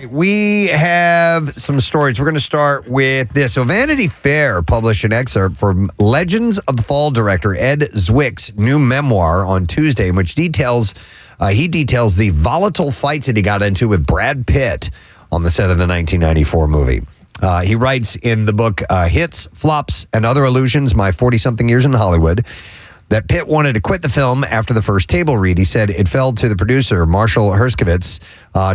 We have some stories. We're going to start with this. So Vanity Fair published an excerpt from Legends of the Fall director Ed Zwick's new memoir on Tuesday, in which he details the volatile fights that he got into with Brad Pitt on the set of the 1994 movie. He writes in the book, Hits, Flops, and Other Illusions, My 40-Something Years in Hollywood, that Pitt wanted to quit the film after the first table read. He said it fell to the producer, Marshall Herskovitz,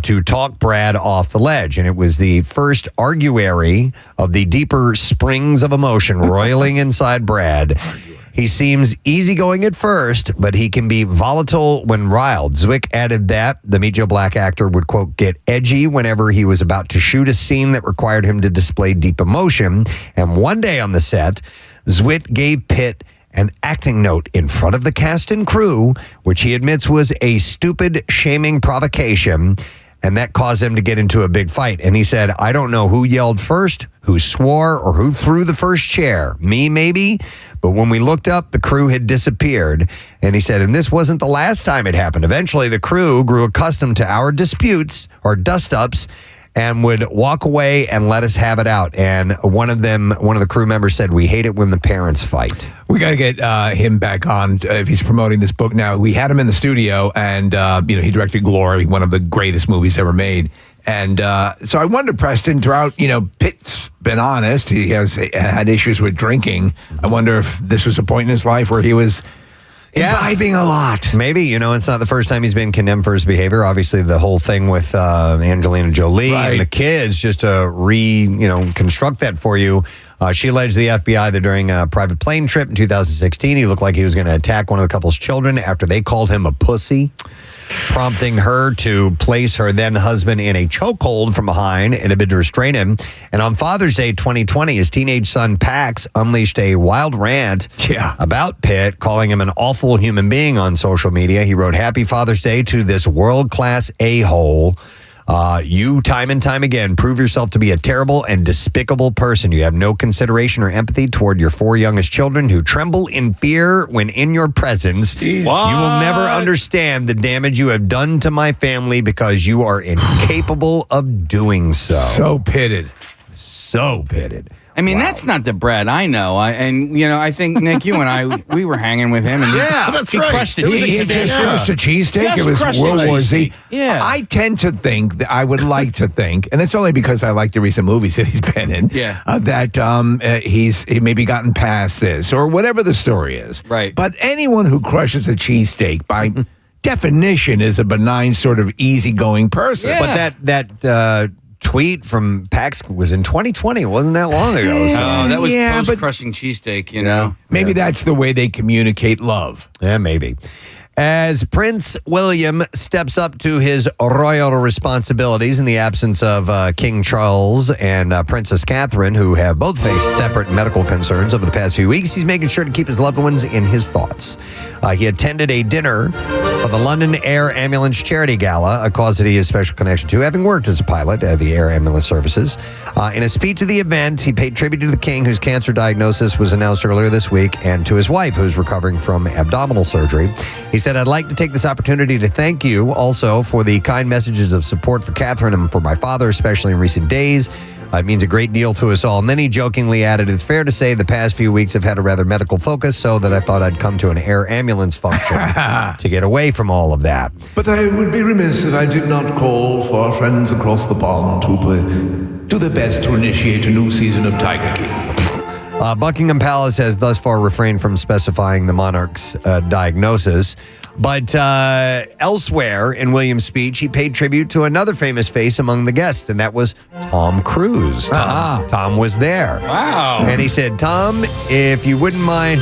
to talk Brad off the ledge. And it was the first arguary of the deeper springs of emotion roiling inside Brad. He seems easygoing at first, but he can be volatile when riled. Zwick added that the Meet Joe Black actor would, quote, get edgy whenever he was about to shoot a scene that required him to display deep emotion. And one day on the set, Zwick gave Pitt an acting note in front of the cast and crew, which he admits was a stupid, shaming provocation, and that caused them to get into a big fight. And he said, I don't know who yelled first, who swore, or who threw the first chair. Me, maybe? But when we looked up, the crew had disappeared. And he said, and this wasn't the last time it happened. Eventually, the crew grew accustomed to our disputes, or dust-ups, and would walk away and let us have it out. And one of the crew members said, we hate it when the parents fight. We got to get him back on if he's promoting this book now. We had him in the studio, and he directed Glory, one of the greatest movies ever made. And so I wonder, Preston, throughout, Pitt's been honest. He has had issues with drinking. I wonder if this was a point in his life where he was imbibing a lot. Maybe, it's not the first time he's been condemned for his behavior. Obviously, the whole thing with Angelina Jolie and the kids, just to construct that for you. She alleged the FBI that during a private plane trip in 2016, he looked like he was going to attack one of the couple's children after they called him a pussy, prompting her to place her then husband in a chokehold from behind in a bid to restrain him. And on Father's Day 2020, his teenage son Pax unleashed a wild rant about Pitt, calling him an awful human being on social media. He wrote, Happy Father's Day to this world-class a-hole. You, time and time again, prove yourself to be a terrible and despicable person. You have no consideration or empathy toward your 4 youngest children who tremble in fear when in your presence. You will never understand the damage you have done to my family because you are incapable of doing so. So pitted. So pitted. I mean, that's not the Brad I know. I think, Nick, you and I, we were hanging with him. And that's he crushed it. He just finished a cheesesteak. Yes, it was World War Z. Yeah. I tend to think, that I would like to think, and it's only because I like the recent movies that he's been in, that he's maybe gotten past this, or whatever the story is. Right. But anyone who crushes a cheesesteak, by definition, is a benign, sort of easygoing person. Yeah. But that tweet from Pax was in 2020. It wasn't that long ago. So. Oh, that was post-crushing cheesesteak, know? Maybe that's the way they communicate love. Yeah, maybe. As Prince William steps up to his royal responsibilities in the absence of King Charles and Princess Catherine, who have both faced separate medical concerns over the past few weeks, he's making sure to keep his loved ones in his thoughts. He attended a dinner for the London Air Ambulance Charity Gala, a cause that he has special connection to, having worked as a pilot at the Air Ambulance Services. In a speech at the event, he paid tribute to the king, whose cancer diagnosis was announced earlier this week, and to his wife, who's recovering from abdominal surgery. He said, I'd like to take this opportunity to thank you also for the kind messages of support for Catherine and for my father, especially in recent days. It means a great deal to us all. And then he jokingly added, it's fair to say the past few weeks have had a rather medical focus, so that I thought I'd come to an air ambulance function to get away from all of that. But I would be remiss if I did not call for our friends across the pond to do their best to initiate a new season of Tiger King. Buckingham Palace has thus far refrained from specifying the monarch's diagnosis. But elsewhere in William's speech, he paid tribute to another famous face among the guests, and that was Tom Cruise. Tom was there. Wow. And he said, Tom, if you wouldn't mind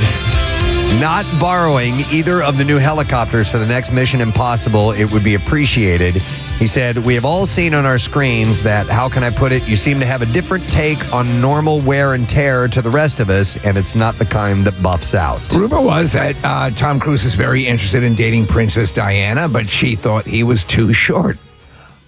not borrowing either of the new helicopters for the next Mission Impossible, it would be appreciated. He said, we have all seen on our screens that, how can I put it, you seem to have a different take on normal wear and tear to the rest of us, and it's not the kind that buffs out. Rumor was that Tom Cruise is very interested in dating Princess Diana, but she thought he was too short.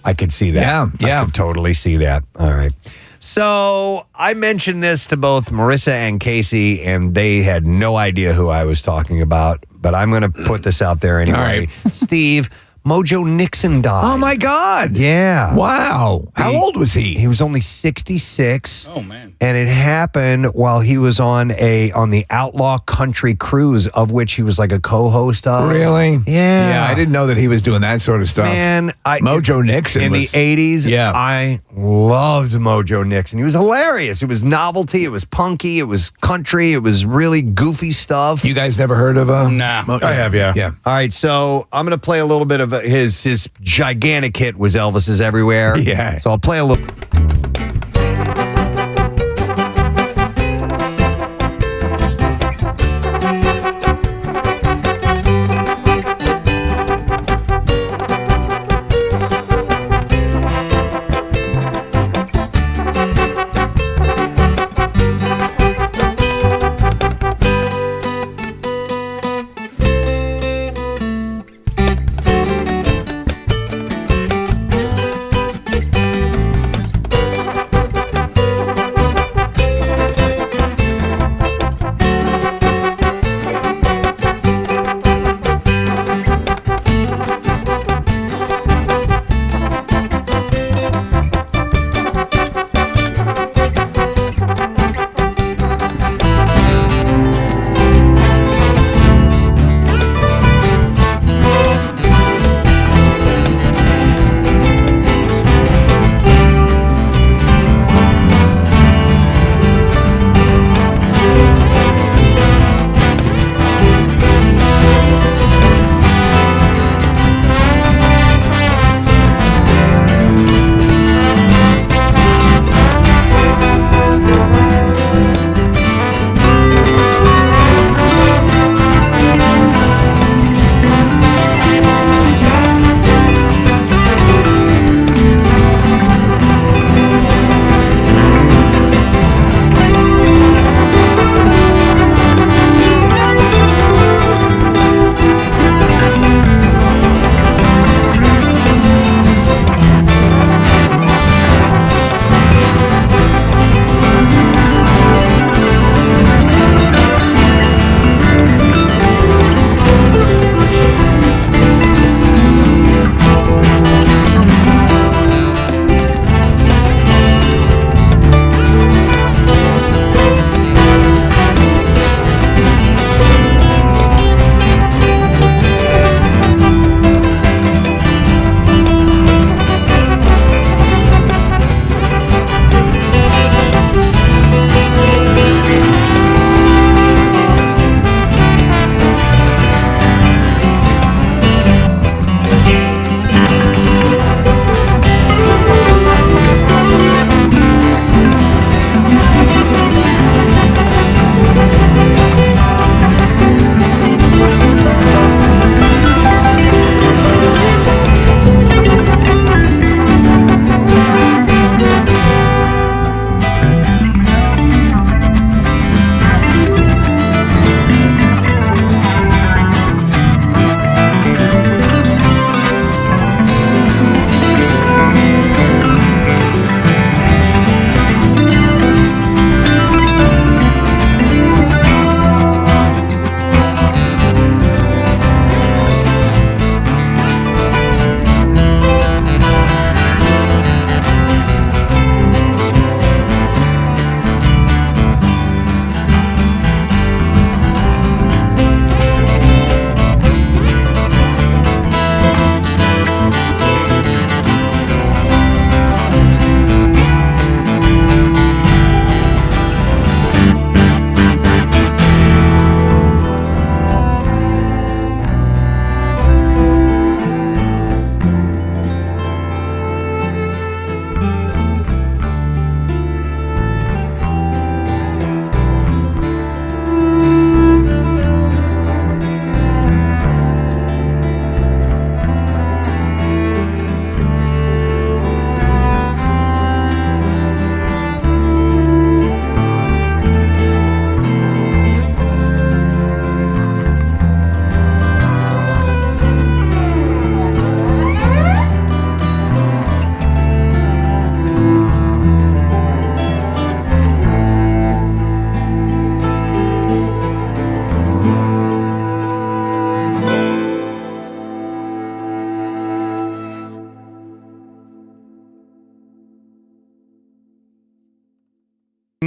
I could see that. Yeah. I could totally see that. All right. So I mentioned this to both Marissa and Casey, and they had no idea who I was talking about, but I'm going to put this out there anyway. All right. Steve, Mojo Nixon died. Oh my God. Yeah. Wow. How old was he? He was only 66. Oh man. And it happened while he was on the Outlaw Country Cruise, of which he was like a co-host of. Really? Yeah. Yeah, I didn't know that he was doing that sort of stuff. Man, Mojo Nixon in was, the 80s, Yeah. I loved Mojo Nixon. He was hilarious. It was novelty. It was punky. It was country. It was really goofy stuff. You guys never heard of Nah. Mo- I have, yeah. Yeah. All right, so I'm going to play a little bit of his gigantic hit was Elvis's Everywhere. Yeah. So I'll play a little.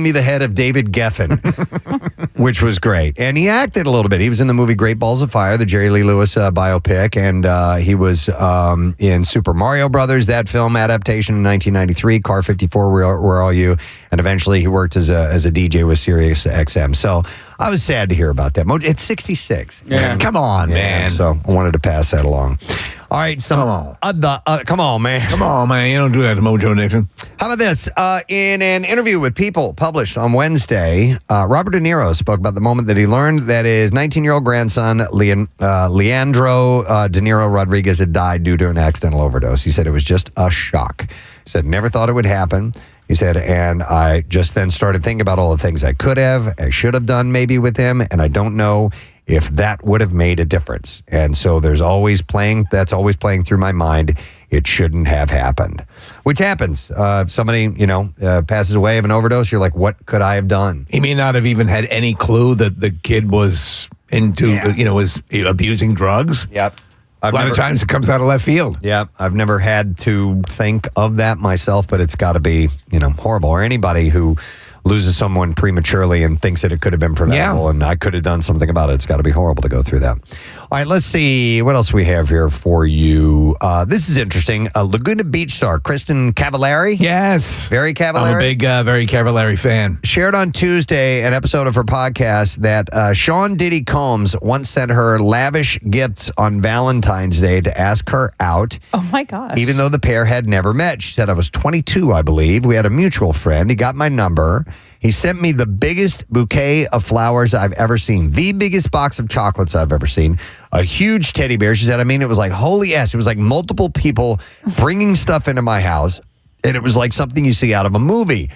me the head of David Geffen, which was great. And he acted a little bit. He was in the movie Great Balls of Fire, the Jerry Lee Lewis biopic, and he was in Super Mario Brothers, that film adaptation in 1993, Car 54, Where Are You? And eventually he worked as a DJ with Sirius XM. So I was sad to hear about that. It's 66. Yeah. Come on, man. So I wanted to pass that along. All right, come on, man. Come on, man. You don't do that to Mojo Nixon. How about this? In an interview with People published on Wednesday, Robert De Niro spoke about the moment that he learned that his 19-year-old grandson, Leandro De Niro Rodriguez, had died due to an accidental overdose. He said it was just a shock. He said, never thought it would happen. He said, and I just then started thinking about all the things I should have done maybe with him, and I don't know if that would have made a difference. And so that's always playing through my mind. It shouldn't have happened, which happens. If somebody, passes away of an overdose, you're like, what could I have done? He may not have even had any clue that the kid was was abusing drugs. Yep. A lot of times it comes out of left field. Yeah, I've never had to think of that myself, but it's got to be, horrible. Or anybody who loses someone prematurely and thinks that it could have been preventable and I could have done something about it. It's got to be horrible to go through that. All right, let's see what else we have here for you. This is interesting. Laguna Beach star Kristen Cavallari. Yes. Very Cavallari. I'm a big, very Cavallari fan. Shared on Tuesday an episode of her podcast that Sean Diddy Combs once sent her lavish gifts on Valentine's Day to ask her out. Oh, my gosh. Even though the pair had never met. She said, I was 22, I believe. We had a mutual friend. He got my number. He sent me the biggest bouquet of flowers I've ever seen, the biggest box of chocolates I've ever seen, a huge teddy bear. She said, it was like, holy yes. It was like multiple people bringing stuff into my house, and it was like something you see out of a movie.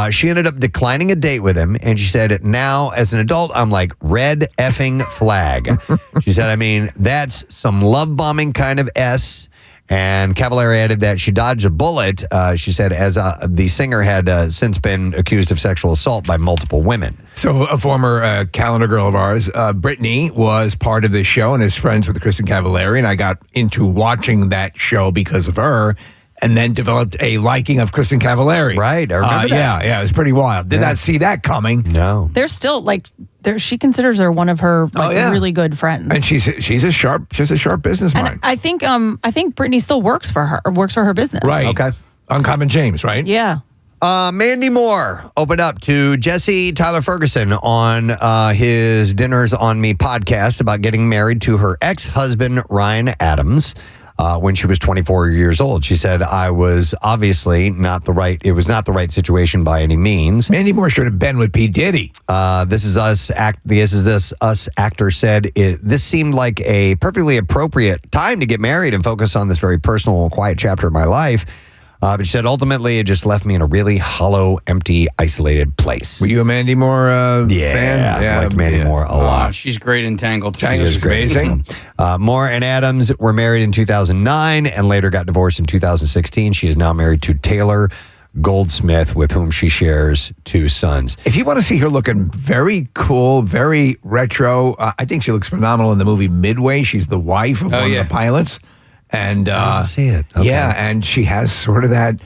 She ended up declining a date with him, and she said, now, as an adult, I'm like, red effing flag. She said, that's some love bombing kind of S. And Cavallari added that she dodged a bullet, she said, as the singer had since been accused of sexual assault by multiple women. So a former calendar girl of ours, Brittany, was part of this show and is friends with Kristen Cavallari, and I got into watching that show because of her, and then developed a liking of Kristen Cavallari. Right, I remember that. Yeah, it was pretty wild. Did not see that coming. No. They're still she considers her one of her really good friends. And she's a sharp business mind. And I think Brittany still works for her business. Right. Okay. Uncommon James, right? Yeah. Mandy Mohr opened up to Jesse Tyler Ferguson on his Dinners on Me podcast about getting married to her ex-husband, Ryan Adams. When she was 24 years old. She said, I was obviously it was not the right situation by any means. Mandy Mohr should have been with P. Diddy. This Is Us actor said, this seemed like a perfectly appropriate time to get married and focus on this very personal and quiet chapter of my life. But she said, ultimately, it just left me in a really hollow, empty, isolated place. Were you a Mandy Mohr fan? I liked Mandy Mohr a lot. She's great in Tangled. Tangled is amazing. Mohr and Adams were married in 2009 and later got divorced in 2016. She is now married to Taylor Goldsmith, with whom she shares 2 sons. If you want to see her looking very cool, very retro, I think she looks phenomenal in the movie Midway. She's the wife of one of the pilots. And I didn't see it. Okay. Yeah, and she has sort of that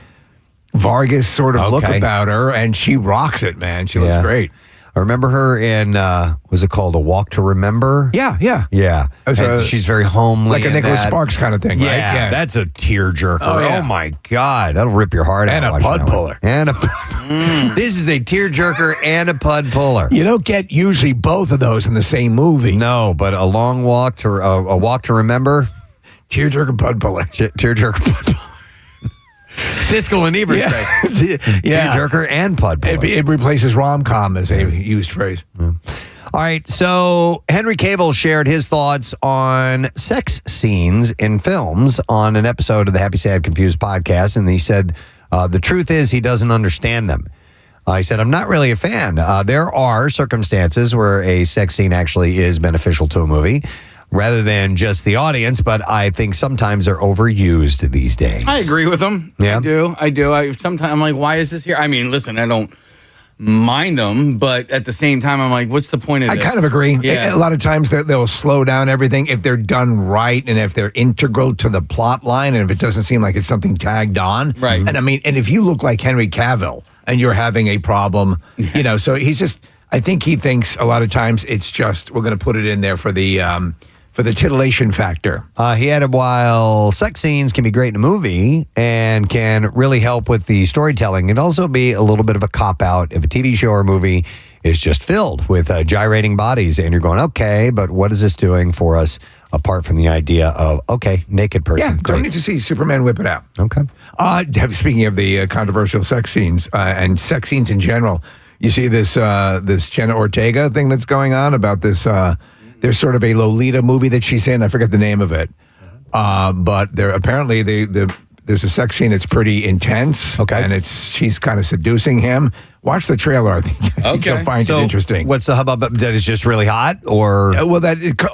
Vargas sort of look about her, and she rocks it, man. She looks great. I remember her in, was it called A Walk to Remember? Yeah. Yeah. She's very homely. Like a Nicholas Sparks kind of thing, right? Yeah, that's a tearjerker. Oh my God. That'll rip your heart out. And a pud puller. This is a tearjerker and a pud puller. You don't get usually both of those in the same movie. No, but a walk to remember. Tearjerker pud puller. Tearjerker pud puller. Siskel and Ebert say. Tearjerker and pud puller. It replaces rom-com as a used phrase. Yeah. All right, so Henry Cavill shared his thoughts on sex scenes in films on an episode of the Happy, Sad, Confused podcast, and he said, the truth is he doesn't understand them. He said, I'm not really a fan. There are circumstances where a sex scene actually is beneficial to a movie, rather than just the audience, but I think sometimes they're overused these days. I agree with him. Yeah. I do. Sometimes I'm like, why is this here? Listen, I don't mind them, but at the same time, I'm like, what's the point of this? I kind of agree. Yeah. A lot of times they'll slow down everything if they're done right and if they're integral to the plot line and if it doesn't seem like it's something tagged on. Right. And and if you look like Henry Cavill, and you're having a problem. So he's just. I think he thinks a lot of times it's just we're going to put it in there for the titillation factor. He added, while sex scenes can be great in a movie and can really help with the storytelling, it can also be a little bit of a cop-out if a TV show or movie is just filled with gyrating bodies and you're going, okay, but what is this doing for us apart from the idea of, okay, naked person? Yeah, don't need to see Superman whip it out. Okay. Speaking of the controversial sex scenes and sex scenes in general, you see this Jenna Ortega thing that's going on about this. There's sort of a Lolita movie that she's in. I forget the name of it, but there apparently there's a sex scene that's pretty intense. Okay, and she's kind of seducing him. Watch the trailer. I think you'll find it interesting. What's the hubbub? That is just really hot, or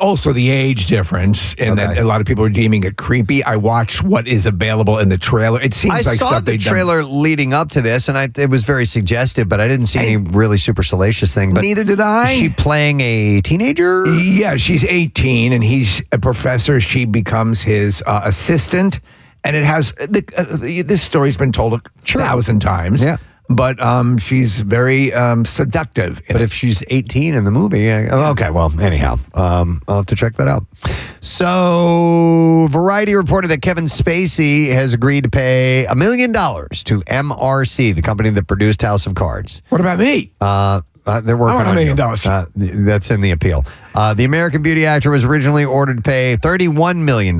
also the age difference, and that a lot of people are deeming it creepy. I watched what is available in the trailer. It seems like saw stuff the trailer leading up to this, and it was very suggestive, but I didn't see any really super salacious thing. But neither did I. Is she playing a teenager? Yeah, she's 18, and he's a professor. She becomes his assistant, and it has this story's been told 1,000 times. Yeah. But she's very seductive. But if she's 18 in the movie, okay, well, anyhow, I'll have to check that out. So, Variety reported that Kevin Spacey has agreed to pay $1 million to MRC, the company that produced House of Cards. What about me? They're working on $1 million. That's in the appeal. The American Beauty actor was originally ordered to pay $31 million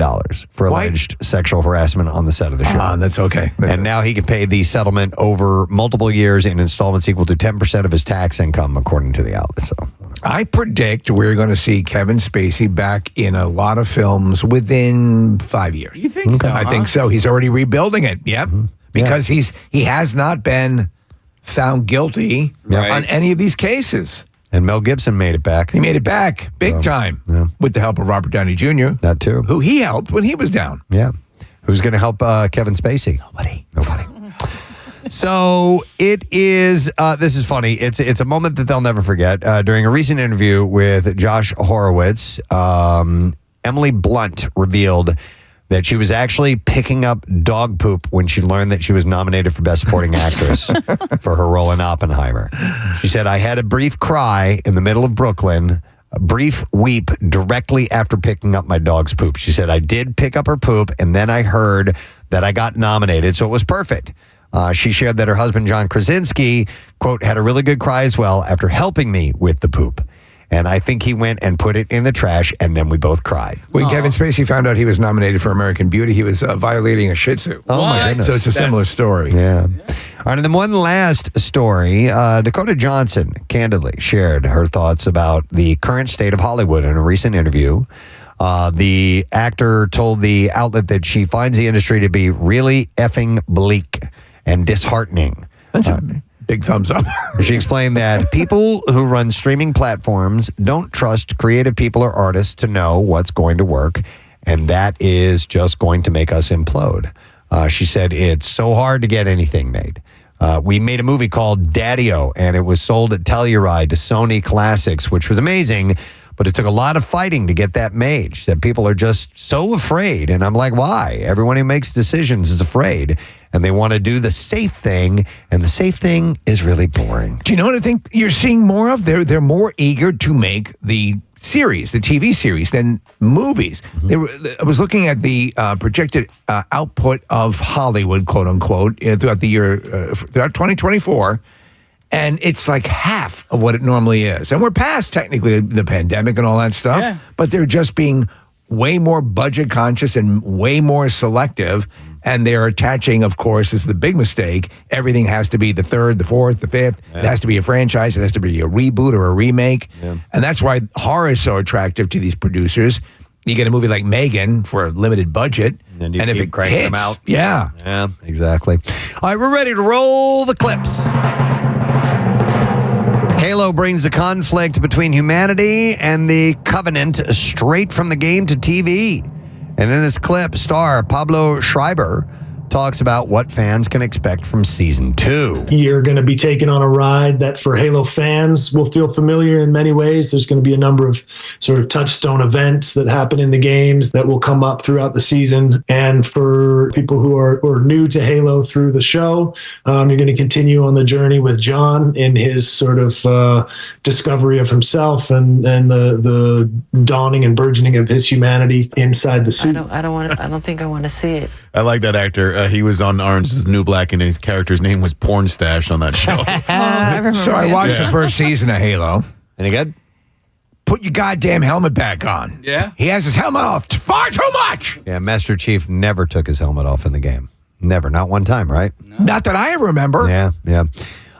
for alleged sexual harassment on the set of the show. That's okay. And now he can pay the settlement over multiple years in installments equal to 10% of his tax income, according to the outlet. So, I predict we're going to see Kevin Spacey back in a lot of films within 5 years. You think so? I think so. He's already rebuilding it. Yep. Mm-hmm. Because he has not been found guilty on any of these cases. And Mel Gibson made it back. He made it back big time with the help of Robert Downey Jr. That too. Who he helped when he was down. Yeah. Who's going to help Kevin Spacey? Nobody. So it is, this is funny. It's a moment that they'll never forget. During a recent interview with Josh Horowitz, Emily Blunt revealed that she was actually picking up dog poop when she learned that she was nominated for Best Supporting Actress for her role in Oppenheimer. She said, I had a brief cry in the middle of Brooklyn, a brief weep directly after picking up my dog's poop. She said, I did pick up her poop, and then I heard that I got nominated, so it was perfect. She shared that her husband, John Krasinski, quote, had a really good cry as well after helping me with the poop. And I think he went and put it in the trash, and then we both cried. When Kevin Spacey found out he was nominated for American Beauty, he was violating a Shih Tzu. Oh, my goodness. So it's a similar story. Yeah. All right, and then one last story. Dakota Johnson candidly shared her thoughts about the current state of Hollywood in a recent interview. The actor told the outlet that she finds the industry to be really effing bleak and disheartening. That's a big thumbs up. She explained that people who run streaming platforms don't trust creative people or artists to know what's going to work, and that is just going to make us implode. She said it's so hard to get anything made. We made a movie called Daddy-O, and it was sold at Telluride to Sony Classics, which was amazing, but it took a lot of fighting to get that made. She said people are just so afraid, and I'm like, why? Everyone who makes decisions is afraid, and they want to do the safe thing, and the safe thing is really boring. Do you know what I think you're seeing more of? They're more eager to make the series, the TV series, than movies. I was looking at the projected output of Hollywood, quote unquote, throughout the year, throughout 2024. And it's like half of what it normally is. And we're past technically the pandemic and all that stuff, but they're just being way more budget conscious and way more selective. And they're attaching, of course, is the big mistake. Everything has to be the third, the fourth, the fifth. It has to be a franchise. It has to be a reboot or a remake. And that's why horror is so attractive to these producers. You get a movie like Megan for a limited budget. And if it cranks them out. Yeah, exactly. All right, we're ready to roll the clips. Halo brings the conflict between humanity and the Covenant straight from the game to TV. And in this clip, star Pablo Schreiber talks about what fans can expect from season 2. You're going to be taken on a ride that for Halo fans will feel familiar in many ways. There's going to be a number of sort of touchstone events that happen in the games that will come up throughout the season. And for people who are new to Halo through the show, you're going to continue on the journey with John in his sort of discovery of himself and the dawning and burgeoning of his humanity inside the suit. I don't think I want to see it. I like that actor. He was on Orange is the New Black, and his character's name was Porn Stash on that show. I remember. So I watched the first season of Halo. Any good? Put your goddamn helmet back on. Yeah? He has his helmet off far too much. Yeah, Master Chief never took his helmet off in the game. Never, not one time, right? Not that I remember. Yeah.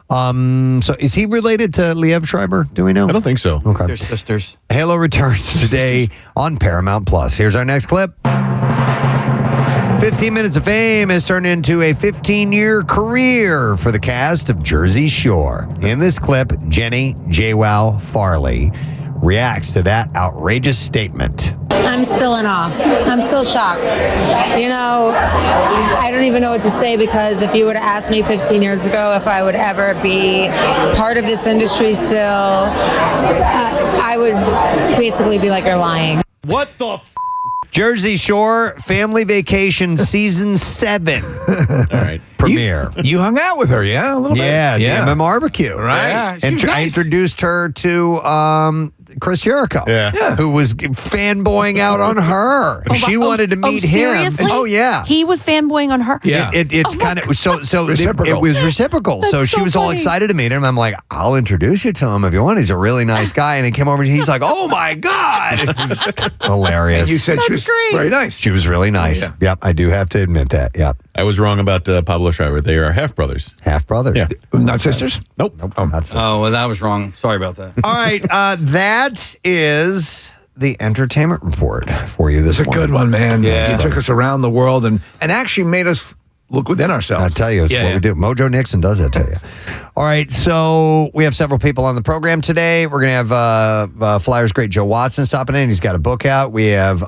So is he related to Liev Schreiber? Do we know? I don't think so. Okay. They're sisters. Halo returns today on Paramount Plus. Here's our next clip. 15 Minutes of Fame has turned into a 15-year career for the cast of Jersey Shore. In this clip, Jenny JWoww Farley reacts to that outrageous statement. I'm still in awe. I'm still shocked. You know, I don't even know what to say, because if you would have asked me 15 years ago if I would ever be part of this industry still, I would basically be like, you're lying. What the Jersey Shore Family Vacation Season 7 All right. premiere. You hung out with her, yeah? A little bit? Yeah, the MM barbecue. Right. Yeah, she And was I nice. introduced her to Chris Jericho, Yeah. who was fanboying out on her. She wanted to meet him. Seriously? Oh, yeah. He was fanboying on her. Yeah. It's kind of so Reciprocal. it was reciprocal. So That's she so was all funny. excited to meet him. I'm like, I'll introduce you to him if you want. He's a really nice guy. And he came over and he's like, oh my God. It was hilarious. And you said she was great. very nice. She was really nice. Yeah. Yep, I do have to admit that. Yep. I was wrong about Pablo Schreiber. They are half brothers. Half brothers. Yeah. Not sisters? Nope. That's Oh, well, that was wrong. Sorry about that. all right. That is the entertainment report for you this It's a morning. good one, man. Yeah. It took us around the world and actually made us look within ourselves. I tell you, it's what we do. Mojo Nixon does that to you. All right, so we have several people on the program today. We're going to have Flyers great Joe Watson stopping in. He's got a book out. We have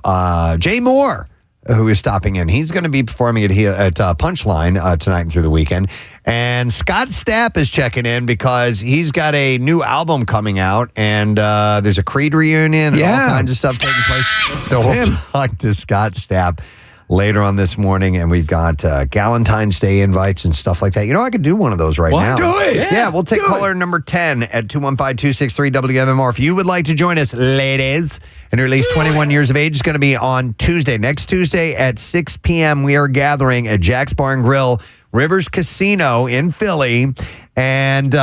Jay Mohr, who is stopping in. He's going to be performing at Punchline tonight and through the weekend. And Scott Stapp is checking in because he's got a new album coming out, and there's a Creed reunion and all kinds of stuff taking place. So we'll talk to Scott Stapp later on this morning, and we've got Galentine's Day invites and stuff like that. You know, I could do one of those right now. Do it. Yeah, we'll take caller number 10 at 215-263-WMMR. If you would like to join us, ladies, and you're at least 21 years of age, it's going to be on Tuesday. Next Tuesday at 6 p.m., we are gathering at Jack's Bar and Grill, Rivers Casino in Philly. And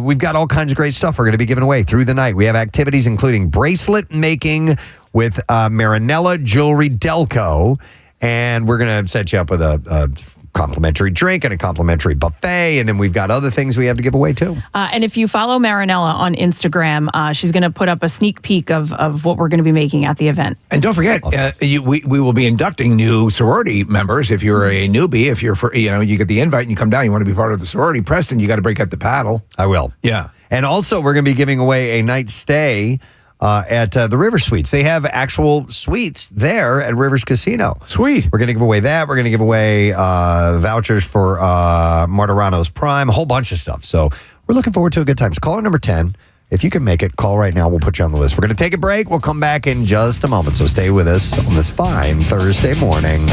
we've got all kinds of great stuff we're going to be giving away through the night. We have activities including bracelet making with Marinella Jewelry Delco. And we're going to set you up with a complimentary drink and a complimentary buffet. And then we've got other things we have to give away, too. And if you follow Marinella on Instagram, she's going to put up a sneak peek of what we're going to be making at the event. And don't forget, we will be inducting new sorority members. If you're a newbie, if you're you get the invite and you come down, you want to be part of the sorority. Preston, you got to break out the paddle. I will. Yeah. And also, we're going to be giving away a night stay at the River Suites. They have actual suites there at Rivers Casino. Sweet. We're going to give away that. We're going to give away vouchers for Martirano's Prime, a whole bunch of stuff. So we're looking forward to a good time. So caller number 10, if you can make it, call right now. We'll put you on the list. We're going to take a break. We'll come back in just a moment. So stay with us on this fine Thursday morning.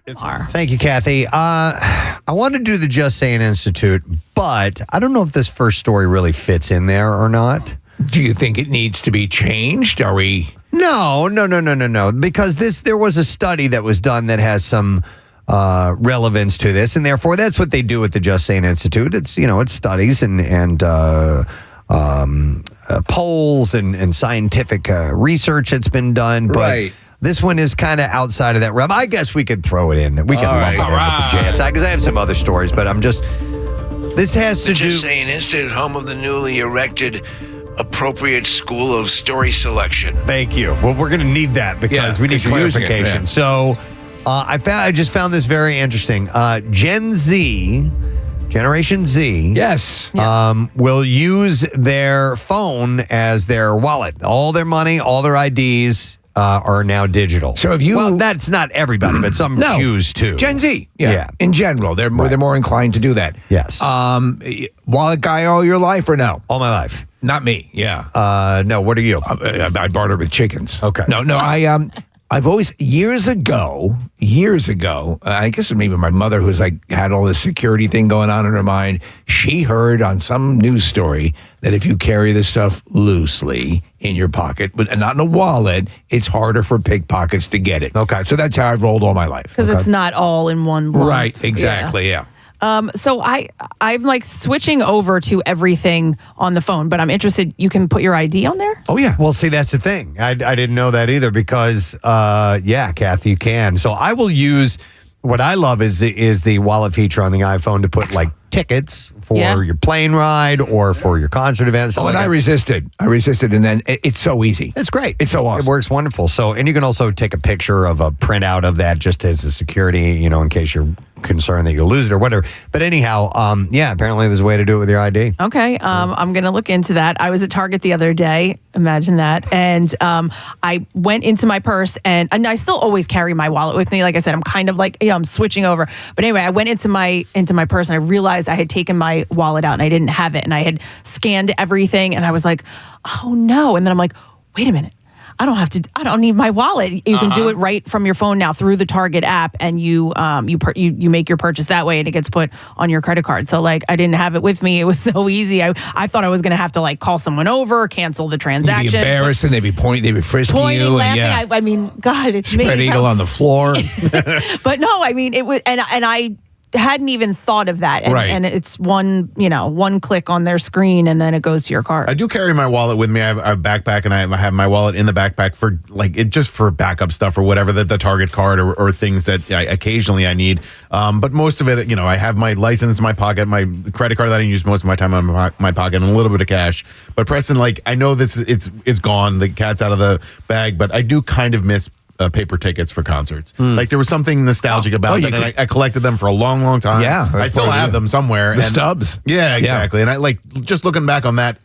Thank you, Kathy. I want to do the Just Saying Institute, but I don't know if this first story really fits in there or not. Do you think it needs to be changed? Are we? No. Because there was a study that was done that has some relevance to this, and therefore that's what they do at the Just Saying Institute. It's it's studies and polls and scientific research that's been done, but. Right. This one is kind of outside of that realm. I guess we could throw it in. We could lump it in with the JSI because I have some other stories, but this has to do. Just Saying Institute, home of the newly erected appropriate school of story selection. Thank you. Well, we're going to need that because we need you're using it, clarification. yeah. So I just found this very interesting. Generation Z. Yes. Will use their phone as their wallet. All their money, all their IDs. are now digital. So if you, well, that's not everybody, but some choose to. Gen Z, in general, they're more inclined to do that. Yes. Wallet guy all your life or no? All my life. Not me. Yeah. No. What are you? I barter with chickens. Okay. No. I've always years ago. I guess maybe my mother, who's like had all this security thing going on in her mind. She heard on some news story that if you carry this stuff loosely in your pocket, and not in a wallet, it's harder for pickpockets to get it. Okay. So that's how I've rolled all my life. Because it's not all in one lump. Right. Exactly. Yeah. So I'm like switching over to everything on the phone, but I'm interested. You can put your ID on there? Oh, yeah. Well, see, that's the thing. I didn't know that either because, Kathy, you can. So I will use, what I love is the wallet feature on the iPhone to put like tickets for your plane ride or for your concert events. Oh, and I resisted, and then it's so easy. It's great. It's so awesome. It works wonderful. So, and you can also take a picture of a printout of that just as a security, in case you're concerned that you'll lose it or whatever. But anyhow, apparently there's a way to do it with your ID. Okay. I'm going to look into that. I was at Target the other day. Imagine that. And I went into my purse and I still always carry my wallet with me. Like I said, I'm kind of like, I'm switching over. But anyway, I went into my purse and I realized I had taken my wallet out and I didn't have it. And I had scanned everything and I was like, oh no. And then I'm like, wait a minute. I don't need my wallet. You can do it right from your phone now through the Target app, and you make your purchase that way, and it gets put on your credit card. So like, I didn't have it with me. It was so easy. I thought I was going to have to like call someone over, cancel the transaction. You'd be embarrassing. They'd be frisking you. Laughing. And I mean, God, it's spread me. eagle on the floor. But no, I mean, it was, and I hadn't even thought of that. And it's one click on their screen and then it goes to your card. I do carry my wallet with me. I have a backpack and I have my wallet in the backpack for just for backup stuff or whatever, the Target card or things that occasionally I need. But most of it, I have my license in my pocket, my credit card that I use most of my time in my pocket, and a little bit of cash. But Preston, I know it's gone. The cat's out of the bag, but I do kind of miss paper tickets for concerts. There was something nostalgic about it, and I collected them for a long, long time. Yeah, I still have them somewhere. The stubs. Yeah, exactly. And I just looking back on that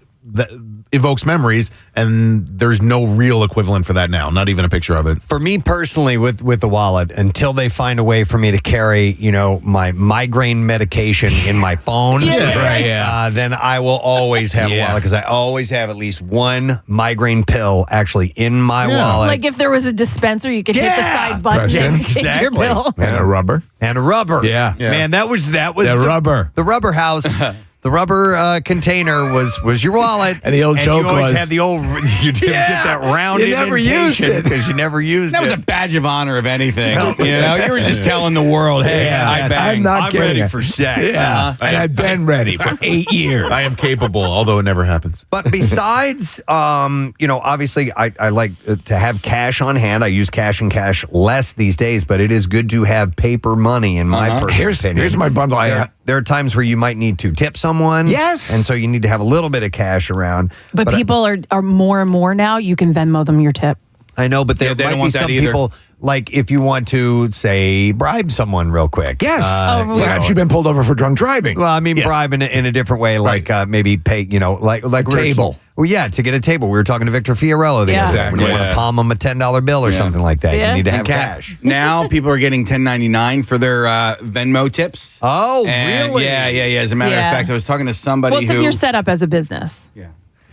evokes memories, and there's no real equivalent for that now. Not even a picture of it. For me personally, with the wallet, until they find a way for me to carry, my migraine medication in my phone, then I will always have a wallet because I always have at least one migraine pill actually in my wallet. Like if there was a dispenser, you could hit the side button and take your pill. And a rubber. Yeah. Man, that was the rubber. The rubber house. The rubber container was your wallet. And the old joke you always was... had the old... You didn't get that round indentation because you never used it. That was a badge of honor of anything. You were just telling the world, hey, I bang. I'm ready for sex. Yeah. And I've been ready for 8 years. I am capable, although it never happens. But besides, obviously I like to have cash on hand. I use cash and cash less these days, but it is good to have paper money in my personal opinion. Here's my bundle. There are times where you might need to tip someone. Yes. And so you need to have a little bit of cash around. But people are more and more now, you can Venmo them your tip. I know, but there might be some people, like if you want to, say, bribe someone real quick. Yes. Perhaps you've been pulled over for drunk driving. Well, I mean, bribe in a different way, like maybe pay, like a table. Well, yeah, to get a table. We were talking to Victor Fiorello the other day. When you want to palm him a $10 bill or something like that, you need to have cash. Now people are getting $10.99 for their Venmo tips. Oh, and really? Yeah. As a matter of fact, I was talking to somebody who... Well, if you're set up as a business. Yeah.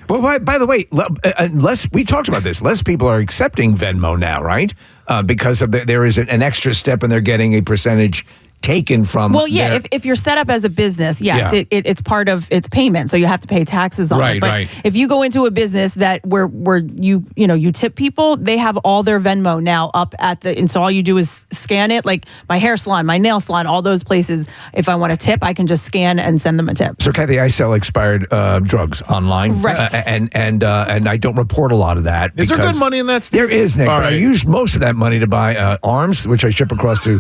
Well, by the way, we talked about this. Less people are accepting Venmo now, right? Because there is an extra step, and they're getting a percentage taken from. Well, yeah. If you're set up as a business, yes, it's part of its payment, so you have to pay taxes on it. But if you go into a business that where you tip people, they have all their Venmo now up at and so all you do is scan it. Like my hair salon, my nail salon, all those places. If I want a tip, I can just scan and send them a tip. So, Kathy, I sell expired drugs online, right? And I don't report a lot lot of that. Is there good money in that? There is, Nick. But I use most of that money to buy arms, which I ship across to.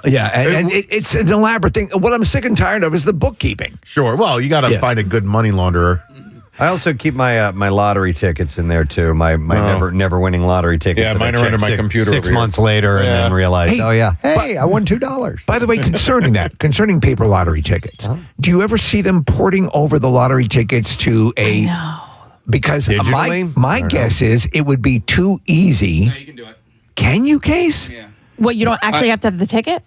Yeah, and it's an elaborate thing. What I'm sick and tired of is the bookkeeping. Sure. Well, you got to find a good money launderer. I also keep my my lottery tickets in there too. My never winning lottery tickets. Yeah, mine are under my computer. 6 months later, and then realize, hey, I won $2. By the way, concerning paper lottery tickets, do you ever see them porting over the lottery tickets to a Because Digitally? my guess is it would be too easy. Yeah, you can do it. Can you, Case? Yeah. What, you don't actually have to have the ticket?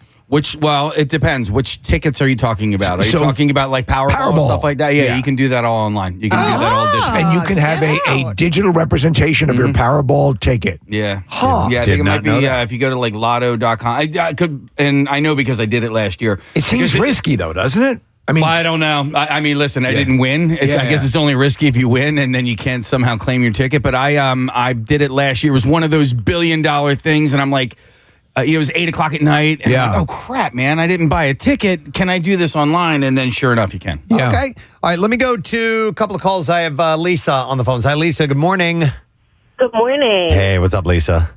Well, it depends. Which tickets are you talking about? Are you So- talking about like Powerball stuff like that? Yeah, you can do that all online. You can do that all digitally. And you can have a digital representation of your Powerball ticket. Yeah. Huh. Yeah, I Did think it not might be know that. if you go to like lotto.com. I could, and I know because I did it last year. It seems Because risky, though, doesn't it? I mean, Well, I don't know. I mean, listen, I Yeah. didn't win. I Yeah. guess it's only risky if you win, and then you can't somehow claim your ticket. But I did it last year. It was one of those $1 billion things, and I'm like, it was 8:00 at night. And I'm like, oh crap, man! I didn't buy a ticket. Can I do this online? And then, sure enough, you can. Yeah. Okay. All right, let me go to a couple of calls. I have Lisa on the phones. Hi, Lisa. Good morning. Good morning. Hey, what's up, Lisa?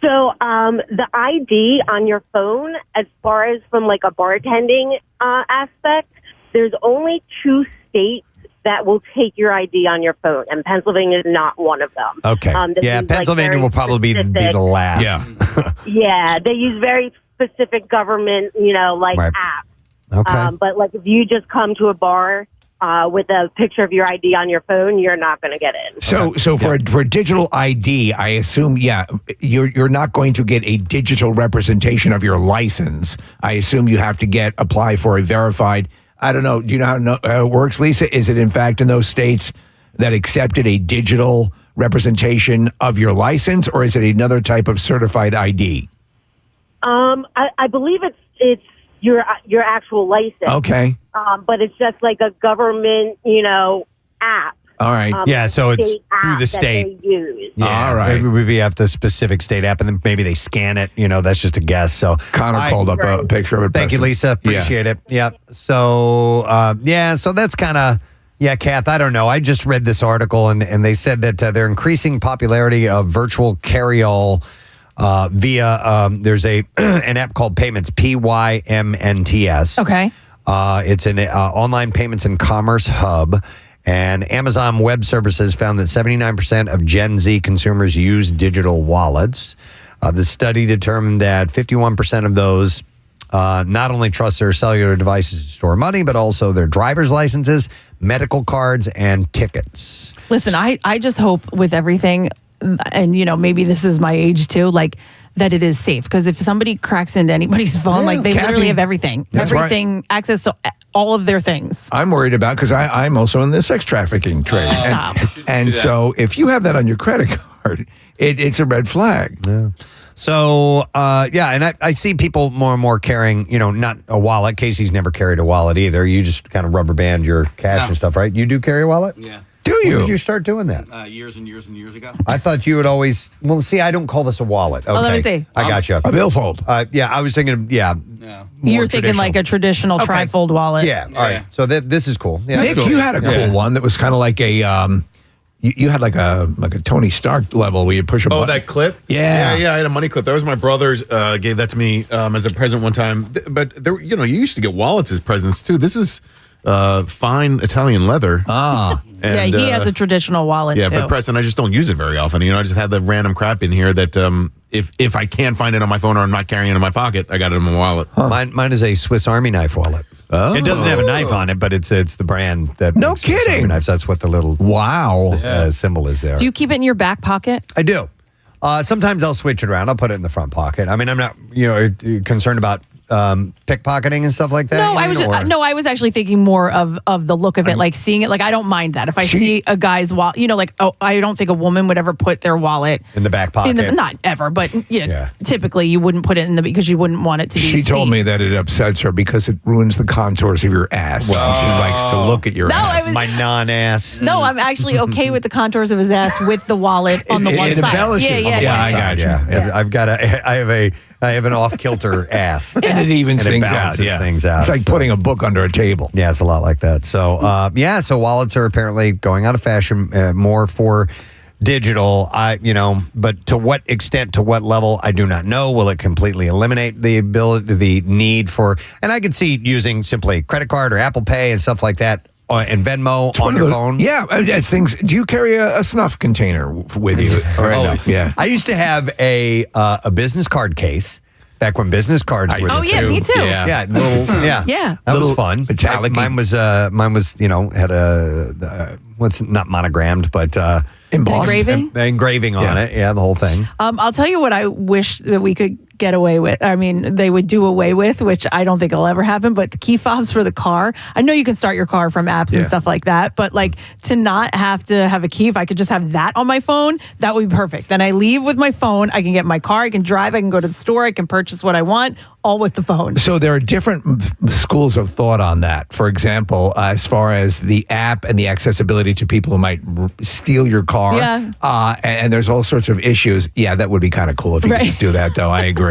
So, the ID on your phone, as far as from like a bartending aspect, there's only 2 states that will take your ID on your phone, and Pennsylvania is not one of them. Okay. They Yeah, use, Pennsylvania very will probably be specific- the last. Yeah. Yeah, they use very specific government, Right. apps. Okay. But like if you just come to a bar with a picture of your ID on your phone, you're not going to get in. So for a digital ID, I assume, you're not going to get a digital representation of your license. I assume you have to apply for a verified. I don't know. Do you know how it works, Lisa? Is it in fact in those states that accepted a digital representation of your license, or is it another type of certified ID? I believe it's your actual license. Okay. But it's just like a government, app. All right. Yeah, so it's state through app the that state. they use. Yeah, All right. Maybe we have the specific state app, and then maybe they scan it. That's just a guess. So Connor called up a picture of it. Thank you, Preston. Lisa. Appreciate it. Yep. So, so that's kind of, Kath, I don't know. I just read this article, and they said that they're increasing popularity of virtual carry-all via, there's an app called Payments, PYMNTS. Okay. It's an online payments and commerce hub. And Amazon Web Services found that 79% of Gen Z consumers use digital wallets. The study determined that 51% of those not only trust their cellular devices to store money, but also their driver's licenses, medical cards, and tickets. Listen, I just hope with everything, and maybe this is my age too, like that it is safe. Because if somebody cracks into anybody's phone, like they Kathy, literally have everything. that's Everything, access to all of their things. I'm worried about because I'm also in the sex trafficking trade. Stop. And so if you have that on your credit card, it's a red flag. Yeah. So, and I see people more and more carrying, not a wallet. Casey's never carried a wallet either. You just kind of rubber band your cash and stuff, right? You do carry a wallet? Yeah. Do When you? did you start doing that? Years and years and years ago. I thought you would always. Well, see, I don't call this a wallet. Okay. let me see. I got you. A billfold. I was thinking, Yeah. more You're thinking like a traditional. traditional trifold wallet. Yeah. All right. So this is cool. Yeah. Nick, you had a cool one that was kind of like a. You had like a Tony Stark level where you push a Oh, button. that clip? Yeah. Yeah, I had a money clip. That was my brother's, gave that to me as a present one time. But, there, you used to get wallets as presents, too. This is fine Italian leather. Ah. And, he has a traditional wallet yeah, too. but Preston, I just don't use it very often. I just have the random crap in here that if I can't find it on my phone or I'm not carrying it in my pocket, I got it in my wallet. Mine is a Swiss Army knife wallet. Oh. It doesn't have a knife on it, but it's the brand that. No makes Swiss kidding. Army knives. That's what the little symbol is there. Do you keep it in your back pocket? I do. Sometimes I'll switch it around. I'll put it in the front pocket. I mean, I'm not concerned about pickpocketing and stuff like that. No, I was actually thinking more of the look of it, like seeing it. Like I don't mind that if I see a guy's wallet. I don't think a woman would ever put their wallet in the back pocket. Not ever, but typically you wouldn't put it in because you wouldn't want it to be. She told seen. me that it upsets her because it ruins the contours of your ass. Wow. She likes to look at your ass. My non-ass. No, I'm actually okay with the contours of his ass with the wallet on the one it side. embellishes. Yeah, I got you. Yeah. I have an off-kilter ass. And it evens And it things out. balances Yeah. things out, It's like so. putting a book under a table. Yeah, it's a lot like that. So, so wallets are apparently going out of fashion more for digital. But to what extent, to what level, I do not know. Will it completely eliminate the need for? And I could see using simply credit card or Apple Pay and stuff like that. And Venmo on your phone? Yeah, it's things. Do you carry a snuff container with you? Yeah. I used to have a business card case Back when business cards were. Oh, yeah, me too. Yeah, yeah. That was fun. Metallic. Mine was, had what's not monogrammed, but embossed. Engraving? On it. Yeah, the whole thing. I'll tell you what I wish that we could get away with. I mean, they would do away with, which I don't think will ever happen, but the key fobs for the car. I know you can start your car from apps and stuff like that, but like to not have to have a key, if I could just have that on my phone, that would be perfect. Then I leave with my phone, I can get my car, I can drive, I can go to the store, I can purchase what I want, all with the phone. So there are different schools of thought on that. For example, as far as the app and the accessibility to people who might steal your car. Yeah. And there's all sorts of issues. Yeah, that would be kind of cool if you could just do that, though. I agree.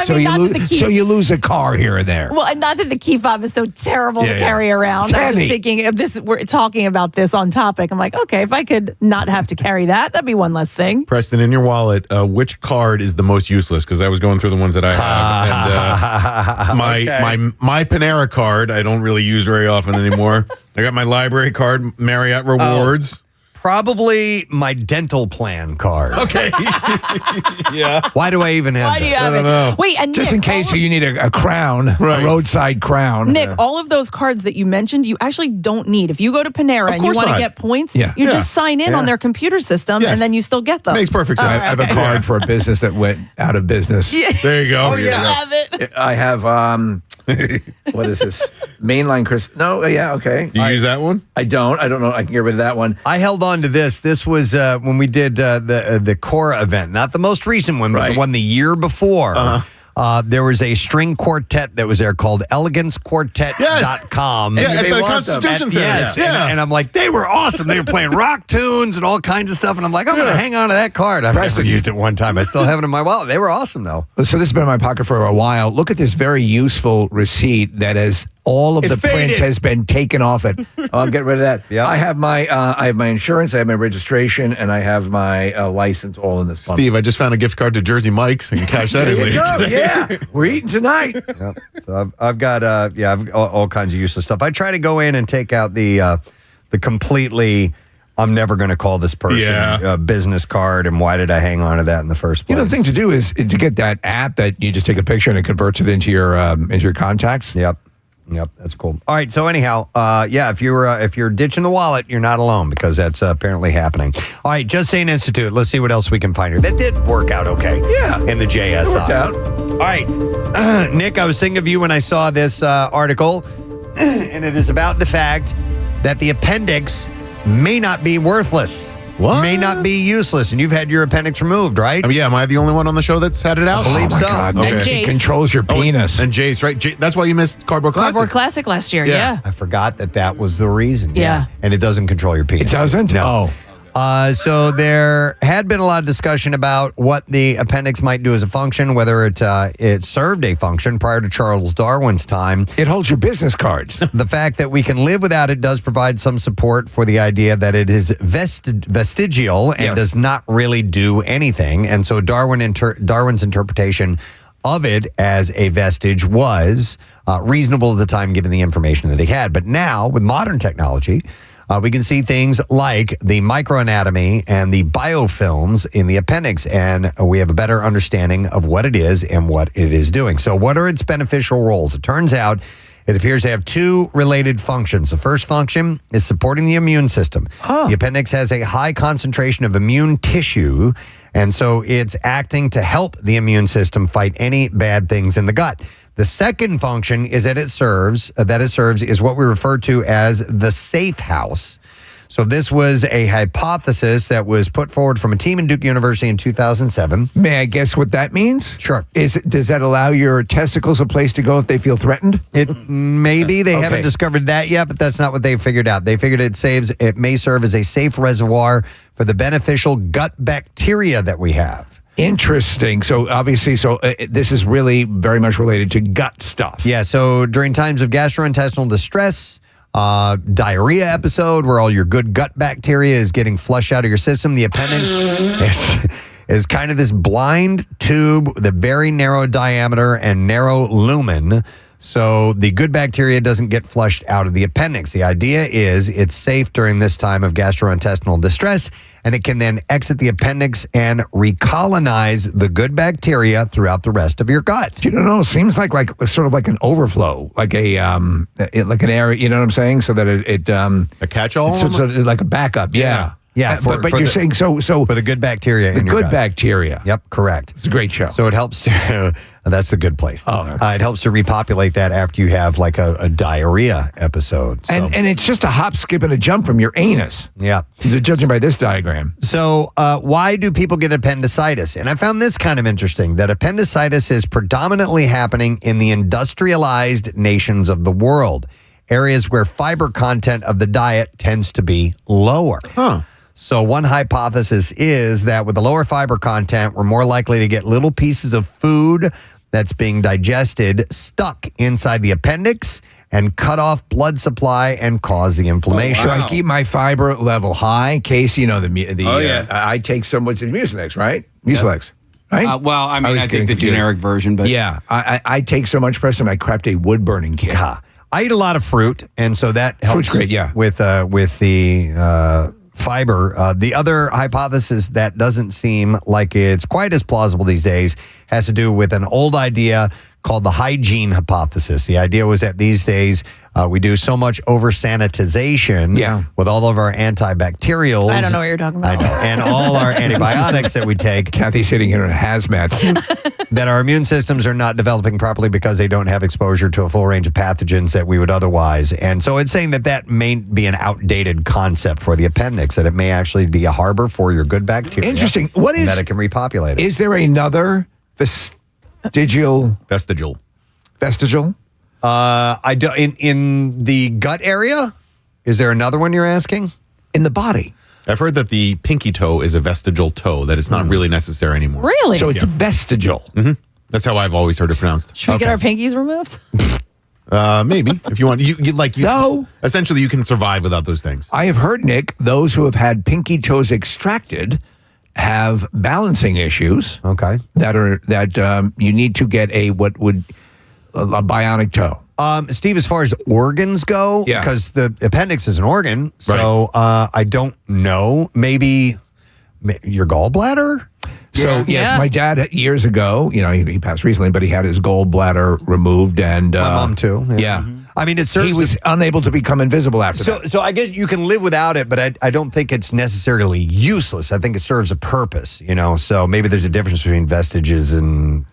So you lose a car here and there. Well, and not that the key fob is so terrible to carry around. It's I was heavy. thinking of this. We're talking about this on topic. I'm like, okay, if I could not have to carry that, that'd be one less thing. Preston, in your wallet, which card is the most useless? Because I was going through the ones that I have, and my Panera card I don't really use very often anymore. I got my library card, Marriott Rewards. Probably my dental plan card. Okay. Yeah. Why do I even have Why do you that? have I don't know. Wait, and Just Nick, in case you need a crown, a roadside crown. Nick, all of those cards that you mentioned, you actually don't need. If you go to Panera and you course want to not. get points, Yeah. you just sign in on their computer system, and then you still get them. Makes perfect I sense. have a card for a business that went out of business. There you go. Oh, you have it. I have, what is this? Mainline Chris. No, yeah, okay. Do you use that one? I don't know. I can get rid of that one. I held on to this. This was when we did the Cora event, not the most recent one, but the one the year before. There was a string quartet that was there called elegancequartet.com. Yeah, at the want Constitution them. Center. Yes, Yeah. and I'm like, they were awesome. They were playing rock tunes and all kinds of stuff. And I'm like, I'm going to hang on to that card. I've never used it one time. I still have it in my wallet. They were awesome, though. So this has been in my pocket for a while. Look at this very useful receipt that has all of It's the print faded. has been taken off it. I'll get rid of that. Yep. I have my insurance, I have my registration, and I have my license all in this bundle. Steve, I just found a gift card to Jersey Mike's. I can cash that in There you later go. today. Yeah, we're eating tonight. Yep. So I've got I've all kinds of useless stuff. I try to go in and take out the completely I'm never going to call this person business card, and why did I hang on to that in the first place? You know, the thing to do is to get that app that you just take a picture and it converts it into your contacts. Yep, that's cool. All right, so anyhow, if you're ditching the wallet, you're not alone because that's apparently happening. All right, Just Saying Institute. Let's see what else we can find here. That did work out okay. Yeah, in the JSI. It worked out. All right, Nick, I was thinking of you when I saw this article, and it is about the fact that the appendix may not be worthless. What? May not be useless, and you've had your appendix removed, right? I mean, am I the only one on the show that's had it out? I believe Oh my so. God, Okay. Nick, Jace. it controls your penis. And Jace, right? That's why you missed Cardboard Classic. Cardboard Classic last year, Yeah. yeah. I forgot that was the reason. Yeah. And it doesn't control your penis. It doesn't? No. Oh. So there had been a lot of discussion about what the appendix might do as a function, whether it served a function prior to Charles Darwin's time. It holds your business cards. The fact that we can live without it does provide some support for the idea that it is vestigial and does not really do anything. And so Darwin's interpretation of it as a vestige was reasonable at the time given the information that he had. But now, with modern technology, we can see things like the microanatomy and the biofilms in the appendix, and we have a better understanding of what it is and what it is doing. So what are its beneficial roles? It turns out it appears to have two related functions. The first function is supporting the immune system. The appendix has a high concentration of immune tissue, and so it's acting to help the immune system fight any bad things in the gut. The second function is that it serves is what we refer to as the safe house. So this was a hypothesis that was put forward from a team in Duke University in 2007. May I guess what that means? Sure. Does that allow your testicles a place to go if they feel threatened? Maybe they haven't discovered that yet, but that's not what they figured out. They figured it may serve as a safe reservoir for the beneficial gut bacteria that we have. Interesting. So obviously, this is really very much related to gut stuff. Yeah, so during times of gastrointestinal distress, diarrhea episode where all your good gut bacteria is getting flushed out of your system, the appendix is kind of this blind tube with a very narrow diameter and narrow lumen. So the good bacteria doesn't get flushed out of the appendix. The idea is it's safe during this time of gastrointestinal distress, and it can then exit the appendix and recolonize the good bacteria throughout the rest of your gut. You don't know. Seems like sort of like an overflow, like like an area. You know what I'm saying? So that a catch-all, so like a backup. Yeah. Yeah, but you're saying so for the good bacteria in your good gut. bacteria. Yep, correct. It's a great show. So it helps to, that's a good place. Oh, it helps to repopulate that after you have like a diarrhea episode. So. And it's just a hop, skip, and a jump from your anus. Yeah. Judging by this diagram. So why do people get appendicitis? And I found this kind of interesting, that appendicitis is predominantly happening in the industrialized nations of the world, areas where fiber content of the diet tends to be lower. So one hypothesis is that with the lower fiber content, we're more likely to get little pieces of food that's being digested stuck inside the appendix and cut off blood supply and cause the inflammation. So I keep my fiber level high. Casey, I take so much Mucilex, right? Mucilex. Right? I think the generic version, but yeah, I take so much Preston, I crept a wood burning kit. I eat a lot of fruit, and so that helps. Fruit's great, yeah. With the fiber. The other hypothesis that doesn't seem like it's quite as plausible these days has to do with an old idea called the hygiene hypothesis. The idea was that these days we do so much over-sanitization with all of our antibacterials. I don't know what you're talking about. I know. And all our antibiotics that we take. Kathy's sitting here in a hazmat suit. That our immune systems are not developing properly because they don't have exposure to a full range of pathogens that we would otherwise. And so it's saying that may be an outdated concept for the appendix, that it may actually be a harbor for your good bacteria. Interesting. What is that it can repopulate it. Is there another vestigial? I do in the gut area. Is there another one you're asking? In the body. I've heard that the pinky toe is a vestigial toe, that it's not really necessary anymore. Really? So it's vestigial. Mm-hmm. That's how I've always heard it pronounced. Should we get our pinkies removed? Maybe if you want. No. Essentially, you can survive without those things. I have heard, Nick, those who have had pinky toes extracted have balancing issues. Okay. That you need to get a bionic toe. Steve, as far as organs go, because the appendix is an organ, so I don't know. Maybe your gallbladder? So, yes, my dad, years ago, he passed recently, but he had his gallbladder removed. And my mom, too. Yeah. I mean, it serves. He was unable to become invisible after that. So I guess you can live without it, but I don't think it's necessarily useless. I think it serves a purpose, So maybe there's a difference between vestiges and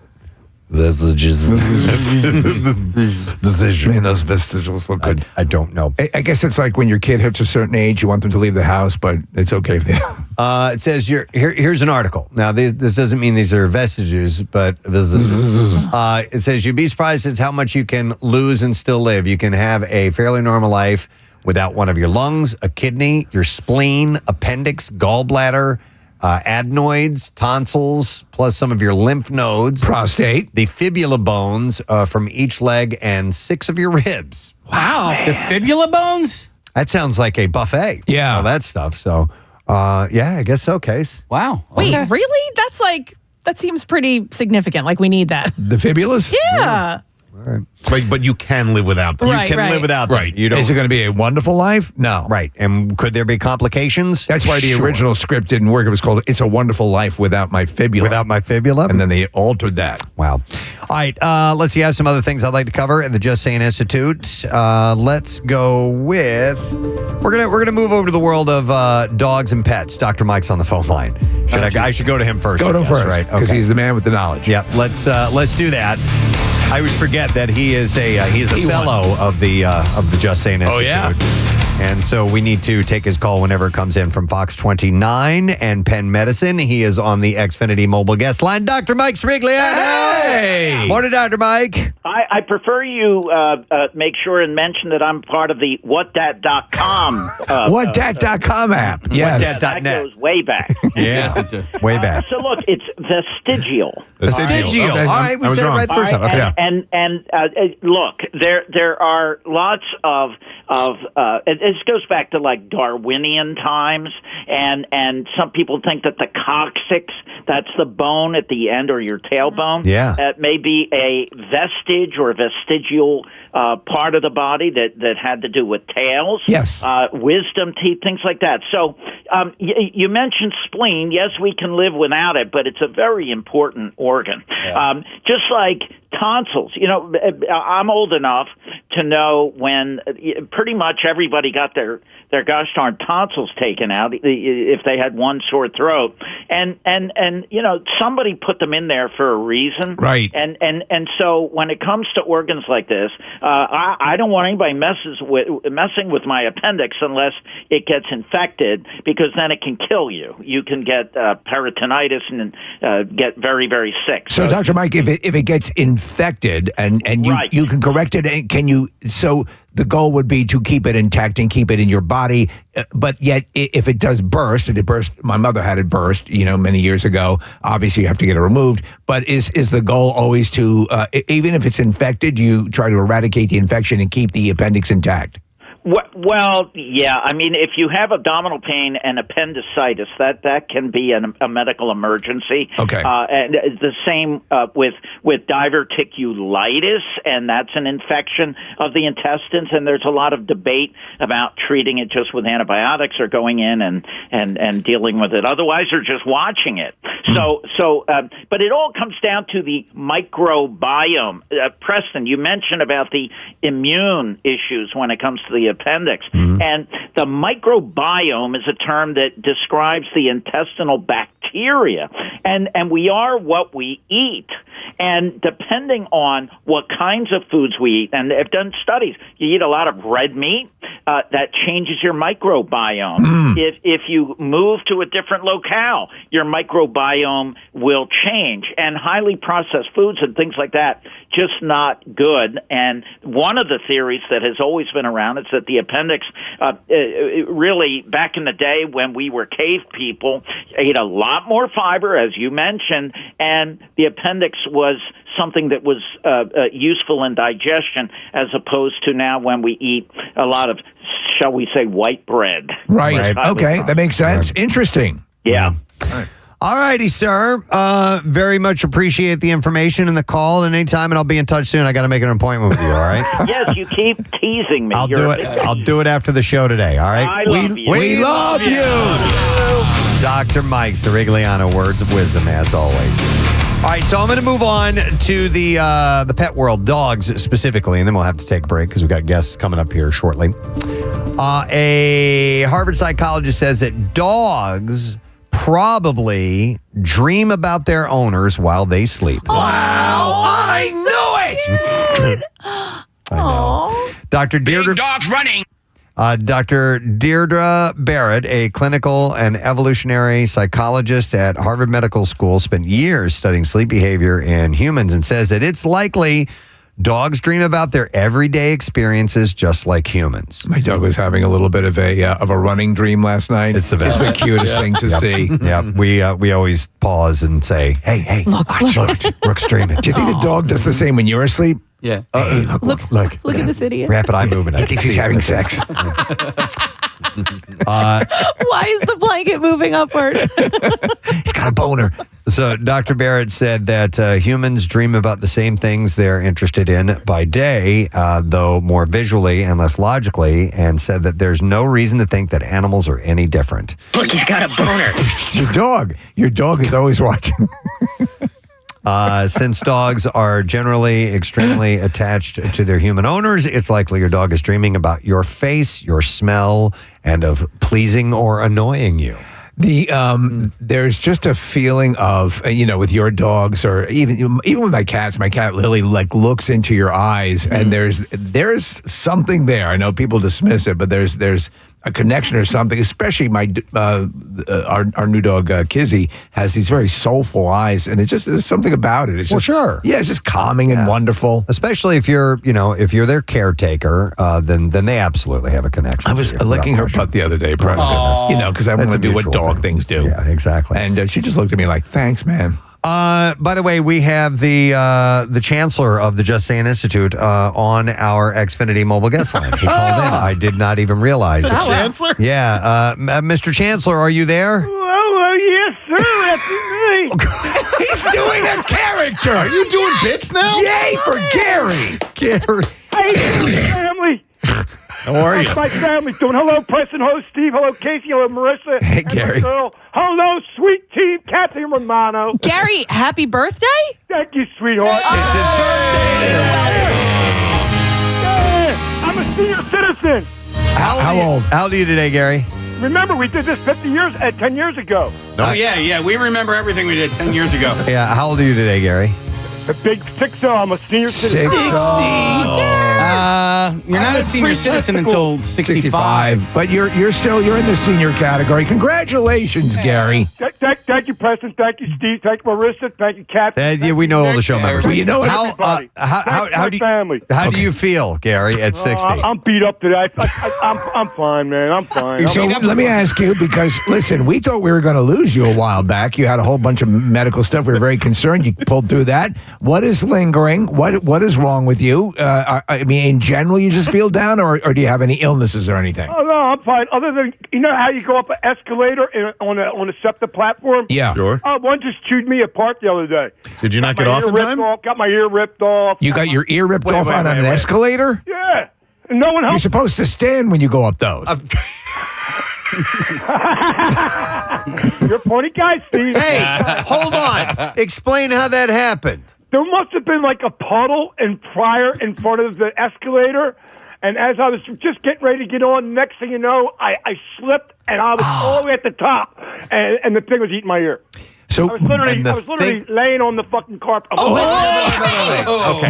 vestiges. Man, those vestigals look good. I don't know. I guess it's like when your kid hits a certain age, you want them to leave the house, but it's okay if they don't. It says here's an article. Now, this doesn't mean these are vestiges, but it says you'd be surprised at how much you can lose and still live. You can have a fairly normal life without one of your lungs, a kidney, your spleen, appendix, gallbladder, adenoids, tonsils, plus some of your lymph nodes, prostate, the fibula bones from each leg, and 6 of your ribs. Wow. The fibula bones? That sounds like a buffet. Yeah. All that stuff. So, I guess so, Case. Wow. Wait, really? That seems pretty significant. Like we need that. The fibulas? Yeah. All right. But you can live without them. You can live without them. Right. You don't. Is it going to be a wonderful life? No. Right. And could there be complications? That's why the original script didn't work. It was called It's a Wonderful Life Without My Fibula. Without my fibula? And then they altered that. Wow. All right. Let's see. I have some other things I'd like to cover at the Just Saying Institute. Let's go with... We're gonna move over to the world of dogs and pets. Dr. Mike's on the phone line. I should go to him first. Go to him first. Right. Because he's the man with the knowledge. Yep. Let's do that. I always forget that he is a fellow of the Just Saying Institute. Oh, yeah. And so we need to take his call whenever it comes in from Fox 29 and Penn Medicine. He is on the Xfinity mobile guest line. Dr. Mike Srigliano. Hey! Morning, Dr. Mike. I prefer you make sure and mention that I'm part of the WhatDat.com. WhatDat.com app. Yes. That goes way back. Yeah, way back. So look, it's vestigial. Vestigial. Okay. All right, we I was said it wrong. right the first time. Okay. And look, there are lots of It goes back to like Darwinian times, and some people think that the coccyx, that's the bone at the end or your tailbone, may be a vestige or vestigial part of the body that had to do with tails, wisdom teeth, things like that. So you mentioned spleen. Yes, we can live without it, but it's a very important organ. Just like tonsils. You know, I'm old enough to know when pretty much everybody got their gosh darn tonsils taken out if they had one sore throat, and you know, somebody put them in there for a reason, right? And so when it comes to organs like this, I don't want anybody messing with my appendix unless it gets infected, because then it can kill you. You can get peritonitis and get very, very sick. So Dr. Mike, if it gets infected and you can correct it, and can you? So the goal would be to keep it intact and keep it in your body, but yet if it does burst, and it burst, my mother had it burst, you know, many years ago. Obviously, you have to get it removed. But is the goal always to, even if it's infected, you try to eradicate the infection and keep the appendix intact? Well, yeah. I mean, if you have abdominal pain and appendicitis, that can be a medical emergency. Okay. And the same with diverticulitis, and that's an infection of the intestines. And there's a lot of debate about treating it just with antibiotics or going in and dealing with it otherwise, or just watching it. But it all comes down to the microbiome. Preston, you mentioned about the immune issues when it comes to the appendix. And the microbiome is a term that describes the intestinal bacteria. And we are what we eat. And depending on what kinds of foods we eat, and they've done studies, you eat a lot of red meat, that changes your microbiome. If you move to a different locale, your microbiome will change. And highly processed foods and things like that, just not good. And one of the theories that has always been around is that the appendix, really back in the day when we were cave people, ate a lot more fiber, as you mentioned, and the appendix was something that was useful in digestion, as opposed to now when we eat a lot of, shall we say, white bread. Right. Okay, that makes sense. Interesting. Yeah. All righty, sir. Very much appreciate the information and the call at any time, and I'll be in touch soon. I got to make an appointment with you, all right? Yes, you keep teasing me. I'll do it. I'll do it after the show today, all right? I love you. We love you. Dr. Mike Sirigliano, words of wisdom, as always. All right, so I'm going to move on to the pet world, dogs specifically, and then we'll have to take a break because we've got guests coming up here shortly. A Harvard psychologist says that dogs probably dream about their owners while they sleep. Wow, I knew it! I know. Dr. Deirdre... Dogs running. Dr. Deirdre Barrett, a clinical and evolutionary psychologist at Harvard Medical School, spent years studying sleep behavior in humans and says that it's likely dogs dream about their everyday experiences just like humans. My dog was having a little bit of a running dream last night. It's the best. It's the cutest thing to see. Yeah, we always pause and say, hey, look, Rook's dreaming. Do you think the dog does the same when you're asleep? Yeah. Hey, look at this idiot. Rapid eye movement. He thinks he's having sex. Why is the blanket moving upward? He's got a boner. So Dr. Barrett said that humans dream about the same things they're interested in by day, though more visually and less logically, and said that there's no reason to think that animals are any different. Look, he's got a boner. It's your dog. Your dog is always watching. Since dogs are generally extremely attached to their human owners, it's likely your dog is dreaming about your face, your smell, and of pleasing or annoying you. There's just a feeling of, with your dogs, or even with my cats. My cat Lily looks into your eyes, and there's something there. I know people dismiss it, but there's a connection or something. Especially our new dog Kizzy has these very soulful eyes, and there's something about it. It's sure. Yeah, it's just calming and wonderful. Especially if you're their caretaker, then they absolutely have a connection. I was licking her butt the other day, Preston. Because I want to do what dog things do. Yeah, exactly. And she just looked at me like, "Thanks, man." By the way, we have the chancellor of the Just Saying Institute on our Xfinity mobile guest line. He called in. I did not even realize. The chancellor? Yeah. Mr. Chancellor, are you there? Yes, sir. That's me. He's doing a character. Are you doing bits now? Yay for Gary. Gary. Hey, family. How are you? How's my family doing? Hello, Preston. Hello, Steve. Hello, Casey. Hello, Marissa. Hey, and my Gary. girl. Hello, sweet team, Kathy Romano. Gary, happy birthday! Thank you, sweetheart. It's his birthday. Yeah, I'm a senior citizen. How old? How old are you today, Gary? Remember, we did this 10 years ago. Oh, yeah. We remember everything we did 10 years ago. Yeah. How old are you today, Gary? A big 60. I'm a senior citizen. 60. You're not a senior citizen until 65. But you're in the senior category. Congratulations, Gary. Thank you, Preston. Thank you, Steve. Thank you, Marissa. Thank you, Kathy. Yeah, we know all the show members. Well, you know what? How do you feel, Gary, at 60? I'm beat up today. I'm fine, man. I'm fine. So let me ask you, because listen, we thought we were going to lose you a while back. You had a whole bunch of medical stuff. We were very concerned. You pulled through that. What is lingering? What is wrong with you? I mean, in general, you just feel down, or do you have any illnesses or anything? Oh no, I'm fine. Other than how you go up an escalator on a SEPTA platform. Yeah, sure. One just chewed me apart the other day. Did you not get off in time? Got my ear ripped off. You got your ear ripped off on an escalator? Yeah. And no one helped. You're supposed to stand when you go up those. You're a funny guy, Steve. Hey, hold on. Explain how that happened. There must have been like a puddle in front of the escalator. And as I was just getting ready to get on, next thing you know, I slipped and I was all the way at the top. And the thing was eating my ear. So I was literally laying on the fucking carpet. Okay.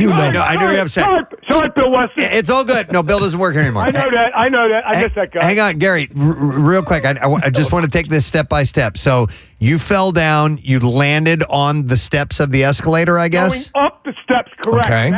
I know you're upset. Sorry, Bill Weston. It's all good. No, Bill doesn't work here anymore. I know that. I miss that guy. Hang on, Gary, real quick. I just want to take this step by step. So you fell down. You landed on the steps of the escalator, I guess? Going up the steps, correct. Okay.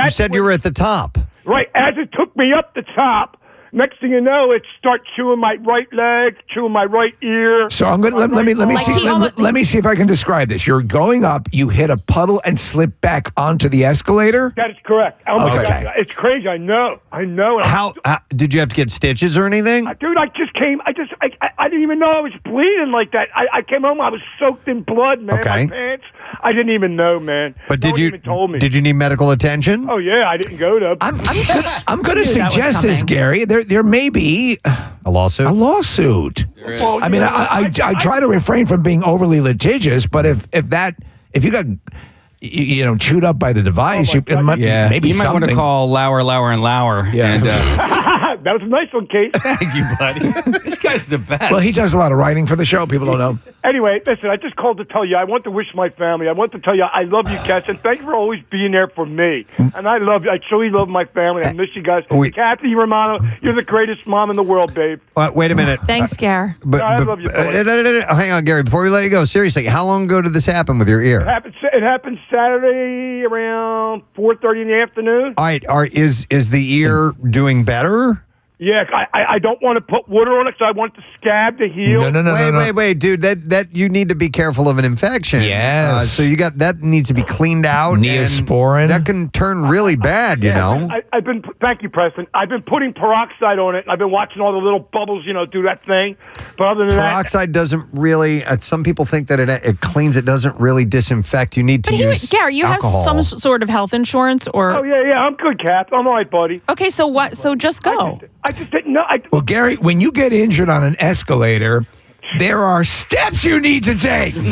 You said you were at the top. Right. As it took me up the top, next thing you know, it starts chewing my right leg, chewing my right ear. So I'm going to let me see if I can describe this. You're going up, you hit a puddle and slip back onto the escalator? That is correct. Oh my Okay. God. It's crazy. I know. How did you have to get stitches or anything? Dude, I didn't even know I was bleeding like that. I came home, I was soaked in blood, man. Okay. My pants. I didn't even know, man. But No one even told me. Did you need medical attention? Oh yeah, I didn't go to. I'm going to suggest this, Gary. There may be a lawsuit. Well, I mean, I try to refrain from being overly litigious, but if you got chewed up by the device, it might maybe you might want to something. call Lauer, and Lauer. Yeah. And, that was a nice one, Kate. thank you, buddy. This guy's the best. Well, he does a lot of writing for the show. People don't know. Anyway, listen, I just called to tell you, I want to wish my family, I want to tell you I love you, Cass, and thank you for always being there for me. And I love you. I truly love my family. I miss you guys. Kathy Romano, you're the greatest mom in the world, babe. Wait a minute. Thanks, Gare. I love you, buddy. No, hang on, Gary. Before we let you go, seriously, how long ago did this happen with your ear? It happened Saturday around 4:30 in the afternoon. All right. Is the ear doing better? Yeah, I don't want to put water on it because I want the scab to heal. No. Wait, dude. That you need to be careful of an infection. Yes. So that needs to be cleaned out. Neosporin. And that can turn really bad, you know. Thank you, Preston. I've been putting peroxide on it. I've been watching all the little bubbles, do that thing. But other than peroxide doesn't really. Some people think that it cleans. It doesn't really disinfect. You need to use Gary, you alcohol. have some sort of health insurance, or? Oh yeah, I'm good, Kath. I'm all right, buddy. Okay, so what? So just go. I just didn't know. Well, Gary, when you get injured on an escalator, there are steps you need to take. That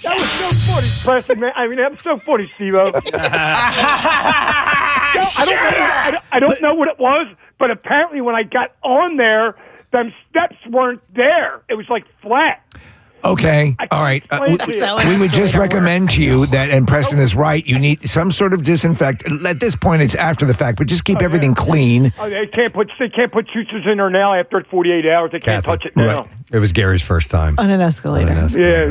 was so funny, Preston, man. I mean, that was so funny, Steve-O. I don't know what it was, but apparently when I got on there, them steps weren't there. It was like flat. Okay, all right. We would just recommend to you that, and Preston is right, you need some sort of disinfectant. At this point, it's after the fact, but just keep everything clean. Oh, they can't put sutures in there now after 48 hours. They can't touch it now. Right. It was Gary's first time. On an escalator.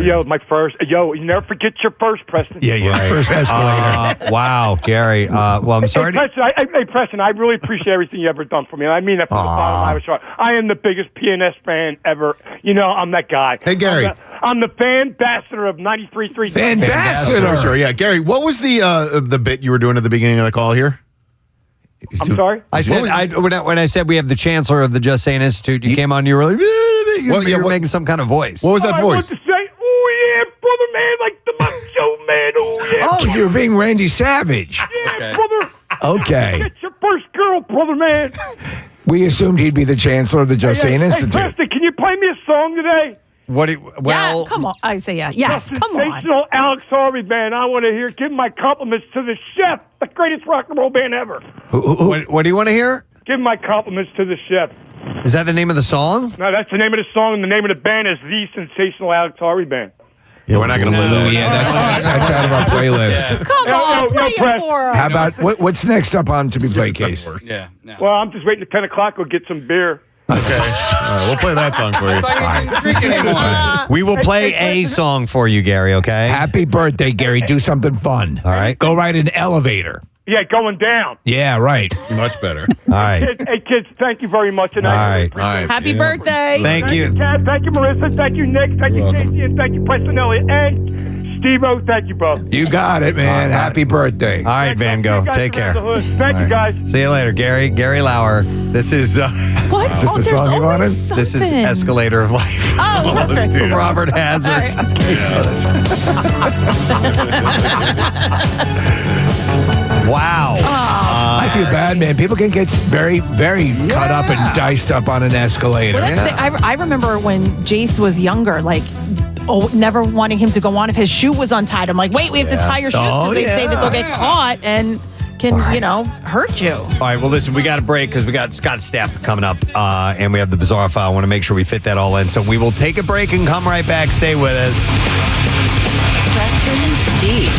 Yeah, my first. You never forget your first, Preston. Yeah, first escalator. Wow, Gary. Well, I'm sorry. Preston, I really appreciate everything you ever done for me. And I mean that from the bottom of my heart. I am the biggest PNS fan ever. I'm that guy. Hey, Gary. I'm the fan ambassador of 93.3. Ambassador. Yeah, Gary, what was the bit you were doing at the beginning of the call here? I'm sorry? I said when I said we have the chancellor of the Just Saying Institute, you came on, you were like, you were making some kind of voice. What was that I voice? want to say, oh yeah, brother man, like the macho man, oh yeah. Oh, you're being Randy Savage. Yeah, brother. Okay. Get your first girl, brother man. We assumed he'd be the chancellor of the Just Saying Institute. Hey, Preston, can you play me a song today? Yeah, come on. I say yes. Yes, come on. Sensational Alex Harvey band. I want to hear. Give my compliments to the chef, the greatest rock and roll band ever. What do you want to hear? Give my compliments to the chef. Is that the name of the song? No, that's the name of the song, and the name of the band is the Sensational Alex Harvey Band. Yeah, we're not going to play that. Yeah, that's out of our playlist. Come on, play it for us. How about what's next up on To Be Played case? Yeah. No. Well, I'm just waiting at 10 o'clock. We'll get some beer. Okay. All right, we'll play that song for you. We will play a song for you, Gary, okay? Happy birthday, Gary. Do something fun. All right. Go ride an elevator. Yeah, going down. Yeah, right. Much better. All right. Hey, kids, thank you very much. And All right. Happy birthday. Thank you. Kat, thank you, Marissa. Thank you, Nick. Thank you, Casey. And thank you, Preston Elliott. And Steve-O, thank you, bro. You got it, man. Happy birthday. All right, Van Gogh. Take care. Thank you, guys. See you later, Gary Lauer. This is What? Is this the song you wanted? This is Escalator of Life. Oh, perfect. Robert Hazard. Wow. I feel bad, man. People can get very, very cut up and diced up on an escalator. Well, that's I remember when Jace was younger, like, never wanting him to go on if his shoe was untied. I'm like, wait, we have to tie your shoes because they say that they'll get caught and can, hurt you. All right, well, listen, we got a break because we got Scott Stapp coming up, and we have the Bizarre File. I want to make sure we fit that all in. So we will take a break and come right back. Stay with us. Preston and Steve.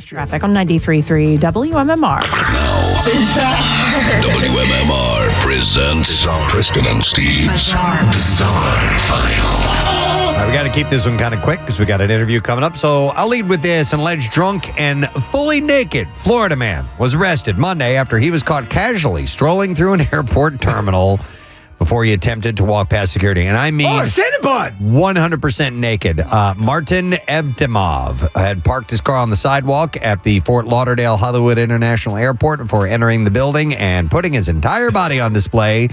Traffic on 93.3 WMMR. WMMR presents Preston and Steve's Bizarre File. All right, we got to keep this one kind of quick because we got an interview coming up. So I'll lead with this. An alleged drunk and fully naked Florida man was arrested Monday after he was caught casually strolling through an airport terminal before he attempted to walk past security. And I mean 100% naked. Martin Evtimov had parked his car on the sidewalk at the Fort Lauderdale Hollywood International Airport before entering the building and putting his entire body on display.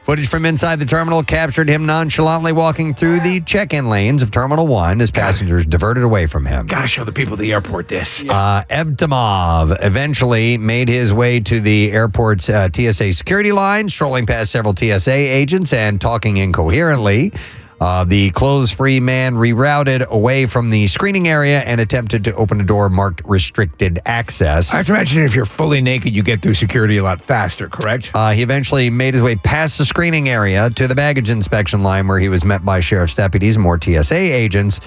Footage from inside the terminal captured him nonchalantly walking through the check-in lanes of Terminal 1 as passengers diverted away from him. Gotta show the people at the airport this. Evtimov eventually made his way to the airport's TSA security line, strolling past several TSA agents and talking incoherently. The clothes-free man rerouted away from the screening area and attempted to open a door marked restricted access. I have to imagine if you're fully naked, you get through security a lot faster, correct? He eventually made his way past the screening area to the baggage inspection line where he was met by sheriff's deputies and more TSA agents.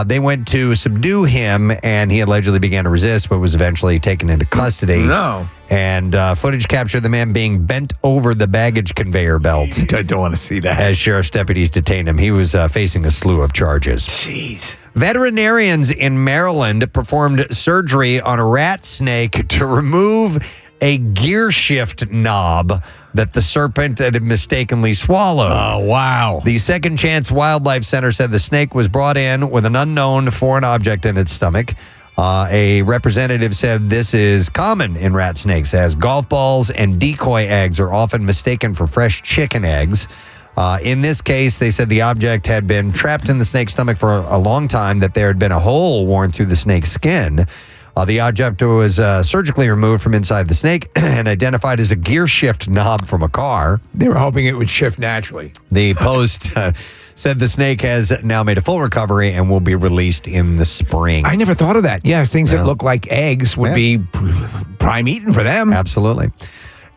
They went to subdue him, and he allegedly began to resist, but was eventually taken into custody. No. And footage captured the man being bent over the baggage conveyor belt. I don't want to see that. As sheriff's deputies detained him. He was facing a slew of charges. Jeez. Veterinarians in Maryland performed surgery on a rat snake to remove a gear shift knob that the serpent had mistakenly swallowed. Oh, wow. The Second Chance Wildlife Center said the snake was brought in with an unknown foreign object in its stomach. A representative said this is common in rat snakes, as golf balls and decoy eggs are often mistaken for fresh chicken eggs. In this case, they said the object had been trapped in the snake's stomach for a long time, that there had been a hole worn through the snake's skin. The object was surgically removed from inside the snake and identified as a gear shift knob from a car. They were hoping it would shift naturally. The Post said the snake has now made a full recovery and will be released in the spring. I never thought of that. Yeah, things that look like eggs would be prime eating for them. Absolutely.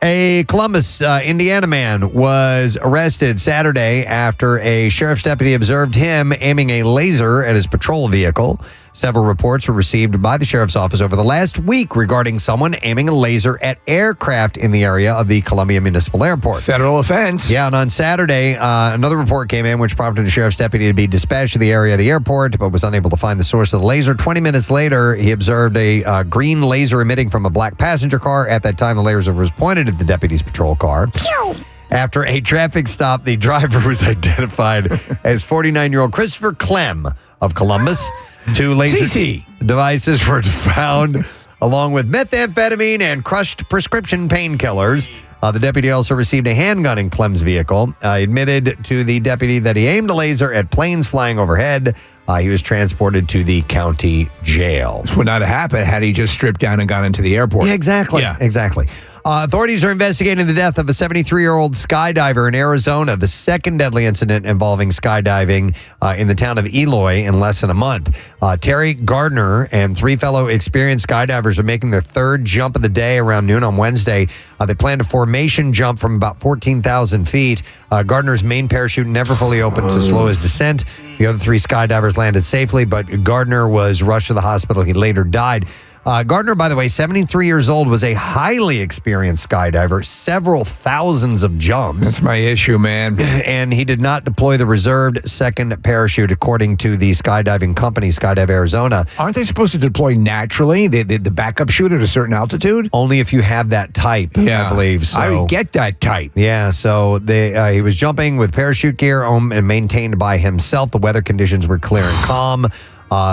A Columbus, Indiana man was arrested Saturday after a sheriff's deputy observed him aiming a laser at his patrol vehicle. Several reports were received by the sheriff's office over the last week regarding someone aiming a laser at aircraft in the area of the Columbia Municipal Airport. Federal offense. Yeah, and on Saturday, another report came in which prompted a sheriff's deputy to be dispatched to the area of the airport, but was unable to find the source of the laser. 20 minutes later, he observed a green laser emitting from a black passenger car. At that time, the laser was pointed at the deputy's patrol car. Pew! After a traffic stop, the driver was identified as 49-year-old Christopher Clem of Columbus. 2 laser devices were found, along with methamphetamine and crushed prescription painkillers. The deputy also received a handgun in Clem's vehicle. He admitted to the deputy that he aimed a laser at planes flying overhead. He was transported to the county jail. This would not have happened had he just stripped down and gone into the airport. Yeah, exactly. Yeah. Exactly. Authorities are investigating the death of a 73-year-old skydiver in Arizona, the second deadly incident involving skydiving in the town of Eloy in less than a month. Terry Gardner and 3 fellow experienced skydivers are making their 3rd jump of the day around noon on Wednesday. They planned a formation jump from about 14,000 feet. Gardner's main parachute never fully opened to slow his descent. The other 3 skydivers landed safely, but Gardner was rushed to the hospital. He later died. Gardner, by the way, 73 years old, was a highly experienced skydiver, several thousands of jumps. That's my issue, man. And he did not deploy the reserved second parachute, according to the skydiving company, Skydive Arizona. Aren't they supposed to deploy naturally, the backup chute at a certain altitude? Only if you have that type, I believe. So I would get that type. Yeah, so he was jumping with parachute gear and maintained by himself. The weather conditions were clear and calm.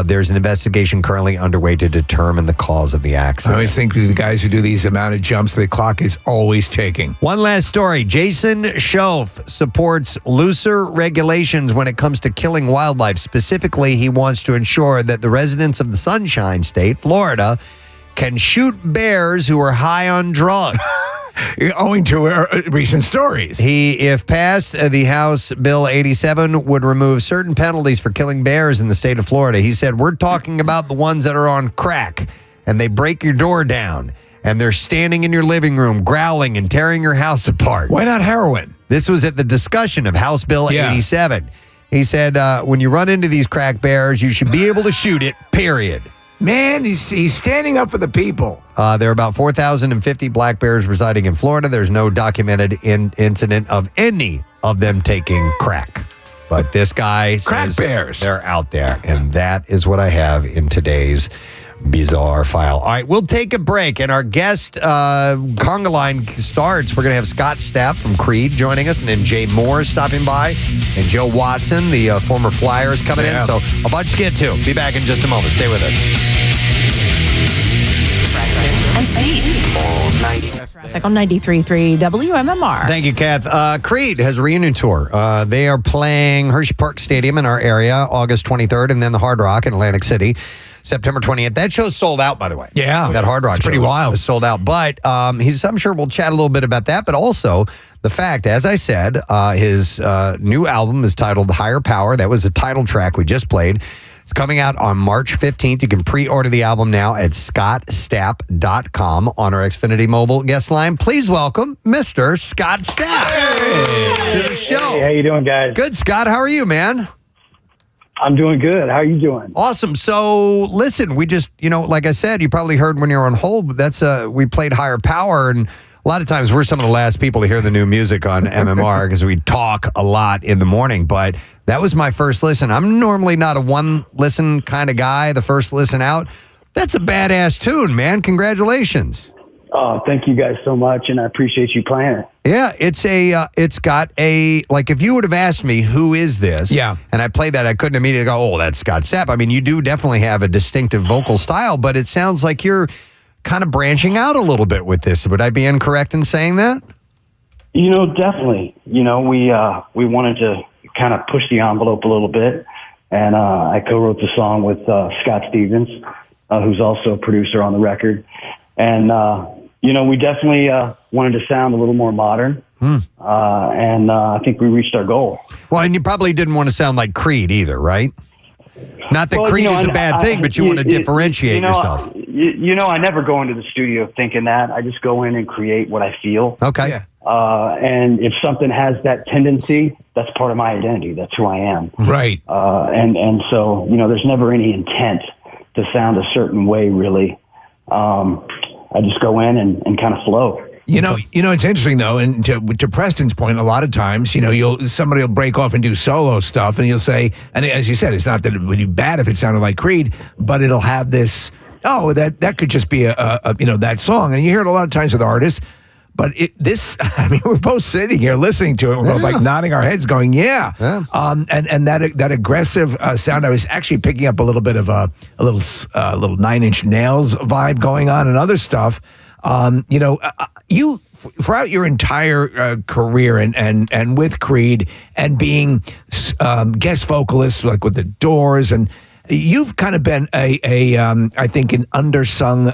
There's an investigation currently underway to determine the cause of the accident. I always think the guys who do these amount of jumps, the clock is always ticking. One last story. Jason Schoaf supports looser regulations when it comes to killing wildlife. Specifically, he wants to ensure that the residents of the Sunshine State, Florida, can shoot bears who are high on drugs. Owing to recent stories. If passed, the House Bill 87 would remove certain penalties for killing bears in the state of Florida. He said, we're talking about the ones that are on crack and they break your door down and they're standing in your living room growling and tearing your house apart. Why not heroin? This was at the discussion of House Bill 87. He said, when you run into these crack bears, you should be able to shoot it, period. Man, he's standing up for the people. There are about 4,050 black bears residing in Florida. There's no documented incident of any of them taking crack. But this guy crack says bears. They're out there. And that is what I have in today's Bizarre File. All right, we'll take a break. And our guest conga line starts. We're going to have Scott Stapp from Creed joining us, and then Jay Mohr stopping by, and Joe Watson, the former Flyers, coming in. So a bunch to get to. Be back in just a moment. Stay with us. Preston and Steve. All night. Traffic on 93.3 WMMR. Thank you, Kath. Creed has a reunion tour. They are playing Hershey Park Stadium in our area August 23rd, and then the Hard Rock in Atlantic City September 20th. That show's sold out, by the way. Yeah. That Hard Rock It's pretty show wild. is sold out. But I'm sure we'll chat a little bit about that, but also the fact, as I said, his new album is titled Higher Power. That was the title track we just played. It's coming out on March 15th. You can pre-order the album now at scottstapp.com on our Xfinity Mobile guest line. Please welcome Mr. Scott Stapp to the show. Hey, how you doing, guys? Good, Scott. How are you, man? I'm doing good. How are you doing? Awesome. So, listen, we just, like I said, you probably heard when you were on hold, but that's we played Higher Power, and a lot of times we're some of the last people to hear the new music on MMR because we talk a lot in the morning, but that was my first listen. I'm normally not a one listen kind of guy, the first listen out. That's a badass tune, man. Congratulations. Oh, thank you guys so much, and I appreciate you playing it. Yeah, it's got if you would have asked me who is this, and I played that, I couldn't immediately go, oh, that's Scott Stapp. I mean, you do definitely have a distinctive vocal style, but it sounds like you're kind of branching out a little bit with this. Would I be incorrect in saying that? Definitely. We wanted to kind of push the envelope a little bit, and I co-wrote the song with Scott Stevens, who's also a producer on the record, and we definitely wanted to sound a little more modern, and I think we reached our goal. Well, and you probably didn't want to sound like Creed either, right? Not that Creed is a bad thing, but you want to differentiate yourself. I never go into the studio thinking that. I just go in and create what I feel. Okay. Yeah. And if something has that tendency, that's part of my identity. That's who I am. Right. And so, there's never any intent to sound a certain way, really. I just go in and kind of flow. It's interesting though, and to Preston's point, a lot of times, somebody will break off and do solo stuff, and you'll say, and as you said, it's not that it would be bad if it sounded like Creed, but it'll have this, that could just be a that song, and you hear it a lot of times with artists. we're both sitting here listening to it. We're both like nodding our heads, going, "Yeah." And that aggressive sound, I was actually picking up a little bit of a little Nine Inch Nails vibe going on and other stuff. You throughout your entire career and with Creed and being guest vocalist like with the Doors, and you've kind of been I think an undersung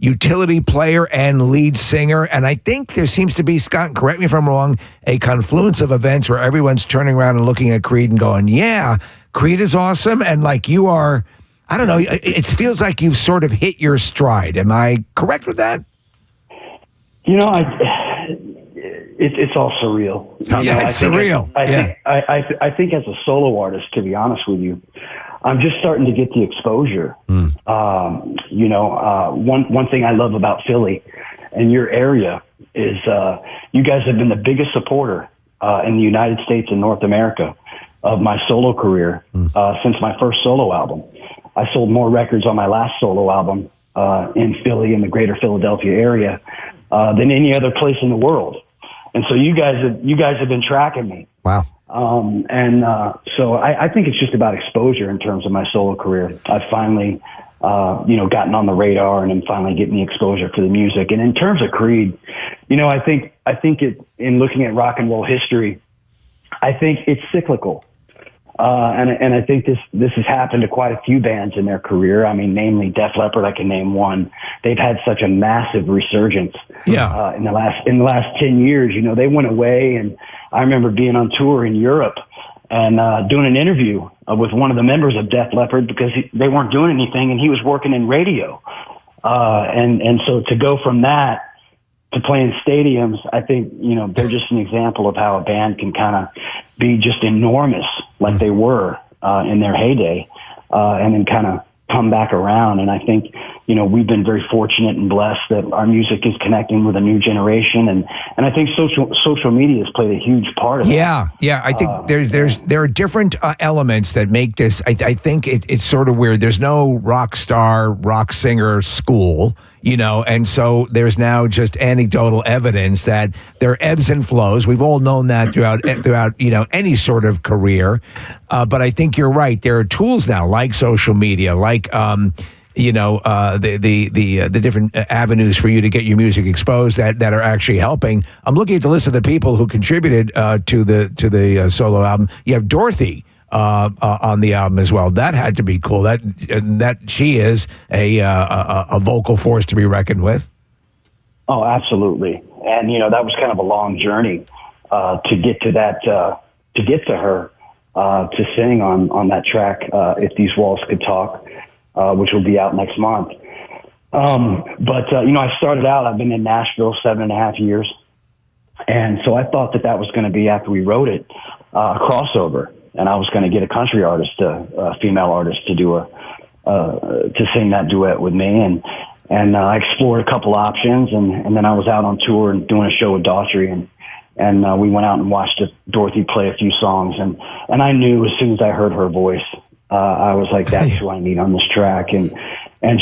utility player and lead singer. And I think there seems to be, Scott, correct me if I'm wrong, a confluence of events where everyone's turning around and looking at Creed and going, yeah, Creed is awesome. And like you are, I don't know, it feels like you've sort of hit your stride. Am I correct with that? It's all surreal. It's surreal. I think as a solo artist, to be honest with you, I'm just starting to get the exposure. One thing I love about Philly and your area is you guys have been the biggest supporter in the United States and North America of my solo career since my first solo album. I sold more records on my last solo album in Philly, in the greater Philadelphia area, than any other place in the world. And so you guys have been tracking me. Wow. So I think it's just about exposure in terms of my solo career. I've finally, gotten on the radar, and I'm finally getting the exposure for the music. And in terms of Creed, I think in looking at rock and roll history, I think it's cyclical. And I think this has happened to quite a few bands in their career. I mean, namely Def Leppard, I can name one. They've had such a massive resurgence. In the last 10 years. They went away, and I remember being on tour in Europe and doing an interview with one of the members of Def Leppard because they weren't doing anything, and he was working in radio. And so to go from that to playing stadiums, I think, they're just an example of how a band can kind of be just enormous like they were in their heyday, and then kind of come back around. And I think, we've been very fortunate and blessed that our music is connecting with a new generation. And I think social media has played a huge part of it. Yeah. I think there are different elements that make this. I think it's sort of weird. There's no rock star, rock singer school, and so there's now just anecdotal evidence that there are ebbs and flows. We've all known that throughout any sort of career. But I think you're right. There are tools now like social media, like the different avenues for you to get your music exposed that are actually helping. I'm looking at the list of the people who contributed to the solo album. You have Dorothy on the album as well. That had to be cool. That she is a vocal force to be reckoned with. Oh, absolutely. And that was kind of a long journey to get to that, to get to her to sing on that track. If These Walls Could Talk. Which will be out next month. I started out, I've been in Nashville 7.5 years. And so I thought that was going to be, after we wrote it, a crossover. And I was going to get a country artist, a female artist to do to sing that duet with me. And I explored a couple options. And then I was out on tour and doing a show with Daughtry. And we went out and watched Dorothy play a few songs. And I knew as soon as I heard her voice, I was like, that's who I need on this track. And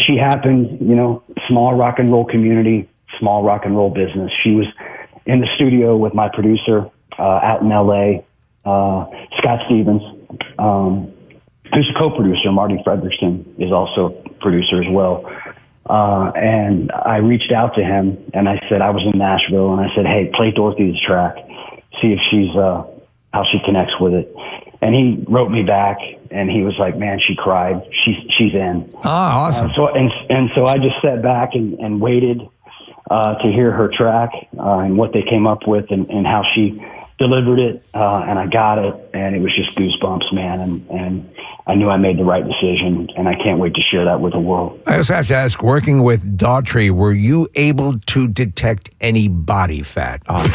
she happened, small rock and roll community, small rock and roll business. She was in the studio with my producer out in LA, Scott Stevens, who's a co-producer. Marty Fredrickson is also a producer as well. And I reached out to him and I said, I was in Nashville, and I said, hey, play Dorothy's track, see if she's, how she connects with it. And he wrote me back, and he was like, man, she cried. She's in. Oh, awesome. So I just sat back and waited to hear her track and what they came up with and how she delivered it. And I got it, and it was just goosebumps, man. And I knew I made the right decision, and I can't wait to share that with the world. I also have to ask, working with Daughtry, were you able to detect any body fat on him?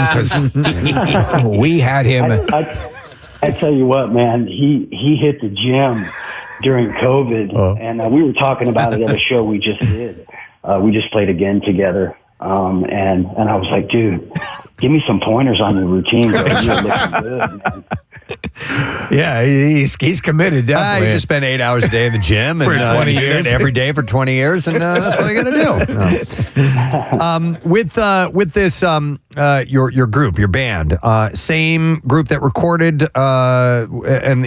Because we had him... I tell you what, man, he hit the gym during COVID, and we were talking about it at a show we just did. We just played again together, and I was like, dude, give me some pointers on your routine. You're looking good, man. Yeah, he's committed, definitely. You just spent 8 hours a day in the gym and For 20 you did years. it every day for 20 years, and that's all you got to do. With this, your group, your band, same group that recorded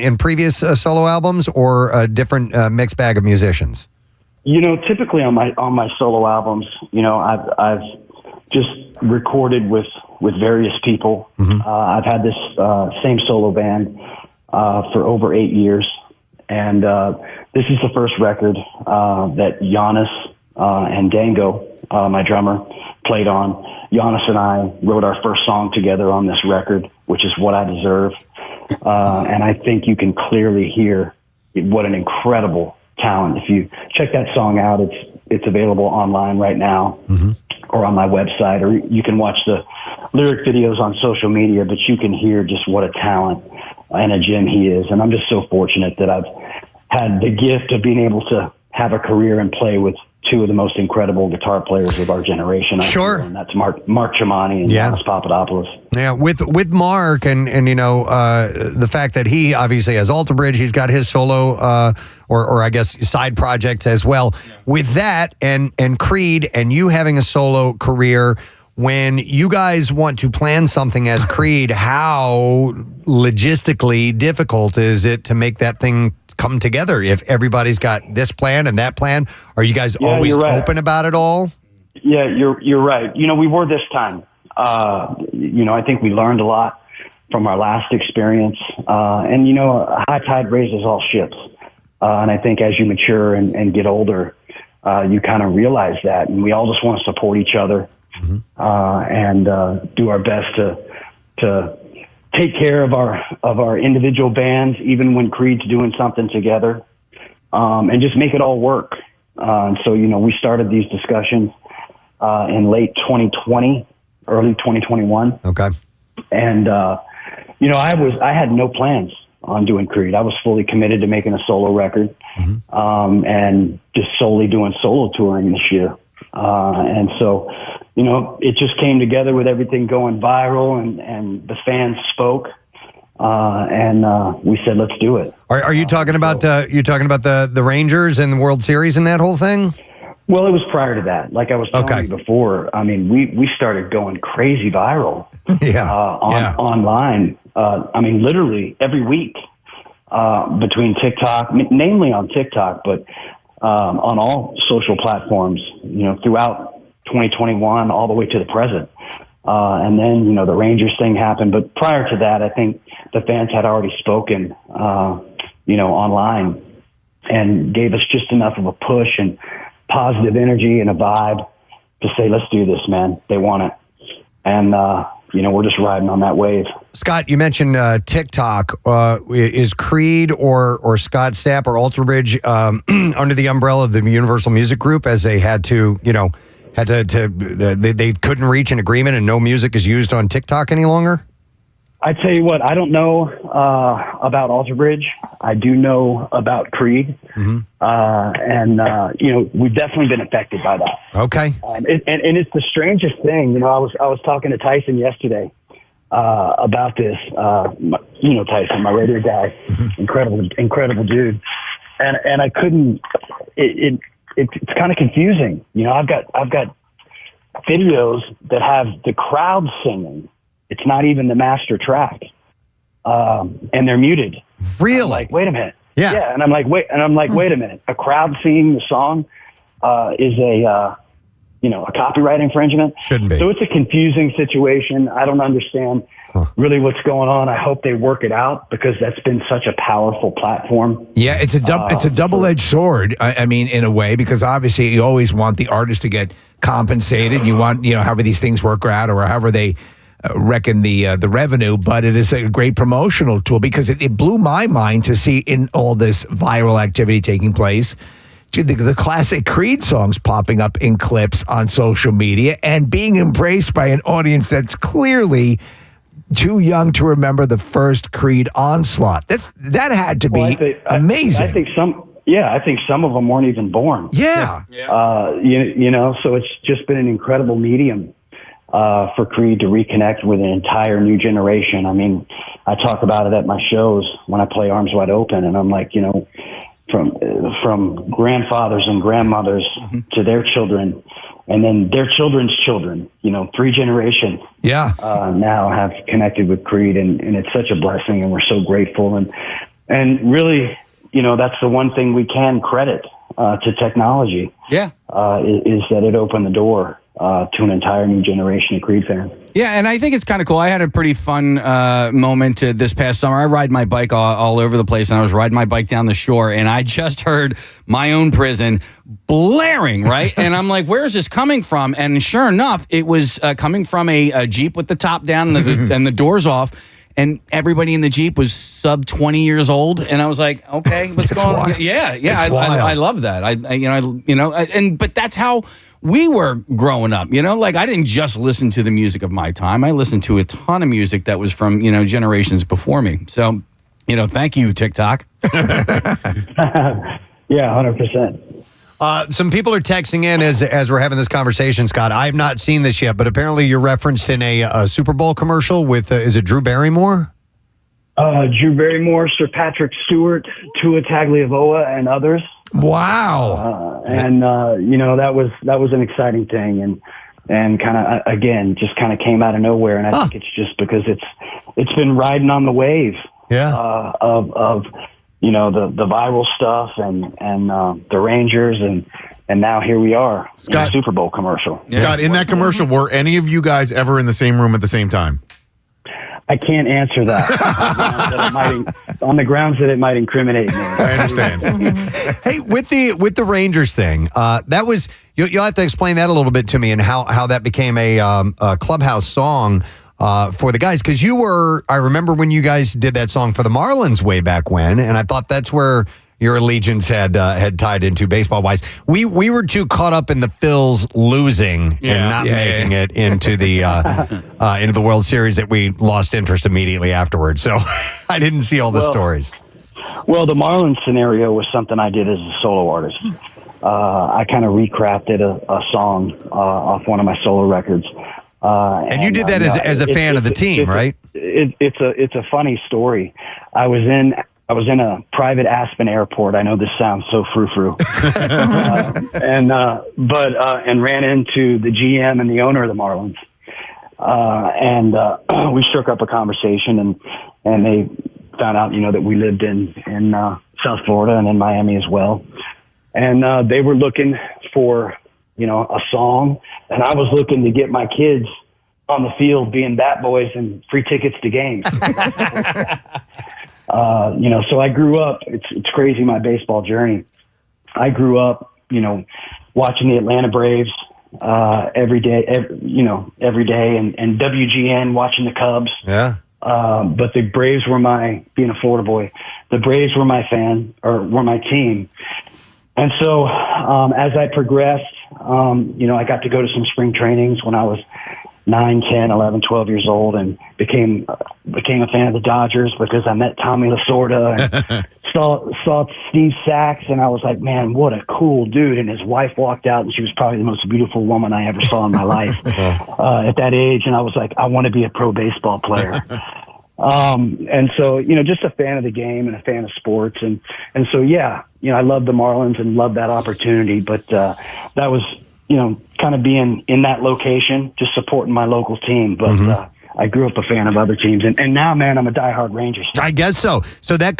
in previous solo albums, or a different mixed bag of musicians? Typically on my solo albums, I've just recorded with various people. I've had this same solo band for over 8 years, and this is the first record that Giannis and Dango, my drummer, played on. Giannis and I wrote our first song together on this record, which is What I Deserve, and I think you can clearly hear what an incredible talent. If you check that song out, it's available online right now, or on my website, or you can watch the lyric videos on social media, but you can hear just what a talent and a gem he is. And I'm just so fortunate that I've had the gift of being able to have a career and play with two of the most incredible guitar players of our generation. Sure. And that's Mark Tremonti and Giannis Papadopoulos. Yeah, with Mark and the fact that he obviously has Alter Bridge, he's got his solo or I guess side projects as well. Yeah. With that and Creed and you having a solo career, when you guys want to plan something as Creed, how logistically difficult is it to make that thing come together if everybody's got this plan and that plan? Are you guys always open about it all? Yeah, you're right. We were this time. I think we learned a lot from our last experience. And a high tide raises all ships. And I think as you mature and get older, you kind of realize that. And we all just want to support each other and do our best to take care of our individual bands, even when Creed's doing something together, and just make it all work. And so, we started these discussions in late 2020, early 2021. Okay. And, I had no plans on doing Creed. I was fully committed to making a solo record, and just solely doing solo touring this year. And so, it just came together with everything going viral and the fans spoke, and we said, let's do it. Are you talking about the Rangers and the World Series and that whole thing? Well, it was prior to that. Like I was telling you before, I mean, we started going crazy viral online. Literally every week between TikTok, mainly on TikTok, but on all social platforms, throughout 2021 all the way to the present. And then, the Rangers thing happened. But prior to that, I think the fans had already spoken, online and gave us just enough of a push and positive energy and a vibe to say, let's do this, man. They want it. And, we're just riding on that wave. Scott, you mentioned TikTok. Is Creed or Scott Stapp or Alter Bridge under the umbrella of the Universal Music Group, as they had to, they couldn't reach an agreement and no music is used on TikTok any longer? I tell you what, I don't know about Alter Bridge. I do know about Creed, and we've definitely been affected by that. Okay, and it's the strangest thing. I was talking to Tyson yesterday about this. Tyson, my radio guy, incredible dude, and I couldn't. It's kind of confusing. I've got videos that have the crowd singing. It's not even the master track, and they're muted. Really? I'm like, wait a minute. Yeah. And I'm like, wait a minute. A crowd singing the song is a copyright infringement. Shouldn't be. So it's a confusing situation. I don't understand really what's going on. I hope they work it out, because that's been such a powerful platform. Yeah, it's a double-edged sword. I mean, in a way, because obviously you always want the artist to get compensated. You want, however these things work out, or however they reckon the revenue, but it is a great promotional tool, because it blew my mind to see in all this viral activity taking place, the classic Creed songs popping up in clips on social media and being embraced by an audience that's clearly too young to remember the first Creed onslaught. That had to be amazing. I think some of them weren't even born. Yeah. So it's just been an incredible medium for Creed to reconnect with an entire new generation. I mean, I talk about it at my shows when I play Arms Wide Open, and I'm like, you know, from grandfathers and grandmothers to their children, and then their children's children, you know, 3 generations now have connected with Creed, and it's such a blessing, and we're so grateful. And really, you know, that's the one thing we can credit to technology. Yeah. Is that it opened the door to an entire new generation of Creed fans. Yeah, and I think it's kind of cool. I had a pretty fun moment this past summer. I ride my bike all over the place, and I was riding my bike down the shore, and I just heard My Own Prison blaring, right? And I'm like, where is this coming from? And sure enough, it was coming from a Jeep with the top down and the doors off. And everybody in the Jeep was sub 20 years old, and I was like, "Okay, what's going on?" Yeah, I love that. But that's how we were growing up. You know, like I didn't just listen to the music of my time. I listened to a ton of music that was from generations before me. So, thank you, TikTok. Yeah, 100%. Some people are texting in as we're having this conversation, Scott. I have not seen this yet, but apparently you're referenced in a Super Bowl commercial with, is it Drew Barrymore? Drew Barrymore, Sir Patrick Stewart, Tua Tagliavoa, and others. Wow. That was an exciting thing, and kind of, again, just kind of came out of nowhere. And I think it's just because it's been riding on the wave of the viral stuff and the Rangers and now here we are, Scott, in a Super Bowl commercial. Scott, in that commercial, were any of you guys ever in the same room at the same time? I can't answer that on the grounds that it might incriminate me. I understand. Hey, with the Rangers thing, that was you'll have to explain that a little bit to me and how that became a clubhouse song. For the guys, because I remember when you guys did that song for the Marlins way back when, and I thought that's where your allegiance had tied into baseball wise. We were too caught up in the Phils losing and not making it into the World Series that we lost interest immediately afterwards. So I didn't see all the stories. Well, the Marlins scenario was something I did as a solo artist. I kind of recrafted a song off one of my solo records. And you did that as a fan of the team, right? It's a funny story. I was in a private Aspen airport. I know this sounds so frou-frou, and ran into the GM and the owner of the Marlins, and we struck up a conversation, and they found out that we lived in South Florida and in Miami as well, and they were looking for a song, and I was looking to get my kids on the field being bat boys and free tickets to games. So I grew up, it's crazy, my baseball journey. I grew up, watching the Atlanta Braves every day, and WGN, watching the Cubs. Yeah. But the Braves were being a Florida boy, the Braves were were my team. And so as I progressed, I got to go to some spring trainings when I was 9, 10, 11, 12 years old, and became a fan of the Dodgers because I met Tommy Lasorda and saw Steve Sachs, and I was like, man, what a cool dude. And his wife walked out, and she was probably the most beautiful woman I ever saw in my life at that age. And I was like, I want to be a pro baseball player. And so, just a fan of the game and a fan of sports. And so, I love the Marlins and love that opportunity. But that was, kind of being in that location, just supporting my local team. But I grew up a fan of other teams. And now, man, I'm a diehard Rangers fan. I guess so. So that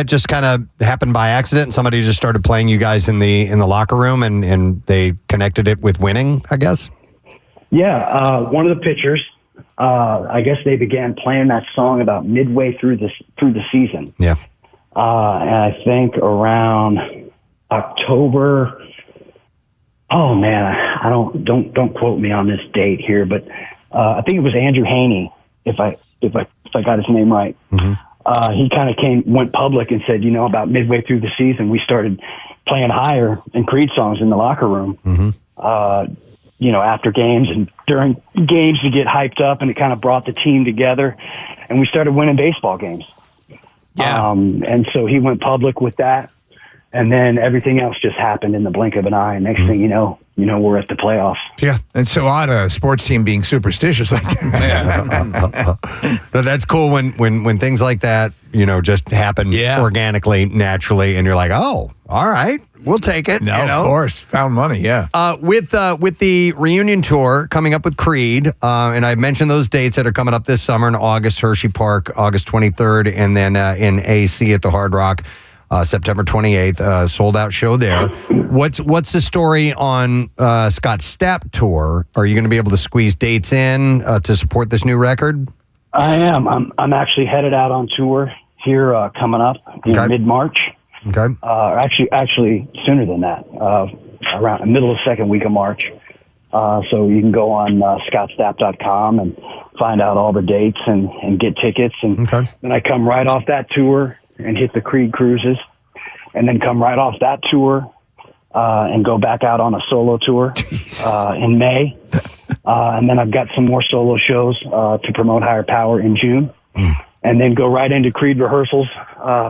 just kind of happened by accident, and somebody just started playing you guys in the locker room, and they connected it with winning, I guess? Yeah. One of the pitchers, I guess they began playing that song about midway through the season. Yeah. And I think around October. Oh man, I don't quote me on this date here, but I think it was Andrew Haney, if I got his name right. Mm-hmm. He kind of went public and said, about midway through the season, we started playing Higher and Creed songs in the locker room. Mm-hmm. After games and during games to get hyped up, and it kind of brought the team together, and we started winning baseball games. Yeah. And so he went public with that, and then everything else just happened in the blink of an eye. And next thing you know, we're at the playoffs. Yeah. It's so odd a sports team being superstitious like that. So that's cool when things like that, just happen organically, naturally, and you're like, oh, all right, we'll take it. No, of course. Found money, yeah. With the reunion tour coming up with Creed, and I mentioned those dates that are coming up this summer in August, Hershey Park, August 23rd, and then in AC at the Hard Rock, September 28th, sold out show there. What's the story on Scott's Stapp tour? Are you going to be able to squeeze dates in to support this new record? I am. I'm actually headed out on tour here coming up in mid-March. Okay. Actually sooner than that, around the middle of the second week of March. So you can go on scottstapp.com and find out all the dates and get tickets. And then I come right off that tour and hit the Creed cruises, and then come right off that tour and go back out on a solo tour in May. And then I've got some more solo shows to promote Higher Power in June. And then go right into Creed rehearsals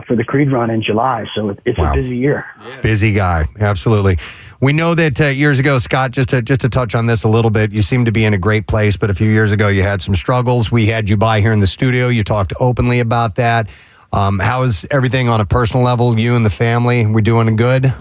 for the Creed run in July. So it's a busy year. Busy guy, absolutely. We know that years ago, Scott, just to touch on this a little bit, you seem to be in a great place, but a few years ago you had some struggles. We had you by here in the studio. You talked openly about that. How is everything on a personal level, you and the family? We doing good?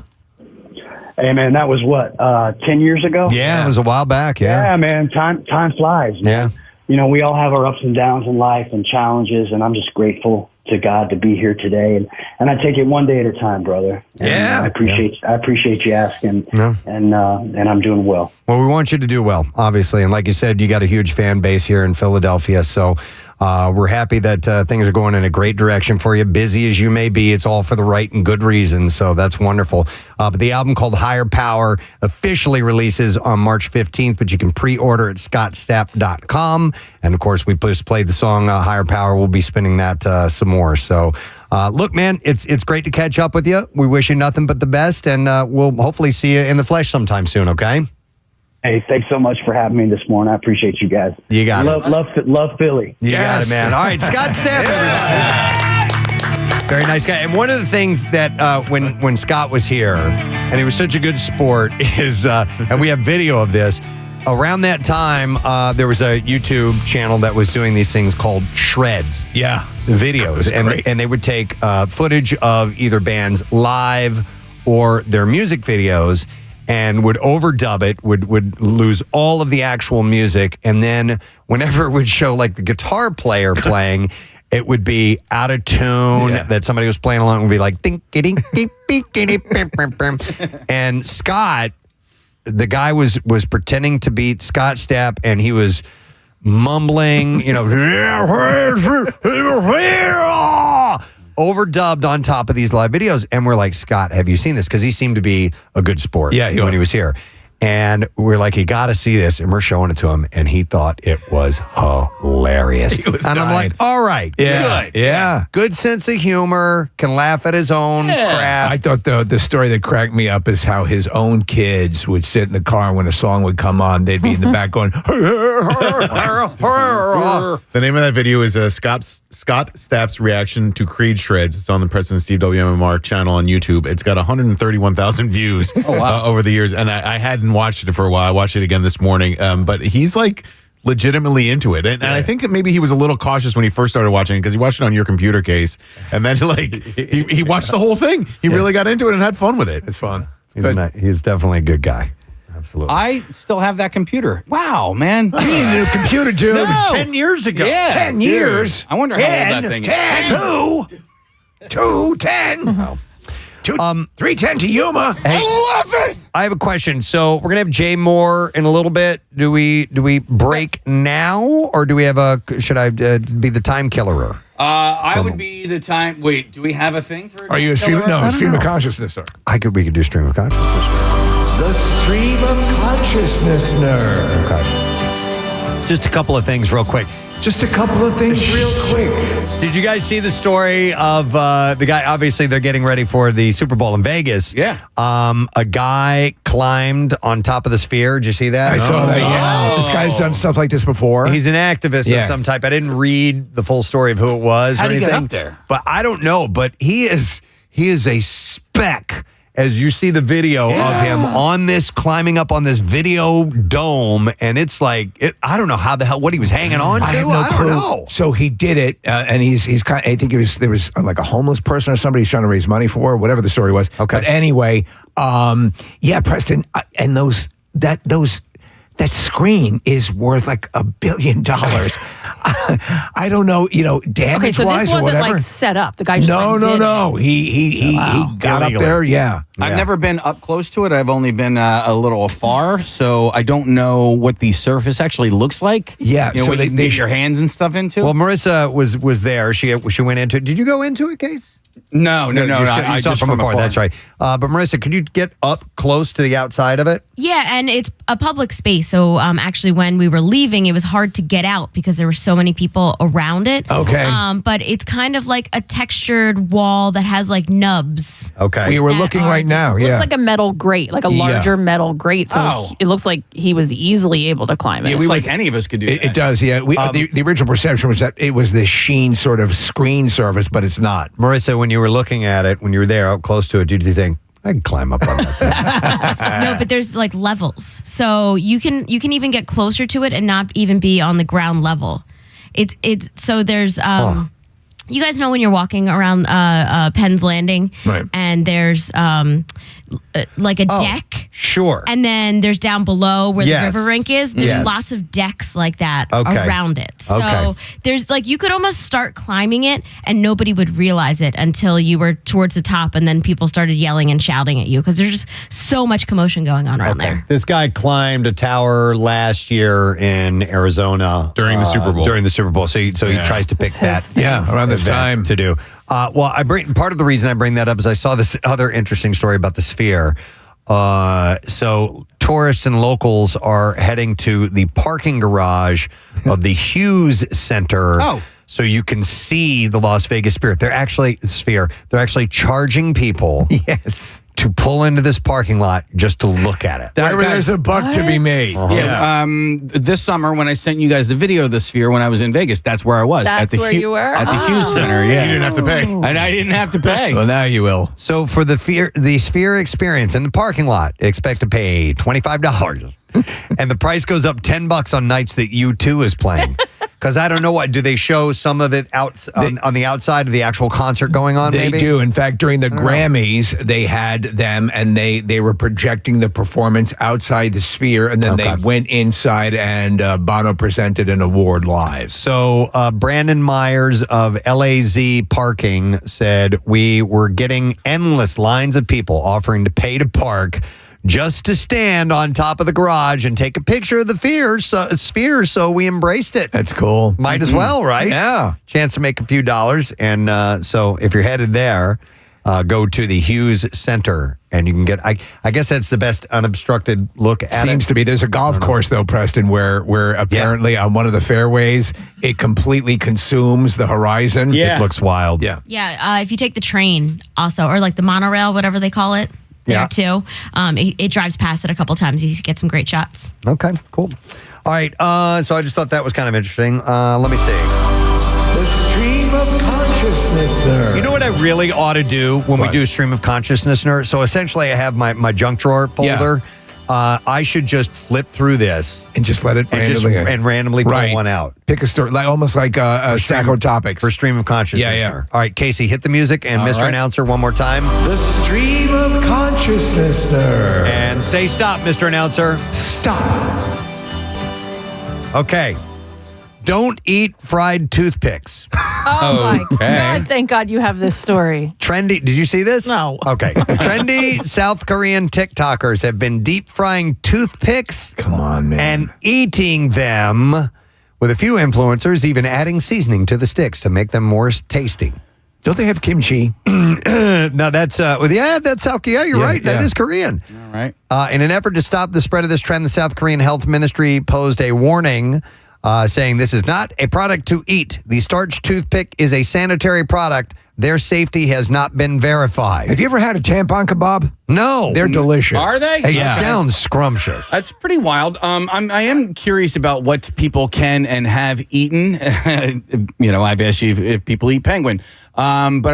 Hey, man, that was what, 10 years ago? Yeah, it was a while back, Yeah, man, time flies. Man. Yeah. We all have our ups and downs in life and challenges, and I'm just grateful to God to be here today, and I take it one day at a time, brother. And I appreciate you asking, and I'm doing well. Well, we want you to do well, obviously, and like you said, you got a huge fan base here in Philadelphia, so we're happy that things are going in a great direction for you. Busy as you may be, it's all for the right and good reasons, so that's wonderful. But the album called Higher Power officially releases on March 15th, but you can pre-order at scottstapp.com, and of course, we just played the song Higher Power. We'll be spinning that some more. So, look, man, it's great to catch up with you. We wish you nothing but the best, and we'll hopefully see you in the flesh sometime soon, okay? Hey, thanks so much for having me this morning. I appreciate you guys. You got it. Love Philly. You got it, man. All right, Scott Stapp, everybody. Very nice guy. And one of the things that when Scott was here, and he was such a good sport, is, and we have video of this, around that time, there was a YouTube channel that was doing these things called shreds. Yeah. Videos. And they would take footage of either bands live or their music videos and would overdub it, would lose all of the actual music. And then whenever it would show like the guitar player playing, it would be out of tune that somebody was playing along. It would be like, ding, ding, ding, ding, ding. And Scott, the guy was pretending to be Scott Stapp, and he was mumbling, overdubbed on top of these live videos. And we're like, Scott, have you seen this? Because he seemed to be a good sport when he was here. And we're like, you got to see this. And we're showing it to him. And he thought it was hilarious. I'm like, all right, good. Yeah. Good sense of humor, can laugh at his own crap. I thought the story that cracked me up is how his own kids would sit in the car when a song would come on. They'd be in the back going, The name of that video is Scott Stapp's reaction to Creed shreds. It's on the Preston and Steve WMMR channel on YouTube. It's got 131,000 views over the years, and I hadn't watched it for a while. I watched it again this morning, but he's like legitimately into it, and I think maybe he was a little cautious when he first started watching it because he watched it on your computer case, and then like he watched the whole thing. He really got into it and had fun with it. It's fun. He's definitely a good guy. Absolutely. I still have that computer. Wow, man. You need a new computer, dude. That was 10 years ago. Yeah, 10 years. I wonder how old that thing is. 210. Wow. 310 to Yuma. Hey, I love it. I have a question. So we're gonna have Jay Mohr in a little bit. Do we break now, or do we have should I be the time killer? I would be the time. Wait, do we have a thing for? Are you a stream? No, stream of consciousness, sir. We could do stream of consciousness. The stream of consciousness-ner. Okay. Just a couple of things, real quick. Just a couple of things real quick. Did you guys see the story of the guy? Obviously, they're getting ready for the Super Bowl in Vegas. Yeah. A guy climbed on top of the sphere. Did you see that? I saw that, yeah. This guy's done stuff like this before. He's an activist of some type. I didn't read the full story of who it was How or did he anything. get up there? But I don't know. But he is a speck as you see the video of him on this, climbing up on this video dome, and it's like, I don't know how the hell, what he was hanging on to. I have no clue. don't know. So he did it, and he's kind of, I think there was like a homeless person or somebody he's trying to raise money for, whatever the story was. Okay. But anyway, Preston, and that screen is worth like $1 billion. I don't know, damage Okay, so wise this or wasn't whatever. like set up. The guy just No. did it. He got Illegally. up there. Yeah. I've never been up close to it. I've only been a little afar, so I don't know what the surface actually looks like. Yeah, so so they get your hands and stuff into. Well, Marissa was there. She went into it. Did you go into it, Case? No. You I saw it just from afar. afar. That's right. But Marissa, could you get up close to the outside of it? Yeah, and it's a public space. So actually, when we were leaving, it was hard to get out because there were so many people around it. Okay. But it's kind of like a textured wall that has like nubs. Okay. We were That looking are- right now. It Yeah. looks like a metal grate, like a larger metal grate. So it looks like he was easily able to climb it. It's like any of us could do that. It does, yeah. The original perception was that it was this sheen sort of screen surface, but it's not. Marissa, when you were looking at it, when you were there up close to it, did you think, I can climb up on that? No, but there's like levels, so you can even get closer to it and not even be on the ground level. It's so there's you guys know when you're walking around Penn's Landing, right? And there's like a deck. Sure. And then there's down below where Yes. the river rink is. There's Yes. lots of decks like that Okay. around it. So Okay. there's like you could almost start climbing it and nobody would realize it until you were towards the top, and then people started yelling and shouting at you because there's just so much commotion going on around there. This guy climbed a tower last year in Arizona During the Super Bowl. During the Super Bowl, so he tries to pick that. Around this event time to do. Well, part of the reason I bring that up is I saw this other interesting story about the Sphere. So tourists and locals are heading to the parking garage of the Hughes Center. Oh. So you can see the Las Vegas Sphere. They're actually charging people to pull into this parking lot just to look at it. There's a buck to be made. Yeah. This summer when I sent you guys the video of the Sphere when I was in Vegas, that's where I was. That's at the where you were? At the Hughes Center. Yeah, You didn't have to pay. and I didn't have to pay. Well, now you will. So for the Sphere experience in the parking lot, expect to pay $25. And the price goes up $10 on nights that U2 is playing. Because I don't know do they show some of it out on the outside of the actual concert going on? They maybe? do. In fact, during the Grammys, they had them, and they were projecting the performance outside the Sphere, and then they went inside, and Bono presented an award live. So Brandon Myers of LAZ Parking said, we were getting endless lines of people offering to pay to park just to stand on top of the garage and take a picture of the Sphere, so we embraced it. That's cool. Might as well, right? Yeah. Chance to make a few dollars. And so if you're headed there, go to the Hughes Center and you can get, I guess that's the best unobstructed look at it. Seems to be. There's a golf course, though, Preston, where apparently on one of the fairways, it completely consumes the horizon. It looks wild. Yeah. Yeah, if you take the train also, or like the monorail, whatever they call it, there too. It drives past it a couple times. You get some great shots. Okay, cool. All right, so I just thought that was kind of interesting. Let me see. The stream of consciousnessner. You know what I really ought to do when we do Stream of Consciousnessner? So essentially I have my junk drawer folder. I should just flip through this and just let it randomly pull one out. Pick a story, almost like a stack of topics for Stream of Consciousness. Yeah. All right, Casey, hit the music and Mr. Announcer one more time. The stream of consciousnessner. And say stop, Mr. Announcer. Stop. Okay. Don't eat fried toothpicks. Oh my God! Thank God you have this story. Trendy. Did you see this? No. Okay. Trendy South Korean TikTokers have been deep frying toothpicks. Come on, man. And eating them, with a few influencers even adding seasoning to the sticks to make them more tasty. Don't they have kimchi? No, that's that's South Korea. You're right. That is Korean. All right. In an effort to stop the spread of this trend, the South Korean Health Ministry posed a warning saying this is not a product to eat. The starch toothpick is a sanitary product. Their safety has not been verified. Have you ever had a tampon kebab? No. They're delicious. Are they? It sounds scrumptious. That's pretty wild. I am curious about what people can and have eaten. I've asked you if people eat penguin. But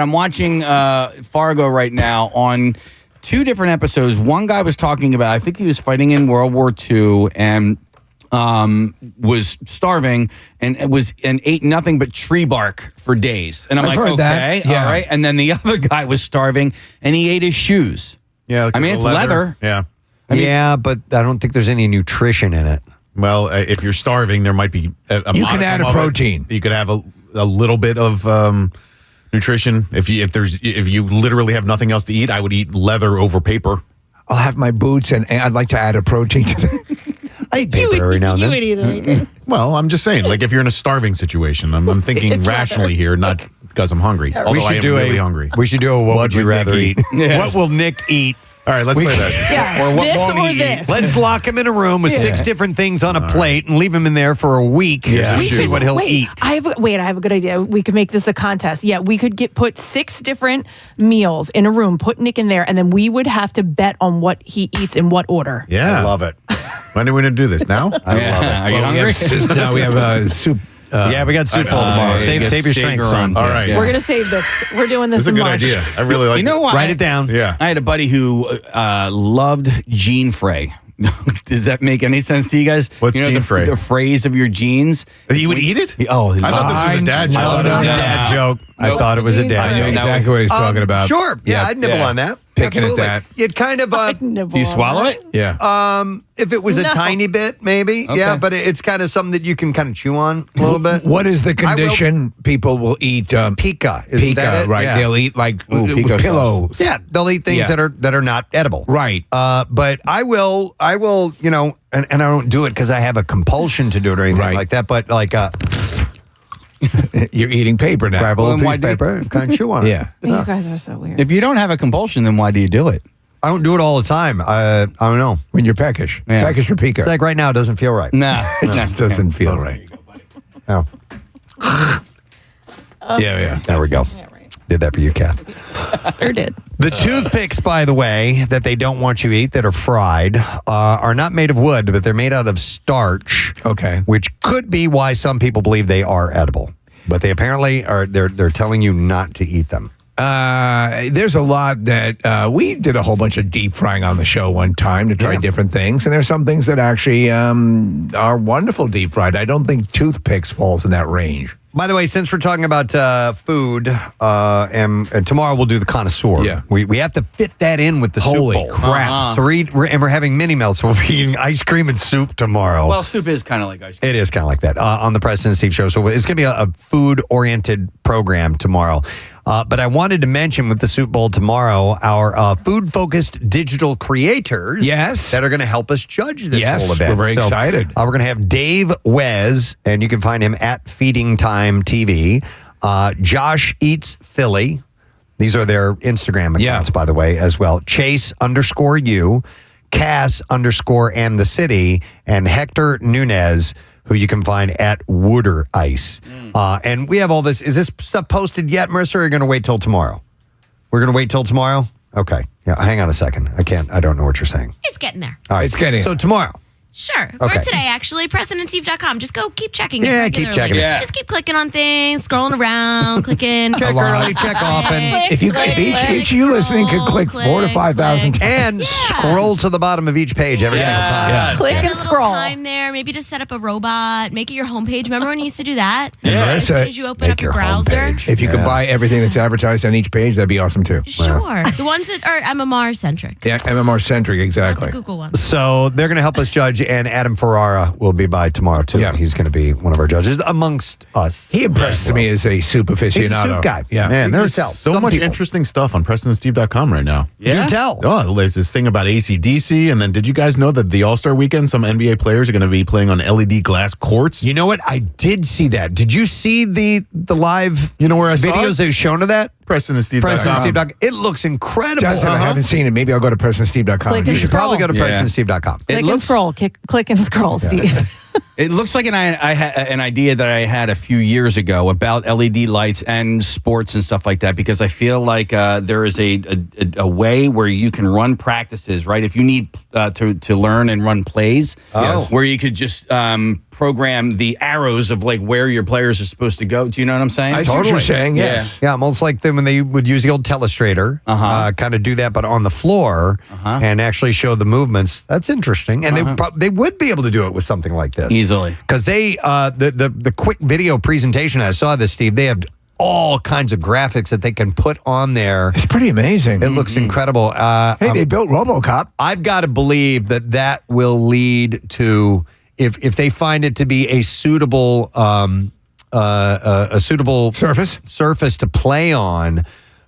I'm watching Fargo right now on 2 different episodes. One guy was talking about, I think he was fighting in World War II and was starving and ate nothing but tree bark for days. And I'm I've like, heard okay, that. Yeah. all right. And then the other guy was starving and he ate his shoes. Yeah, I mean, it's leather. Yeah. Yeah, but I don't think there's any nutrition in it. Well, if you're starving, there might be You can add a protein. You could have a little bit of nutrition. If you literally have nothing else to eat, I would eat leather over paper. I'll have my boots, and I'd like to add a protein to that. I eat paper every now and You then. would eat it. Right? Well, I'm just saying, like if you're in a starving situation, I'm thinking It's rationally here, not because I'm hungry. Although I am really hungry. We should do a what would you rather Nick eat? eat? What will Nick eat? All right, let's play that. Yeah. Or what this won't or he eat? this. Let's lock him in a room with 6 different things on a plate and leave him in there for a week Yeah. to We see what he'll Wait, eat. I have a good idea. We could make this a contest. Yeah, we could put 6 different meals in a room, put Nick in there, and then we would have to bet on what he eats in what order. Yeah. I love it. When are we going to do this? Now? I love it. Are you hungry? Now we have soup. Yeah, we got soup bowl tomorrow. Save your strength, son. All right. Yeah. We're gonna save this. We're doing this This is a in good March. idea. I really like You know what? Write it down. Yeah. I had a buddy who loved Jean Frey. Does that make any sense to you guys? What's you know, Jean the, Frey? The phrase of your jeans. He would eat it? He I thought this was a dad joke. I thought it was a dad joke. I thought it was a I dad know joke. exactly what he's talking about. Sure. Yeah, Yeah. I'd nibble Yeah. on that. Picking at Absolutely. that. It kind of, Do you swallow it? Yeah. if it was a No. tiny bit, maybe. Okay. Yeah, but it's kind of something that you can kind of chew on a little bit. What is the I will- condition? People will eat Pica. Isn't that pica, it? right? Yeah. They'll eat like pico pillows. Yeah, they'll eat things Yeah. that are not edible. Right. But I will, you know, and I don't do it because I have a compulsion to do it or anything Right. like that. But like, You're eating paper now. grab a little Well, why piece of paper and kind of chew on it. Yeah. You guys are so weird. If you don't have a compulsion, then why do you do it? I don't do it all the time. I don't know. When you're peckish. Yeah. Peckish or pica. It's like right now, it doesn't feel right. Nah. It just doesn't feel right. Oh, Yeah. there we go. Did that for you, Kath. Sure did. The toothpicks, by the way, that they don't want you to eat that are fried are not made of wood, but they're made out of starch. Okay. Which could be why some people believe they are edible. But they apparently are. They're telling you not to eat them. There's a lot that we did a whole bunch of deep frying on the show one time to try different things, and there's some things that actually are wonderful deep fried. I don't think toothpicks falls in that range. By the way, since we're talking about food, and tomorrow we'll do the connoisseur. Yeah. We have to fit that in with the Holy soup bowl. crap. So we're having mini meals. So we'll be eating ice cream and soup tomorrow. Well, soup is kind of like ice cream. It is kind of like that on the Preston and Steve show. So it's going to be a food-oriented program tomorrow. But I wanted to mention with the Soup Bowl tomorrow, our food-focused digital creators that are going to help us judge this whole event. We're very excited. We're going to have Dave Wez, and you can find him at Feeding Time TV. Josh Eats Philly. These are their Instagram accounts, by the way, as well. Chase_you, Cass_and the city, and Hector Nunez, who you can find at Wooder Ice. And we have all this. Is this stuff posted yet, Marissa, or are you going to wait till tomorrow? We're going to wait till tomorrow? Okay. Yeah, hang on a second. I don't know what you're saying. It's getting there. All right. It's getting So tomorrow. Sure. Okay. Or today, actually, PrestonandSteve.com. Just go keep checking it. Yeah, keep regularly. checking it. Yeah. Just keep clicking on things, scrolling around, clicking. Check early, check often. If each of you listening could click 4,000 to 5,000 times. And scroll to the bottom of each page every single time. Yeah. Click Spend and a little scroll. time there. Maybe just set up a robot. Make it your homepage. Remember when you used to do that? And As soon Marissa, as you open up your browser. If you could buy everything that's advertised on each page, that'd be awesome too. Sure. The ones that are MMR centric. Yeah, MMR centric, exactly. Not the Google ones. So they're going to help us judge, and Adam Ferrara will be by tomorrow, too. Yeah. He's going to be one of our judges amongst us. He impresses me as a soup aficionado. He's a soup guy. Yeah. Man, You there's can tell. so Some much people. interesting stuff on PrestonandSteve.com right now. Do tell. Oh, there's this thing about AC/DC, and then did you guys know that the All-Star Weekend, some NBA players are going to be playing on LED glass courts? You know what? I did see that. Did you see the live You know where I saw videos it? they've shown of that? PrestonandSteve.com. PrestonandSteve.com. It looks incredible. Doesn't I haven't seen it. Maybe I'll go to PrestonandSteve.com. Click You and should probably go to scroll. PrestonandSteve.com. Click and scroll. Click and scroll, Steve. It looks like an idea that I had a few years ago about LED lights and sports and stuff like that, because I feel like there is a way where you can run practices, right? If you need to learn and run plays, where you could just program the arrows of like where your players are supposed to go. Do you know what I'm saying? I see what you're saying, yes. Yeah, almost like when they would use the old telestrator, kind of do that, but on the floor and actually show the movements. That's interesting. And they would be able to do it with something like this. Easily. Because they, the quick video presentation, I saw this, Steve, they have all kinds of graphics that they can put on there. It's pretty amazing. It looks incredible. Hey, they built RoboCop. I've got to believe that will lead to, if they find it to be a suitable surface to play on,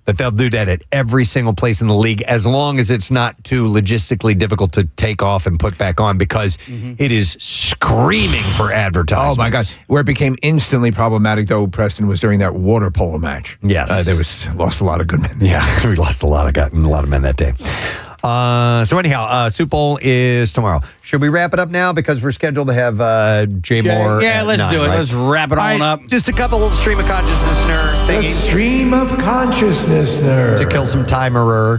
that they'll do that at every single place in the league, as long as it's not too logistically difficult to take off and put back on, because it is screaming for advertisements. Oh my God! Where it became instantly problematic, though, Preston, was during that water polo match. Yes, there lost a lot of good men. Yeah, we lost a lot of men that day. So anyhow, Super Bowl is tomorrow. Should we wrap it up now, because we're scheduled to have Jay Mohr? Yeah, let's 9, do it. right? Let's wrap it all up. Just a couple little stream of consciousness-ner The thingies. stream of consciousness-ner. To kill some timerer.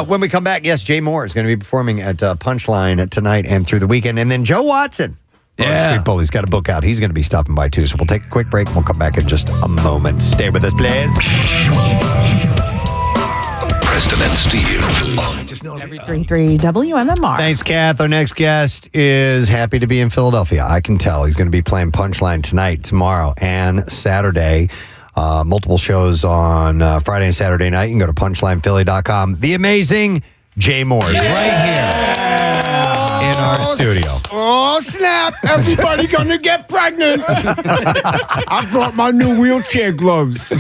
When we come back, yes, Jay Mohr is going to be performing at Punchline tonight and through the weekend. And then Joe Watson, Street Bully's got a book out. He's going to be stopping by too. So we'll take a quick break and we'll come back in just a moment. Stay with us, please. Preston and Steve. Every 3 WMMR. Thanks, Kath. Our next guest is happy to be in Philadelphia. I can tell. He's going to be playing Punchline tonight, tomorrow, and Saturday. Multiple shows on Friday and Saturday night. You can go to punchlinephilly.com. The amazing Jay Mohr is right here in our studio. Oh, snap. Everybody gonna get pregnant. I brought my new wheelchair gloves.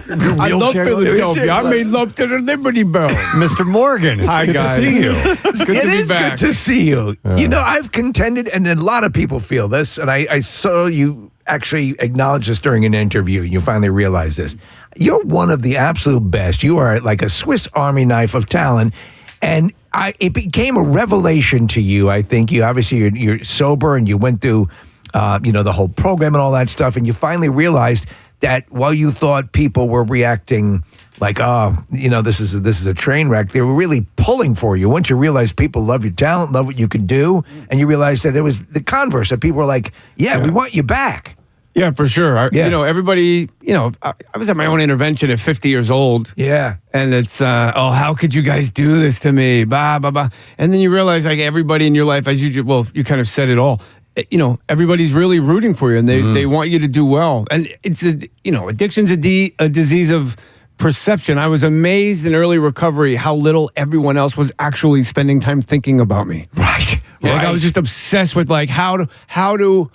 I love Philadelphia. I made love to the Liberty Bell. Mr. Morgan, it's Hi, good guys. to see you. It's good to be back. Good to see you. You know, I've contended, and a lot of people feel this, and I saw you actually acknowledge this during an interview. You finally realize this. You're one of the absolute best. You are like a Swiss Army knife of talent, and it became a revelation to you. I think you're sober, and you went through, the whole program and all that stuff, and you finally realized that while you thought people were reacting like, this is a train wreck, they were really pulling for you. Once you realize people love your talent, love what you can do, and you realize that it was the converse, that people were like, we want you back. Yeah, for sure. Everybody, I was at my own intervention at 50 years old. Yeah. And it's, how could you guys do this to me? Bah, bah, bah. And then you realize, like, everybody in your life, as you kind of said it all, everybody's really rooting for you, and they want you to do well. And it's, addiction's a disease of perception. I was amazed in early recovery how little everyone else was actually spending time thinking about me. Right. I was just obsessed with, like, how do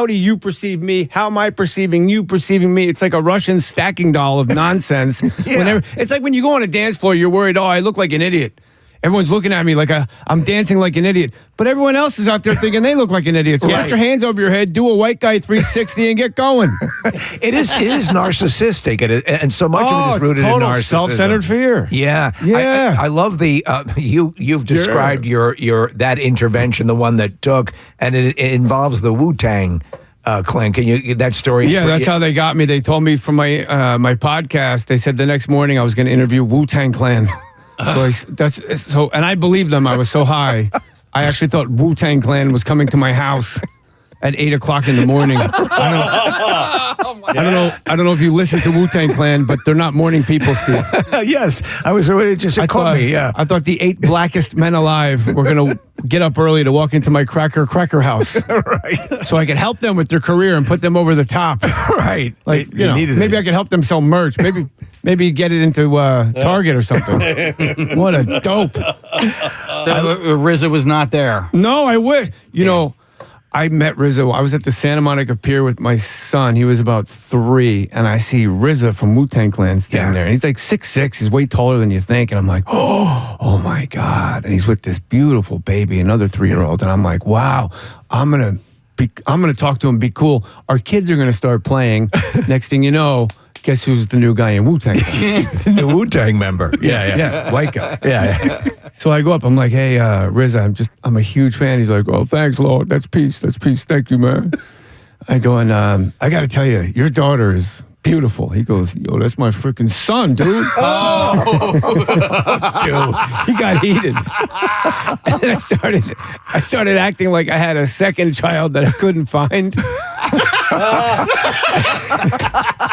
you perceive me? How am I perceiving you perceiving me? It's like a Russian stacking doll of nonsense. It's like when you go on a dance floor, you're worried, I look like an idiot. Everyone's looking at me like I'm dancing like an idiot. But everyone else is out there thinking they look like an idiot. So put your hands over your head, do a white guy 360 and get going. It is narcissistic, and so much of it is rooted in narcissism. Self-centered fear. Yeah. I love the you've described your that intervention, the one that took, and it involves the Wu-Tang clan. Can you that story? Yeah, that's how they got me. They told me from my my podcast. They said the next morning I was going to interview Wu-Tang Clan. And I believed them. I was so high. I actually thought Wu-Tang Clan was coming to my house at 8:00 in the morning. I don't know if you listen to Wu-Tang Clan, but they're not morning people, Steve. Yes, I was already just caught me. Yeah, I thought the 8 blackest men alive were going to get up early to walk into my cracker house, right? So I could help them with their career and put them over the top, right? Like maybe I could help them sell merch. Maybe get it into Target or something. What a dope! So RZA was not there. No, I wish. I met RZA. I was at the Santa Monica Pier with my son. He was about 3, and I see RZA from Wu-Tang Clan standing there. And he's like 6'6". He's way taller than you think. And I'm like, oh my God. And he's with this beautiful baby, another 3-year-old. And I'm like, wow, I'm gonna talk to him, be cool. Our kids are gonna start playing. Next thing you know, guess who's the new guy in Wu-Tang? The new Wu-Tang member. Yeah, white guy. Yeah. So I go up. I'm like, hey, Riz, I'm a huge fan. He's like, oh, thanks, Lord. That's peace. Thank you, man. I go and I got to tell you, your daughter is beautiful. He goes, yo, that's my freaking son, dude. Dude, he got heated. And then I started acting like I had a second child that I couldn't find.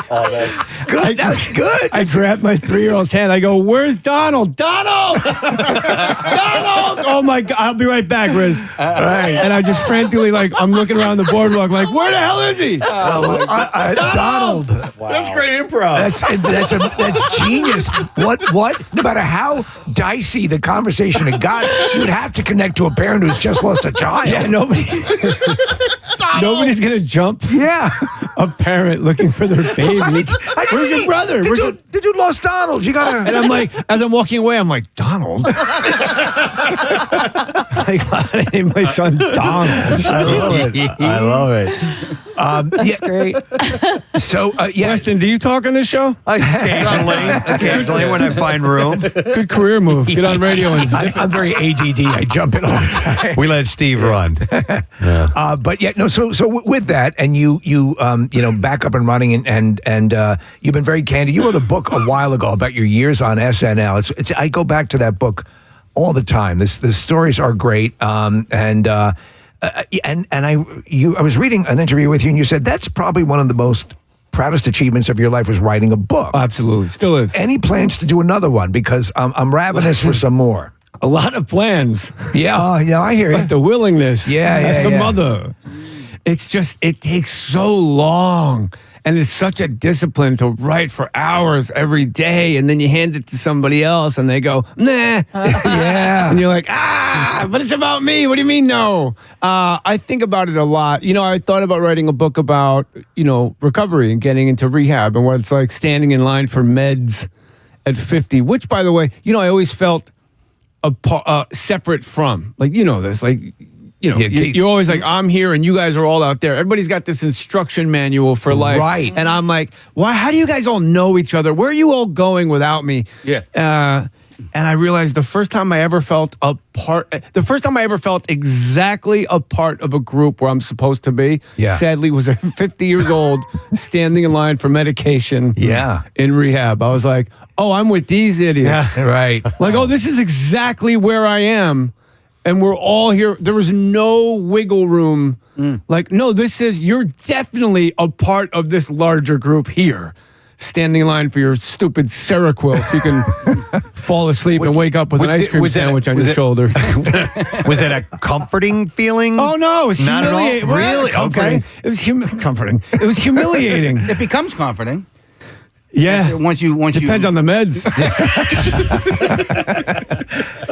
That's good. That's good. I grabbed my 3-year-old's hand. I go, where's Donald? Donald! Donald! Oh my God. I'll be right back, Riz. Right. And I just frantically, I'm looking around the boardwalk, like, where the hell is he? Donald. Wow. That's great improv. That's genius. What? No matter how dicey the conversation had got, you'd have to connect to a parent who's just lost a child. Yeah, nobody's gonna jump. Yeah, a parent looking for their baby. Right. Where's your brother? The dude lost Donald. You gotta. And I'm like, as I'm walking away, I'm like, Donald. I named my son Donald. I love it. That's great. So, Preston, do you talk on this show? Occasionally when I find room. Good career move. Get on radio and zip I'm very ADD. I jump in all the time. We let Steve run. But yeah, no. So with that, and you back up and running, and you've been very candid. You wrote a book a while ago about your years on SNL. I go back to that book all the time. The stories are great, I was reading an interview with you, and you said that's probably one of the most proudest achievements of your life was writing a book. Absolutely, still is. Any plans to do another one? Because I'm ravenous for some more. A lot of plans. Yeah, I hear you. But the willingness. As a mother. It's just, it takes so long. And it's such a discipline to write for hours every day. And then you hand it to somebody else and they go, nah. Yeah. And you're like, but it's about me. What do you mean, no? I think about it a lot. I thought about writing a book about, recovery and getting into rehab and what it's like standing in line for meds at 50, which, by the way, I always felt separate from. This. You're always like, I'm here and you guys are all out there. Everybody's got this instruction manual for life. Right. And I'm like, why? How do you guys all know each other? Where are you all going without me? Yeah. And I realized the first time I ever felt exactly a part of a group where I'm supposed to be, sadly, was at 50 years old, standing in line for medication in rehab. I was like, oh, I'm with these idiots. Yeah, right. Like, oh, this is exactly where I am. And we're all here. There was no wiggle room. Like, no, you're definitely a part of this larger group here. Standing in line for your stupid Seroquel so you can fall asleep and wake up with an ice cream sandwich on your shoulder. Was it a comforting feeling? Oh, no. It was not at all. Really? Okay. It was comforting. It was humiliating. It becomes comforting. Yeah. Once you depends on the meds.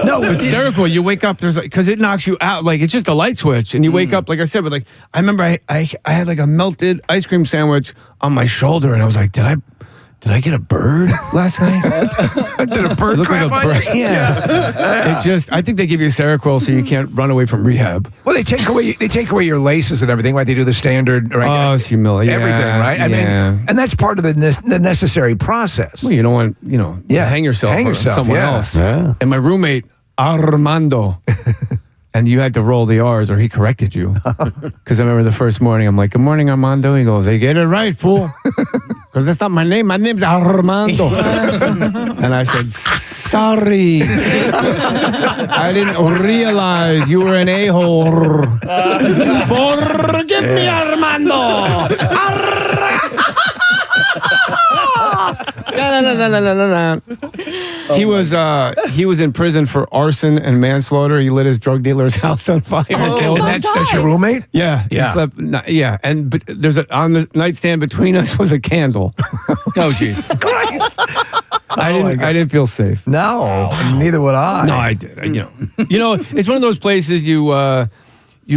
No, with Seroquel, you wake up, because it knocks you out. Like, it's just a light switch. And you wake up, like I said, but I remember I had a melted ice cream sandwich on my shoulder, and I was like, did I get a bird last night? Did a bird grab like a bird? Yeah. I think they give you Seroquel so you can't run away from rehab. Well, they take away your laces and everything, right? They do the standard, right? Oh, it's humiliating. Everything, right? I mean, and that's part of the necessary process. Well, you don't want, hang yourself or someone else. Yeah. And my roommate, Armando, and you had to roll the R's or he corrected you. Because I remember the first morning, I'm like, good morning, Armando. He goes, they get it right, fool. Because that's not my name. My name's Armando. And I said, sorry. I didn't realize you were an a-hole. Forgive me, Armando. No. He was in prison for arson and manslaughter. He lit his drug dealer's house on fire and killed him. And that's your roommate? Yeah. He slept, and on the nightstand between us was a candle. Oh, Jesus Christ. I didn't feel safe. No, neither would I. No, I did. It's one of those places you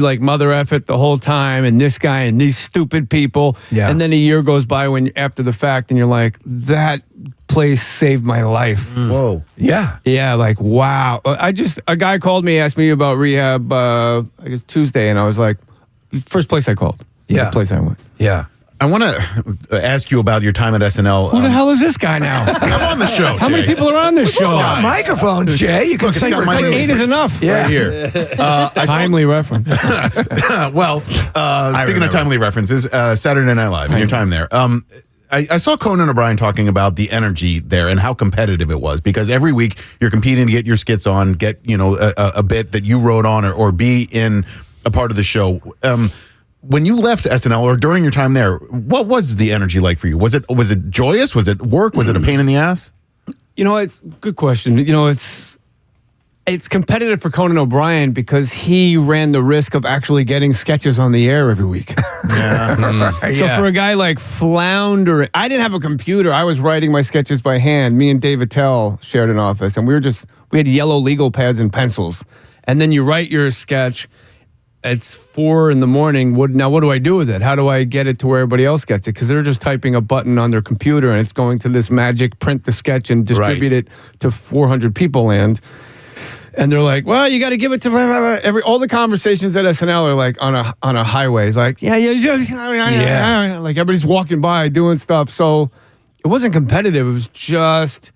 like mother F it the whole time, and this guy and these stupid people. Yeah. And then a year goes by after the fact, and you're like, that place saved my life. Whoa. Yeah. Yeah, like, wow. A guy called me, asked me about rehab, I guess Tuesday, and I was like, first place I called. The place I went. Yeah. I want to ask you about your time at SNL. Who the hell is this guy now? I'm on the show. How many people are on this show? Got microphones, Jay. You can Look, say it's got my name. 8 is enough. Yeah. Right here. Timely reference. Well, speaking of timely references, Saturday Night Live and your time there. I saw Conan O'Brien talking about the energy there and how competitive it was, because every week you're competing to get your skits on, get a bit that you wrote on, or be in a part of the show. When you left SNL or during your time there, what was the energy like for you? Was it joyous? Was it work? Was it a pain in the ass? It's a good question. It's competitive for Conan O'Brien because he ran the risk of actually getting sketches on the air every week. Yeah. So for a guy like Flounder, I didn't have a computer. I was writing my sketches by hand. Me and Dave Attell shared an office, and we had yellow legal pads and pencils. And then you write your sketch. It's 4 a.m. What do I do with it? How do I get it to where everybody else gets it? Because they're just typing a button on their computer, and it's going to this magic print the sketch and distribute it to 400 people land. And they're like, well, you got to give it to all the conversations at SNL are like on a highway. It's like, like everybody's walking by doing stuff. So it wasn't competitive. It was just,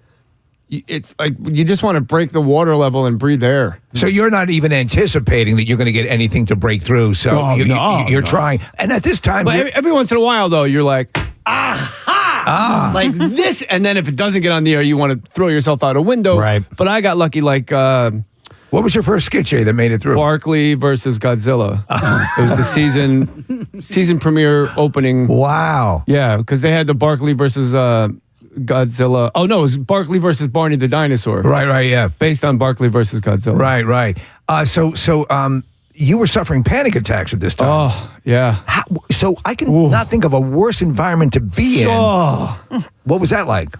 it's like you just want to break the water level and breathe air. So you're not even anticipating that you're going to get anything to break through. So you're trying. And at this time, but every once in a while, though, you're like, like this, and then if it doesn't get on the air, you want to throw yourself out a window. Right. But I got lucky. Like, what was your first sketch, Jay, that made it through? Barkley versus Godzilla. It was the season premiere opening. Wow. Yeah, because they had the Barkley versus Godzilla. Oh no, it was Barkley versus Barney the dinosaur. Right. Yeah. Based on Barkley versus Godzilla. Right. So you were suffering panic attacks at this time. Oh, yeah. So I can not think of a worse environment to be in. What was that like?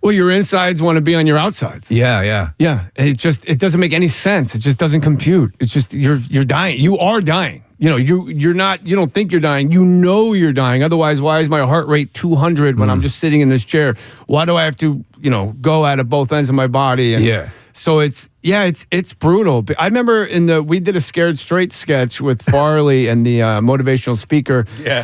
Well, your insides want to be on your outsides. Yeah. It doesn't make any sense. It just doesn't compute. It's just you're dying. You are dying. You don't think you're dying. You know you're dying. Otherwise, why is my heart rate 200 when I'm just sitting in this chair? Why do I have to, go out of both ends of my body? And so it's brutal. I remember we did a Scared Straight sketch with Farley and the motivational speaker. Yeah.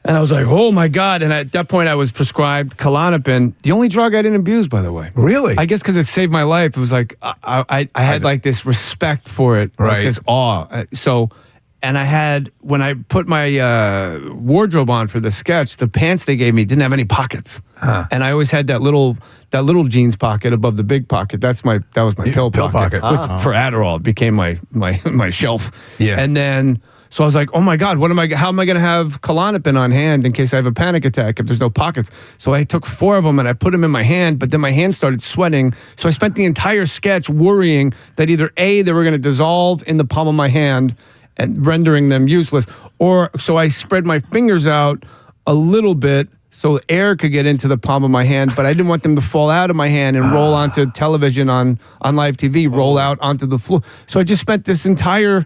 And I was like, oh my God. And at that point I was prescribed Klonopin, the only drug I didn't abuse, by the way. Really? I guess because it saved my life. It was like, I had like this respect for it, like this awe. And I had, when I put my wardrobe on for the sketch, the pants they gave me didn't have any pockets. And I always had that little jeans pocket above the big pocket. That was my pill pocket. For Adderall, it became my shelf. Yeah. And then, so I was like, oh my God, how am I going to have Klonopin on hand in case I have a panic attack if there's no pockets? So I took 4 of them and I put them in my hand, but then my hand started sweating. So I spent the entire sketch worrying that either A, they were going to dissolve in the palm of my hand and rendering them useless, or so I spread my fingers out a little bit so air could get into the palm of my hand, but I didn't want them to fall out of my hand and roll onto television on live TV, roll out onto the floor. So I just spent this entire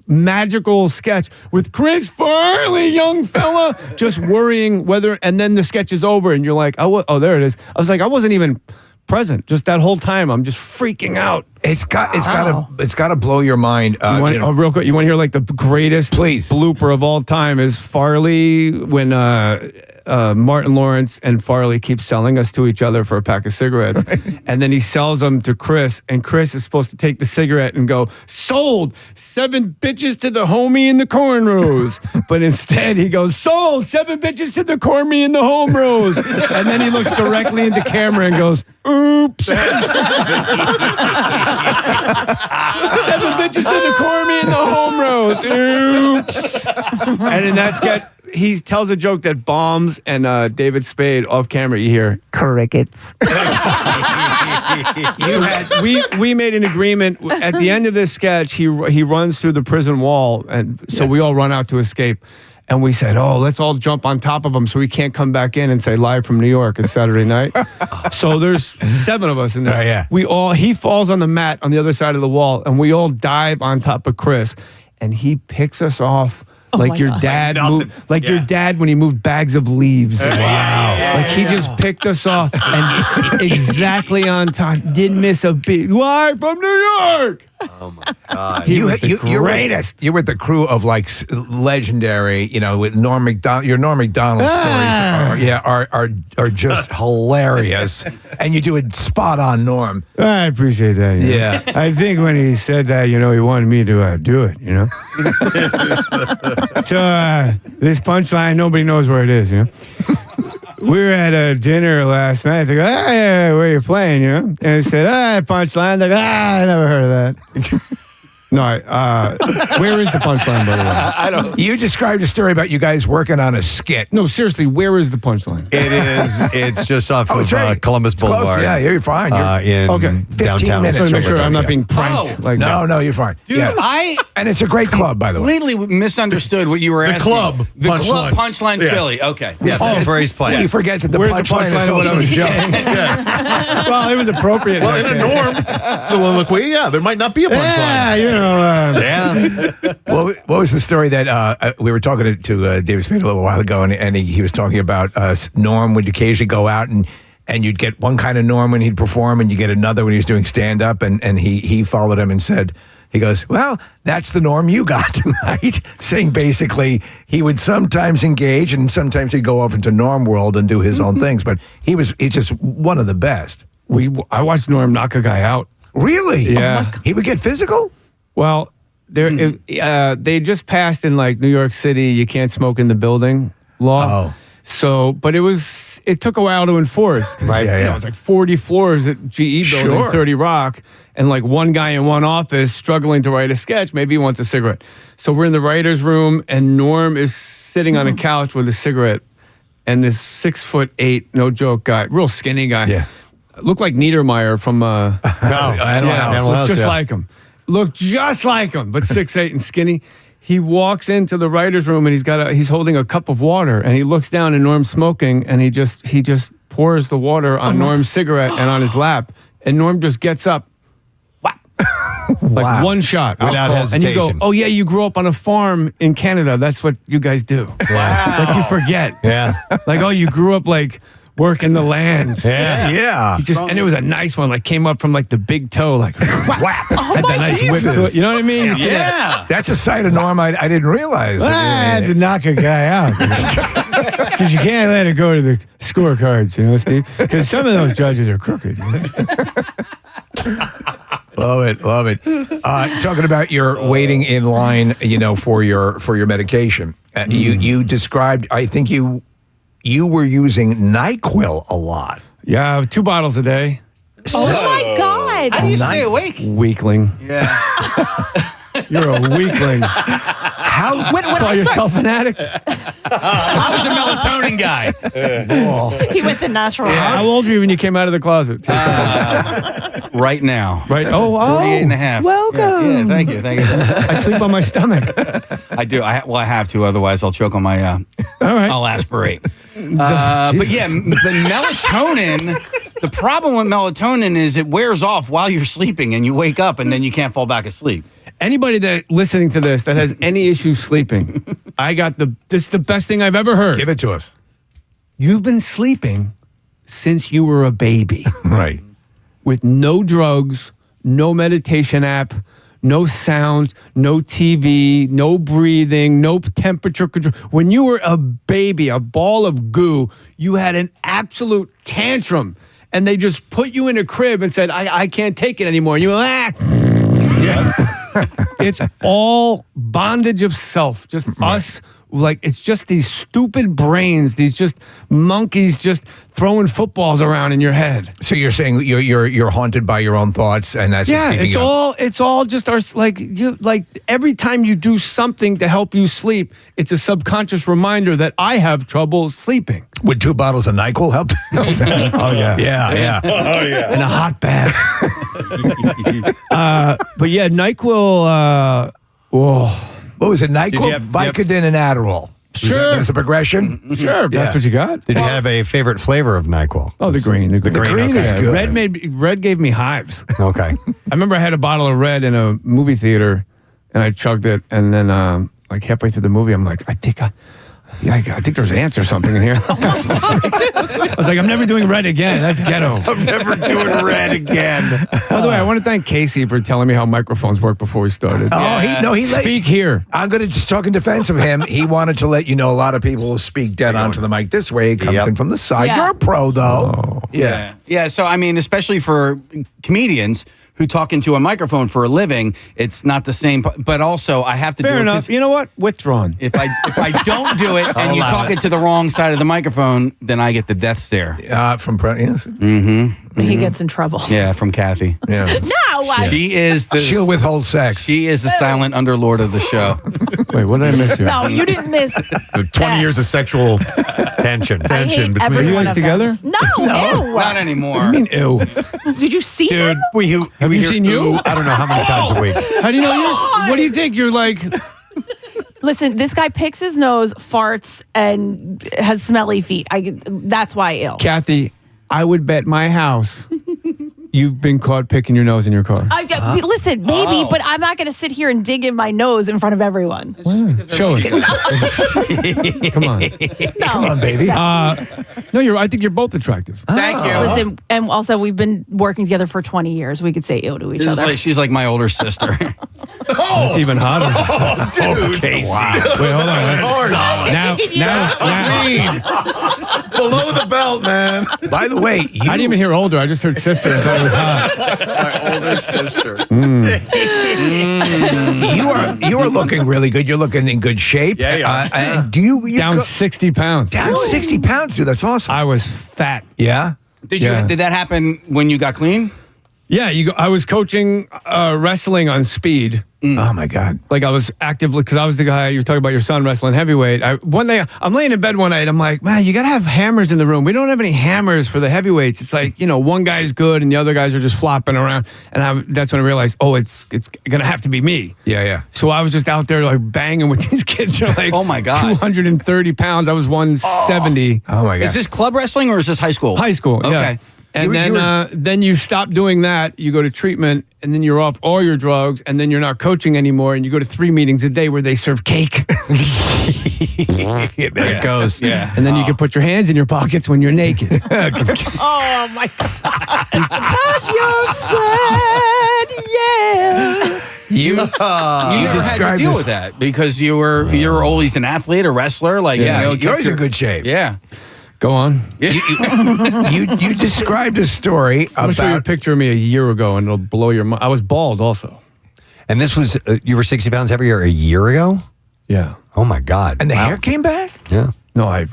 magical sketch with Chris Farley, young fella, just worrying whether, and then the sketch is over and you're like, oh, there it is. I was like, I wasn't even present. Just that whole time, I'm just freaking out. It's got to blow your mind. Real quick, you want to hear like the greatest blooper of all time is Farley when Martin Lawrence and Farley keep selling us to each other for a pack of cigarettes. And then he sells them to Chris, and Chris is supposed to take the cigarette and go, sold 7 bitches to the homie in the cornrows. But instead he goes, sold 7 bitches to the cornme in the home rows. And then he looks directly into camera and goes, oops. 7 bitches to the cornme in the home rows. Oops. And in that sketch, he tells a joke that bombs, and David Spade off camera, you hear crickets. We made an agreement at the end of this sketch. He runs through the prison wall, and so we all run out to escape. And we said, oh, let's all jump on top of him so he can't come back in and say live from New York. It's Saturday night. So there's 7 of us in there. He falls on the mat on the other side of the wall, and we all dive on top of Chris, and he picks us off. Like your dad your dad when he moved bags of leaves. Wow. Like he just picked us off and exactly on time. Didn't miss a beat. Live from New York. Oh my God! You're greatest. You're with the crew of like legendary, with Norm Macdonald. Your Norm Macdonald stories are just hilarious, and you do it spot on, Norm. I appreciate that. Yeah. I think when he said that, he wanted me to do it. So this punchline, nobody knows where it is. We were at a dinner last night. They go, hey, where you playing? And I said, punchline. They go, I never heard of that. No, where is the punchline, by the way? I don't. You described a story about you guys working on a skit. No, seriously, where is the punchline? It's just off of right. Columbus Close. Boulevard. Yeah, you're fine. In okay. downtown. minutes. I want to make sure I'm not being pranked. Like no, that. no, you're fine. Dude, and it's a great club, by the way. Completely misunderstood what you were asking. Club. The Punchline. club punchline Yeah. Philly. Okay. Yeah, that's where he's playing. You forget that the Where's the punchline is punchline of what I also was a joke. saying? Yes. Well, it was appropriate. Well, in a Norm soliloquy, there might not be a punchline. Yeah, What was the story that we were talking to David Spade a little while ago, and he was talking about Norm would occasionally go out and you'd get one kind of Norm when he'd perform, and you get another when he was doing stand-up, and he followed him and said, he goes, well, that's the Norm you got tonight, saying basically he would sometimes engage and sometimes he'd go off into Norm world and do his own things, but he's just one of the best. I watched Norm knock a guy out. Really? Yeah. He would get physical? Well, they just passed in like New York City, you can't smoke in the building law. Oh. So, but it took a while to enforce. Right. It was like 40 floors at GE building, Sure. 30 Rock, and like one guy in one office struggling to write a sketch. Maybe he wants a cigarette. So we're in the writer's room, and Norm is sitting on a couch with a cigarette, and this 6'8", no joke guy, real skinny guy. Yeah. Looked like Niedermeyer from Animal House. looked just like him. Looked just like him, but 6'8" and skinny. He walks into the writer's room and he's holding a cup of water, and he looks down and Norm's smoking, and he just pours the water on Norm's cigarette and on his lap, and Norm just gets up. Like one shot. Without hesitation. And you go, oh yeah, you grew up on a farm in Canada. That's what you guys do. Wow. Like you forget. Yeah. Like, oh, you grew up like working the land. Yeah. And it was a nice one. Like came up from like the big toe, like whap. Had that nice whip to it. You know what I mean? You see that? That's a side of Norm I didn't realize. I had to knock a guy out. Because you can't let it go to the scorecards, Steve? Because some of those judges are crooked. Love it. Talking about your waiting in line, for your medication. You described, I think you were using NyQuil a lot. Yeah, 2 bottles a day. Oh my God! How do you stay awake? Weakling. Yeah. You're a weakling. How? Call yourself an addict? I was a melatonin guy. He went the natural route. How old were you when you came out of the closet? Right now. Right? Oh, 48 and a half. Welcome. Yeah, thank you. I sleep on my stomach. I do. I have to. Otherwise, I'll choke on my. All right. I'll aspirate. But yeah, the melatonin. The problem with melatonin is it wears off while you're sleeping, and you wake up, and then you can't fall back asleep. Anybody that listening to this that has any issues sleeping, this is the best thing I've ever heard. Give it to us. You've been sleeping since you were a baby. Right. With no drugs, no meditation app, no sound, no TV, no breathing, no temperature control. When you were a baby, a ball of goo, you had an absolute tantrum. And they just put you in a crib and said, I can't take it anymore. And you went, It's all bondage of self. Just us. Like, it's just these stupid brains, these just monkeys just throwing footballs around in your head. So you're saying you're haunted by your own thoughts, and that's just keeping you up. It's all just our like every time you do something to help you sleep, it's a subconscious reminder that I have trouble sleeping. Would 2 bottles of NyQuil help? Oh yeah, yeah. Oh, yeah. In a hot bath. But yeah, NyQuil. What was it? NyQuil, Vicodin, and Adderall. Sure. There's a progression? Sure, if that's what you got. Did you have a favorite flavor of NyQuil? Oh, the green. The green is good. Red gave me hives. Okay. I remember I had a bottle of red in a movie theater, and I chugged it, and then like halfway through the movie, I'm like, I think Yeah, I think there's ants or something in here. I was like, I'm never doing red again. That's ghetto. I'm never doing red again. By the way, I want to thank Casey for telling me how microphones work before we started. Oh, he Speak here. I'm going to just talk in defense of him. He wanted to let you know a lot of people will speak dead onto the mic this way. It comes in from the side. Yeah. You're a pro, though. Yeah. So, I mean, especially for comedians who talk into a microphone for a living, it's not the same. But also, I have to Fair do it. enough. 'Cause You know what? Withdrawn. If I don't do it and you talk it to the wrong side of the microphone, then I get the death stare. From yes. He gets in trouble. Yeah, from Kathy. Yeah. No, She is the She'll withhold sex. She is the silent underlord of the show. Wait, what did I miss here? No, you didn't miss. 20 years of sexual tension hate between every you one guys of them. together? No, ew. Not anymore. I mean, ew. Did you see him? Have you seen you? I don't know how many times a week. How do you know yours? What do you think? You're like, Listen, this guy picks his nose, farts, and has smelly feet. That's why ill. Kathy, I would bet my house you've been caught picking your nose in your car. Listen, maybe, but I'm not going to sit here and dig in my nose in front of everyone. Show us. Come on. Come on, baby. No, I think you're both attractive. Thank you. Listen, and also we've been working together for 20 years. We could say ill to each other. She's like my older sister. That's even hotter. Dude, Casey. Wait, hold on. Now, below the belt, man. By the way, I didn't even hear older. I just heard sister and thought it was hot. My older sister. you are looking really good. You're looking in good shape. Yeah. And do you Down 60 pounds. down 60 pounds, dude? That's awesome. I was fat. Yeah. Did Yeah. that happen when you got clean? Yeah, I was coaching wrestling on speed. Oh my God. Like I was actively, because I was the guy you were talking about your son wrestling heavyweight. One day, I'm laying in bed one night. I'm like, man, you got to have hammers in the room. We don't have any hammers for the heavyweights. It's like, one guy's good and the other guys are just flopping around. And that's when I realized, it's going to have to be me. Yeah. So I was just out there like banging with these kids. They're like, Oh, my God. 230 pounds. I was 170. Oh my God. Is this club wrestling or is this high school? High school, yeah. Okay. And then you stop doing that, you go to treatment, and then you're off all your drugs, and then you're not coaching anymore, and you go to 3 meetings a day where they serve cake. There it goes. Yeah. And then you can put your hands in your pockets when you're naked. Oh, my God. Because you're fat, yeah. You never had to deal with that because you're always an athlete, a wrestler. Like you're always in good shape. Yeah. Go on. You described a story I'm going to show you a about. picture of me a year ago, and it'll blow your mind. I was bald also. And this was, you were 60 pounds heavier a year ago? Yeah. Oh my God. And the hair came back? Yeah. No, I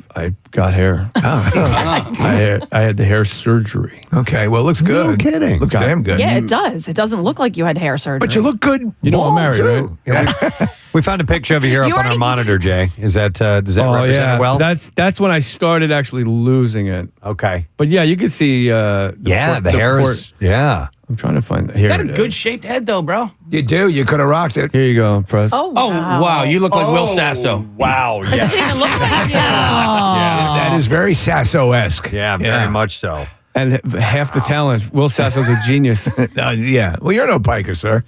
got hair. I had the hair surgery. Okay, well, it looks good. No kidding. Looks damn good. Yeah, it does. It doesn't look like you had hair surgery. But you look good. You know I'm bald, married, too. right? Yeah. We found a picture of you here You up on our already- monitor, Jay. Is that, does that represent it well? That's when I started actually losing it. Okay. But yeah, you can see. The hair is, yeah. I'm trying to find the hair. You got a good shaped head though, bro. You do. You could have rocked it. Here you go, press. Oh, Oh wow, you look like Will Sasso. Wow. Does it even look like you? That is very Sasso-esque. Yeah, very much so. And half the talent. Will Sasso's a genius. Yeah. Well, you're no biker, sir.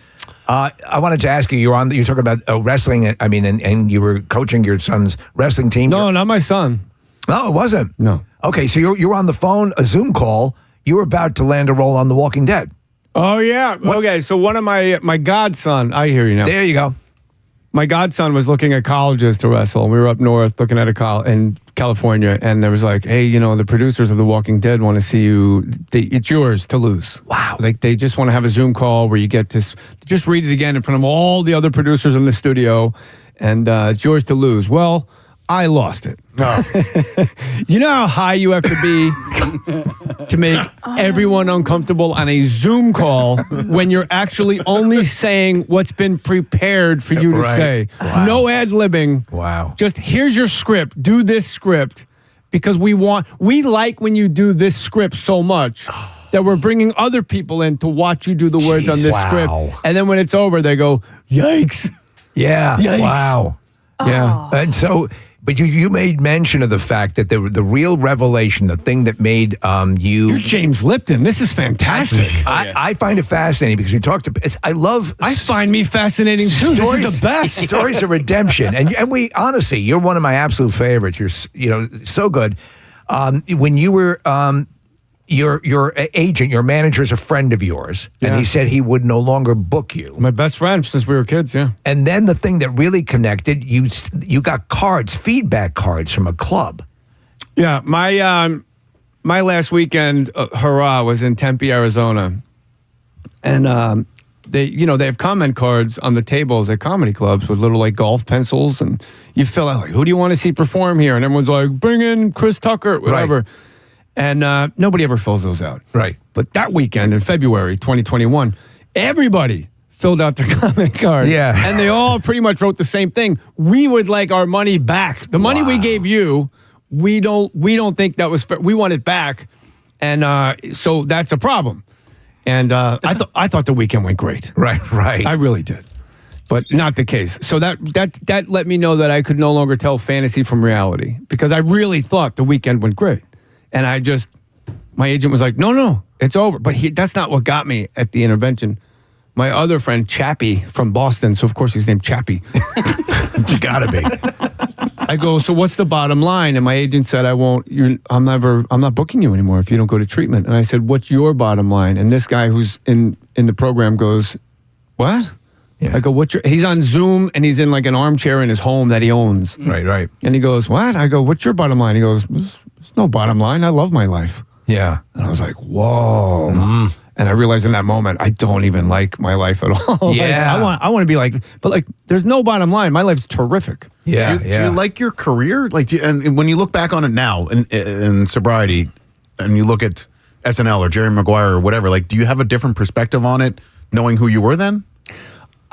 I wanted to ask you. You were talking about wrestling. I mean, and you were coaching your son's wrestling team. No, not my son. Oh, it wasn't. No. Okay, so you were on the phone, a Zoom call. You were about to land a role on The Walking Dead. Oh yeah. Okay, so one of my godson. I hear you now. There you go. My godson was looking at colleges to wrestle. We were up north looking at in California, and there was like, hey, the producers of The Walking Dead want to see you. It's yours to lose. Wow. Like they just want to have a Zoom call where you get to just read it again in front of all the other producers in the studio, and it's yours to lose. Well, I lost it. No. You know how high you have to be to make everyone uncomfortable on a Zoom call when you're actually only saying what's been prepared for you to Right. say. Wow. No ad-libbing. Wow. Just here's your script. Do this script because we like when you do this script so much that we're bringing other people in to watch you do the words on this Wow. script. And then when it's over, they go, yikes. Yeah. Yikes. Wow. Yeah. And so But you made mention of the fact that the real revelation, the thing that made you... You're James Lipton. This is fantastic. I find it fascinating because you talk to... I find me fascinating too. This is the best. Stories of redemption. And we, honestly, you're one of my absolute favorites. You're so good. When you were... Your agent, your manager is a friend of yours, and he said he would no longer book you. My best friend since we were kids, yeah. And then the thing that really connected, you got feedback cards from a club. Yeah, my last weekend hurrah was in Tempe, Arizona, and they have comment cards on the tables at comedy clubs with little like golf pencils, and you fill out like, who do you want to see perform here, and everyone's like, bring in Chris Tucker, whatever. Right. And nobody ever fills those out. Right. But that weekend in February 2021, everybody filled out their comment card. Yeah. And they all pretty much wrote the same thing. We would like our money back. The money we gave you, we don't think that was fair. We want it back. And so that's a problem. And I thought the weekend went great. Right. I really did. But not the case. So that let me know that I could no longer tell fantasy from reality because I really thought the weekend went great. And my agent was like, no, it's over. But that's not what got me at the intervention. My other friend, Chappie from Boston, so of course he's named Chappie. You gotta be. I go, so what's the bottom line? And my agent said, I'm not booking you anymore if you don't go to treatment. And I said, what's your bottom line? And this guy who's in the program goes, what? Yeah. I go, he's on Zoom and he's in like an armchair in his home that he owns. Right. And he goes, what? I go, what's your bottom line? He goes, there's no bottom line. I love my life. Yeah. And I was like, whoa. Mm-hmm. And I realized in that moment, I don't even like my life at all. Yeah. I want to be like, but like, there's no bottom line. My life's terrific. Yeah. Do you like your career? Like, and when you look back on it now in sobriety, and you look at SNL or Jerry Maguire or whatever, like, do you have a different perspective on it, knowing who you were then?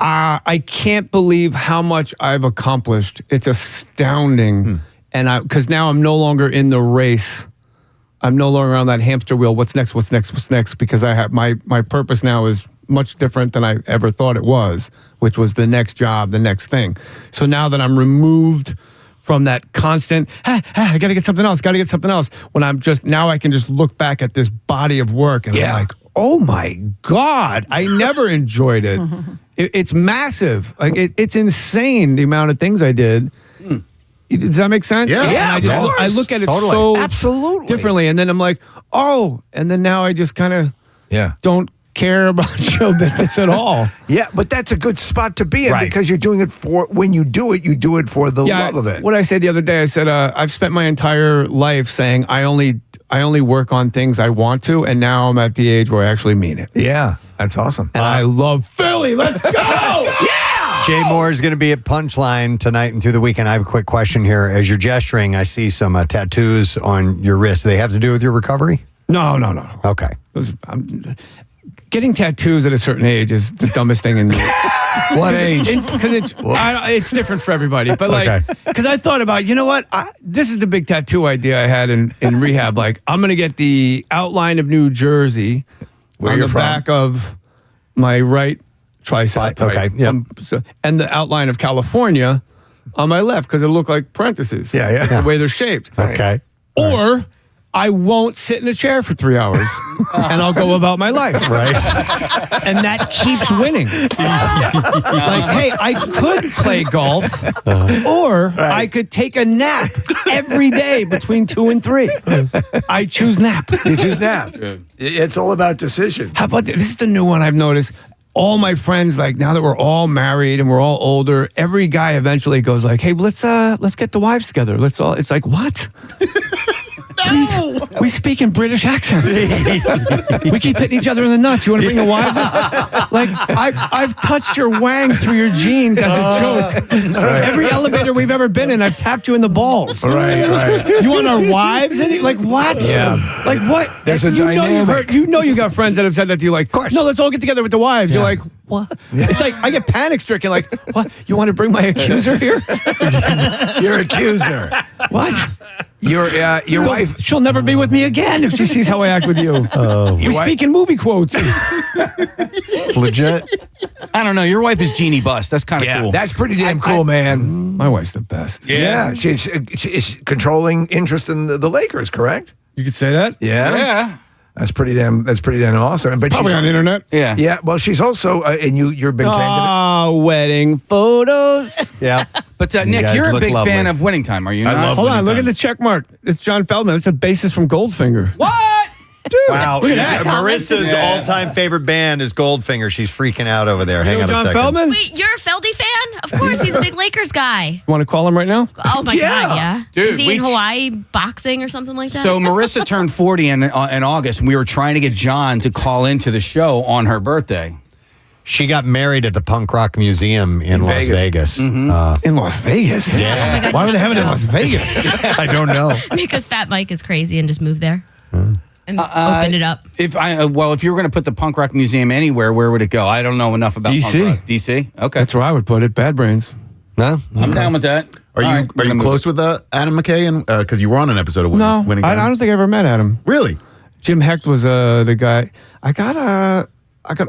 I can't believe how much I've accomplished. It's astounding. And because now I'm no longer in the race. I'm no longer on that hamster wheel. What's next? Because I have my purpose now is much different than I ever thought it was, which was the next job, the next thing. So now that I'm removed from that constant, I got to get something else. When now I can just look back at this body of work and I'm like, oh my God, I never enjoyed it. It's massive. Like it's insane the amount of things I did. Does that make sense? Yeah. And I look at it so absolutely differently, and then I'm like, oh, and then now I just kind of don't care about show business at all. Yeah, but that's a good spot to be in because you're doing it when you do it for the love of it. What I said the other day, I said I've spent my entire life saying I only work on things I want to, and now I'm at the age where I actually mean it. Yeah, that's awesome. And I love Philly. Let's go! Yeah! Jay Mohr is going to be at Punchline tonight and through the weekend. I have a quick question here. As you're gesturing, I see some tattoos on your wrist. Do they have to do with your recovery? No. Okay. Getting tattoos at a certain age is the dumbest thing in the world. What age? Because it's different for everybody. But because I thought about, you know what? This is the big tattoo idea I had in rehab. Like, I'm going to get the outline of New Jersey on the back of my right tricep. Okay, yeah. And the outline of California on my left because it'll look like parentheses. Yeah. The way they're shaped. Okay. Or I won't sit in a chair for 3 hours and I'll go about my life. Right. And that keeps winning. Like, hey, I could play golf or I could take a nap every day between 2 and 3. I choose nap. You choose nap. It's all about decision. How about this? This is the new one I've noticed. All my friends, like now that we're all married and we're all older, every guy eventually goes like, "Hey, let's get the wives together. Let's all." It's like, what? No. We speak in British accents. We keep hitting each other in the nuts. You want to bring a wife in? Like I've touched your wang through your jeans as a joke. Right. Every elevator we've ever been in, I've tapped you in the balls. Right. You want our wives in it? Like what? Yeah. Like what? There's a dynamic. You got friends that have said that to you. Like, no, let's all get together with the wives. You're like, what? Yeah. It's like I get panic stricken. Like, what? You want to bring my accuser here? Your accuser. What? Your wife. She'll never be with me again if she sees how I act with you. We speak in movie quotes. It's legit. I don't know. Your wife is Jeannie Buss. That's kind of cool. That's pretty damn cool, man. My wife's the best. Yeah, she's controlling interest in the Lakers, correct? You could say that. Yeah. That's pretty damn awesome. But Probably she's on the internet. Yeah. Yeah. Well, she's also and you're a big candidate. Oh, wedding photos. Yeah. But You Nick, guys you're a look big lovely. fan of Winning Time, are you I not? love Hold on, Winning look Time. at the check mark. It's John Feldman. It's a bassist from Goldfinger. What? Dude, Wow. look at that. Marissa's all-time favorite band is Goldfinger. She's freaking out over there. Hang You know on a John second. Feldman? Wait, you're a Feldy fan? Of course, he's a big Lakers guy. Want to call him right now? Oh my God, yeah. Dude, Is he we- in Hawaii boxing or something like that? So Marissa turned 40 in August, and we were trying to get John to call into the show on her birthday. She got married at the Punk Rock Museum in Las Vegas. Mm-hmm. In Las Vegas? Yeah. Oh my God, Why would they have it in let's Las Vegas? I don't know. because Fat Mike is crazy and just moved there and opened it up. If you were going to put the Punk Rock Museum anywhere, where would it go? I don't know enough about DC. Punk Rock. DC? Okay. That's where I would put it. Bad Brains. No? I'm down with that. Are you close with Adam McKay? And because you were on an episode of No, Winning I Time. don't think I ever met Adam. Really? Jim Hecht was the guy. I got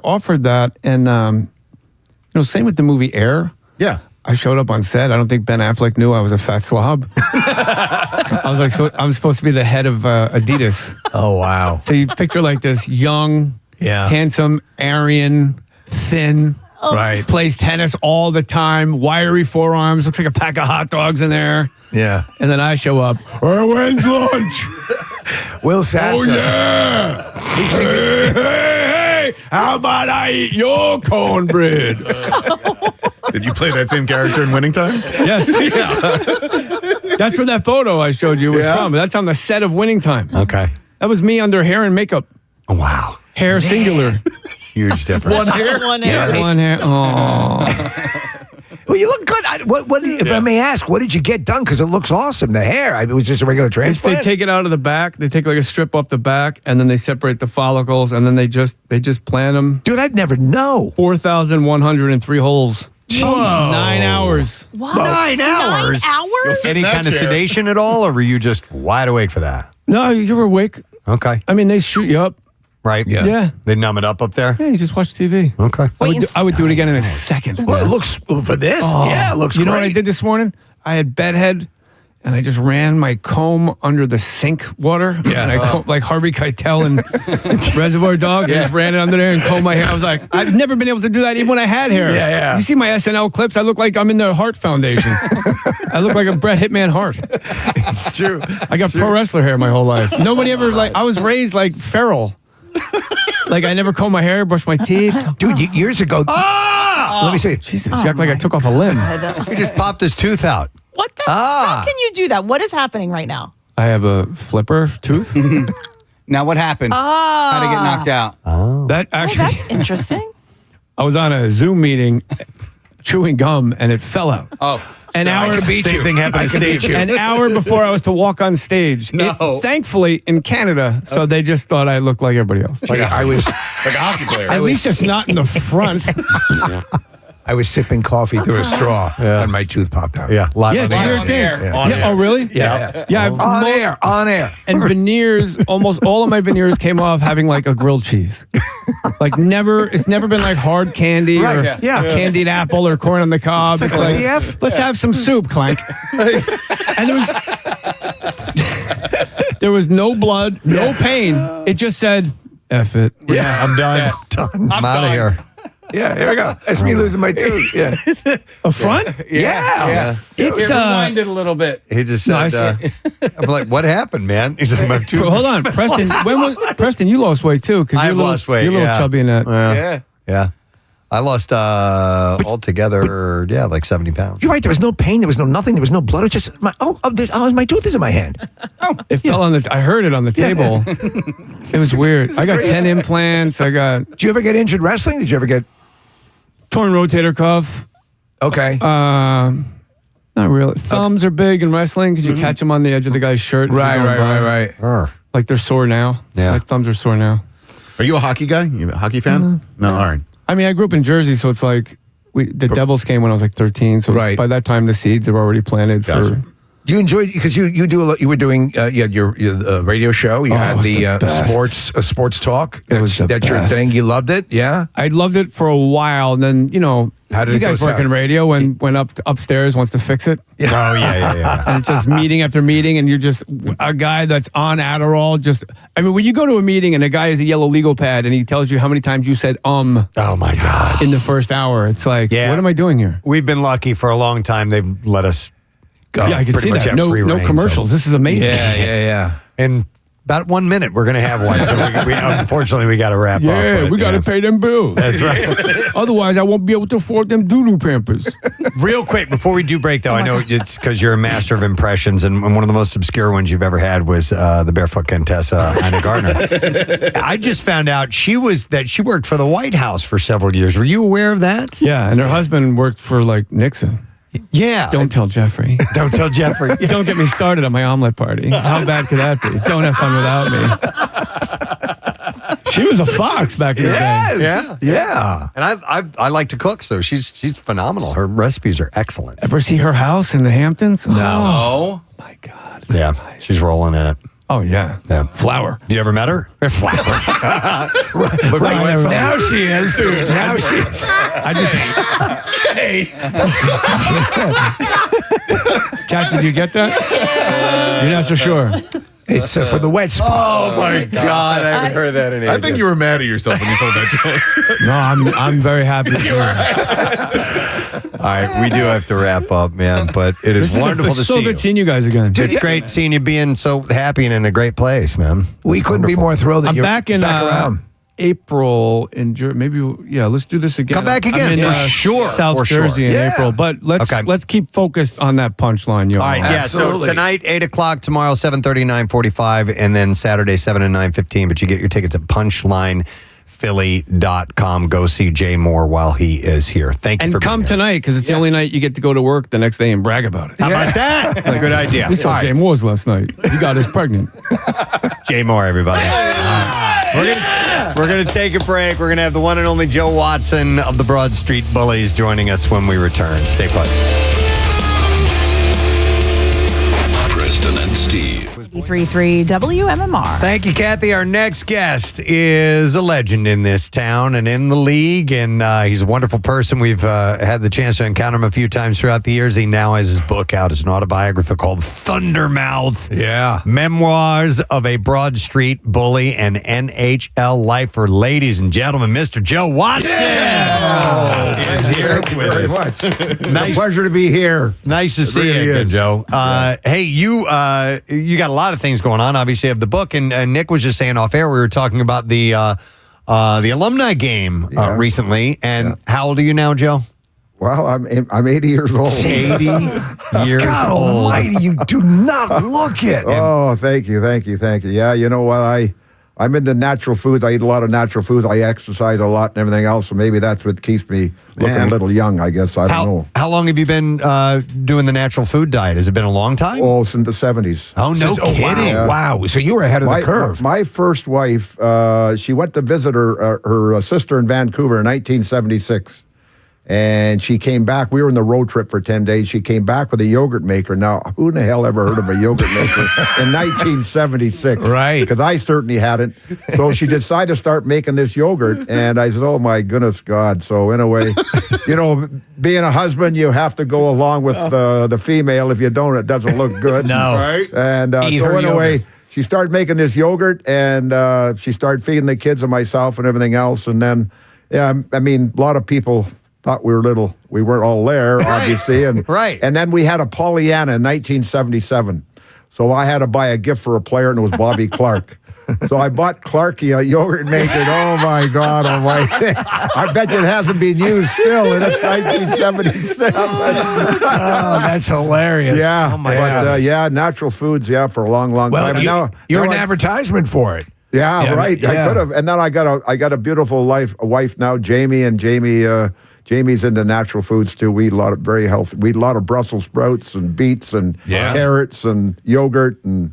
offered that, and same with the movie Air. Yeah. I showed up on set. I don't think Ben Affleck knew I was a fat slob. I was like, so I'm supposed to be the head of Adidas. Oh wow. So you picture like this young, handsome, Aryan, thin. Right. Plays tennis all the time, wiry forearms, looks like a pack of hot dogs in there. Yeah. And then I show up. When's lunch? Will Sasser. Oh, yeah. Hey, how about I eat your cornbread? Did you play that same character in Winning Time? Yes. That's where that photo I showed you was from. That's on the set of Winning Time. Okay. That was me under hair and makeup. Oh, wow. Hair singular. Huge difference. One hair? One hair. One hair. Oh. Well, you look good. If I may ask, what did you get done? Because it looks awesome. The hair. It was just a regular They transplant. take it out of the back. They take like a strip off the back, and then they separate the follicles, and then they just plant them. Dude, I'd never know. 4,103 holes. Whoa. 9 hours. What? 9 hours? 9 hours? Any kind of sedation at all, or were you just wide awake for that? No, you were awake. Okay. I mean, they shoot you up. Right? Yeah. They numb it up there? Yeah, you just watch TV. Okay. I would do it again in a second. Well, it looks for this. Oh. Yeah, it looks You know great. what I did this morning? I had bedhead, and I just ran my comb under the sink water. Yeah. And I combed, like Harvey Keitel and Reservoir Dogs. I just ran it under there and combed my hair. I was like, I've never been able to do that even when I had hair. Yeah, yeah. You see my SNL clips? I look like I'm in the Hart Foundation. I look like a Bret Hitman Hart. It's true. I got pro wrestler hair my whole life. Nobody ever, I was raised like feral. Like I never comb my hair, brush my teeth. Dude, years ago. Let me see. Jesus, you act like I took off a limb. He just popped his tooth out. What the? How can you do that? What is happening right now? I have a flipper tooth. Now, what happened? How to get knocked out? That actually, That's interesting. I was on a Zoom meeting chewing gum and it fell out. Oh. An hour Same thing happened to Steve. An hour before I was to walk on stage. No. Thankfully, in Canada, so they just thought I looked like everybody else. I was Like a hockey player. At least it's not in the front. I was sipping coffee through a straw and my tooth popped out. Yeah, live Yeah, on it's the air. weird things. air. On Yeah. air. Oh, really? Yeah. Yeah. I've On air. And veneers, almost all of my veneers came off having like a grilled cheese. Like it's never been like hard candy Right, or yeah. candied apple or corn on the cob. It's like, what the F? Let's have some soup, Clank. And there was no blood, no pain. It just said, F it. Yeah, I'm done. I'm out of here. Yeah, here we go. That's me losing my tooth. Yeah. A front? Yeah. It's Rewind it a little bit. He just No, said, I'm like, what happened, man? He's like, my tooth. So hold on, Preston. Preston, you lost weight too? Because I've lost weight. You're a little yeah. chubby in that. Yeah. Yeah. I lost altogether, like 70 pounds. You're right. There was no pain. There was no nothing. There was no blood. It was just my tooth is in my hand. It fell on the. I heard it on the table. It was weird. I got 10 implants. Did you ever get injured wrestling? Did you ever get torn rotator cuff. Okay. Not really. Thumbs are big in wrestling because you catch them on the edge of the guy's shirt. as you're going by. Right. Like they're sore now. Yeah. My thumbs are sore now. Are you a hockey guy? You a hockey fan? No. All right. I mean, I grew up in Jersey, so it's like the Devils came when I was like 13. So by that time, the seeds are already planted Gotcha. You enjoyed because you do a lot. You were doing you had your radio show. You had the sports talk. That's your thing. You loved it. Yeah, I loved it for a while. And then how did you it guys go work in radio and went upstairs wants to fix it. Oh yeah. And it's just meeting after meeting, and you're just a guy that's on Adderall. When you go to a meeting and a guy has a yellow legal pad and he tells you how many times you said Oh my God. in the first hour, it's like, what am I doing here? We've been lucky for a long time. They've let us go. Yeah, I can see that. No commercials. This is amazing. Yeah. And about 1 minute, we're going to have one. So we unfortunately, we got to wrap up. Yeah, we got to pay them bills. That's right. Otherwise, I won't be able to afford them doo-doo Pampers. Real quick, before we do break, though, I know it's because you're a master of impressions, and one of the most obscure ones you've ever had was the Barefoot Contessa, Ina Gardner. I just found out she worked for the White House for several years. Were you aware of that? Yeah, and her husband worked for, Nixon. Yeah. Don't tell Jeffrey. Don't tell Jeffrey. Don't get me started on my omelet party. How bad could that be? Don't have fun without me. She was a fox back in the day. Yeah. And I like to cook, so she's phenomenal. Her recipes are excellent. Ever see her house in the Hamptons? No. Oh my God. Yeah, nice. She's rolling in it. Oh, yeah. Flour. You ever met her? Flour. Now she is. Now she is. Hey. Kat, did you get that? You're not so sure. It's for the wet spot. Oh my God! I haven't heard that in ages. I think you were mad at yourself when you told that joke. No, I'm very happy. All right, we do have to wrap up, man. But it is wonderful to see you. It's so good seeing you guys again. It's great seeing you being so happy and in a great place, man. We couldn't be more thrilled that I'm you're back around. April in maybe let's do this again. Come back again, I'm in, for sure. South for Jersey sure. in April, but let's keep focused on that punchline, yo. All right, yeah. So tonight 8 o'clock, tomorrow 7:30, 9:45, and then Saturday 7 and 9:15. But you get your tickets at punchlinephilly.com. Go see Jay Mohr while he is here. Thank you and for come being tonight because it's the only night you get to go to work the next day and brag about it. How about that? Good idea. We saw Jay Mohr's last night. He got us pregnant. Jay Mohr, everybody. We're gonna take a break. We're gonna have the one and only Joe Watson of the Broad Street Bullies joining us when we return. Stay put. Preston and Steve. 93.3 WMMR. Thank you, Kathy. Our next guest is a legend in this town and in the league, and he's a wonderful person. We've had the chance to encounter him a few times throughout the years. He now has his book out. It's an autobiography called Thundermouth. Yeah. Memoirs of a Broad Street Bully and NHL Lifer. Ladies and gentlemen, Mr. Joe Watson is here with us. Nice. Pleasure to be here. Nice to see you again, Joe. Hey, you got a lot of things going on. Obviously, you have the book, and Nick was just saying off air. We were talking about the alumni game recently. And how old are you now, Joe? Well, I'm 80 years old. 80 years God old. almighty, you do not look it. Oh, thank you. Yeah, you know what? I'm into natural foods. I eat a lot of natural foods. I exercise a lot and everything else. So maybe that's what keeps me looking a little young, I guess. I don't know. How long have you been doing the natural food diet? Has it been a long time? Oh, since the 70s. Oh, no kidding. Wow. So you were ahead of the curve. My first wife, she went to visit her sister in Vancouver in 1976. And she came back. We were in the road trip for 10 days. She came back with a yogurt maker. Now, who in the hell ever heard of a yogurt maker in 1976? Right. Because I certainly hadn't. So she decided to start making this yogurt. And I said, oh, my goodness, God. So in a way, being a husband, you have to go along with the female. If you don't, it doesn't look good. No. Right? And so in a way, she started making this yogurt. And she started feeding the kids and myself and everything else. And then, a lot of people thought we weren't all there, obviously. And, and then we had a Pollyanna in 1977. So I had to buy a gift for a player, and it was Bobby Clark. So I bought Clarky a yogurt maker. Oh, my God. I bet you it hasn't been used still, and it's 1977. Oh, that's hilarious. Yeah. Oh, my God. Natural foods, for a long, long time. Well, you're an advertisement for it. Yeah, right. Yeah. I could have. And then I got a beautiful wife now, Jamie, and Jamie's into natural foods too. We eat a lot of very healthy. We eat a lot of Brussels sprouts and beets and carrots and yogurt and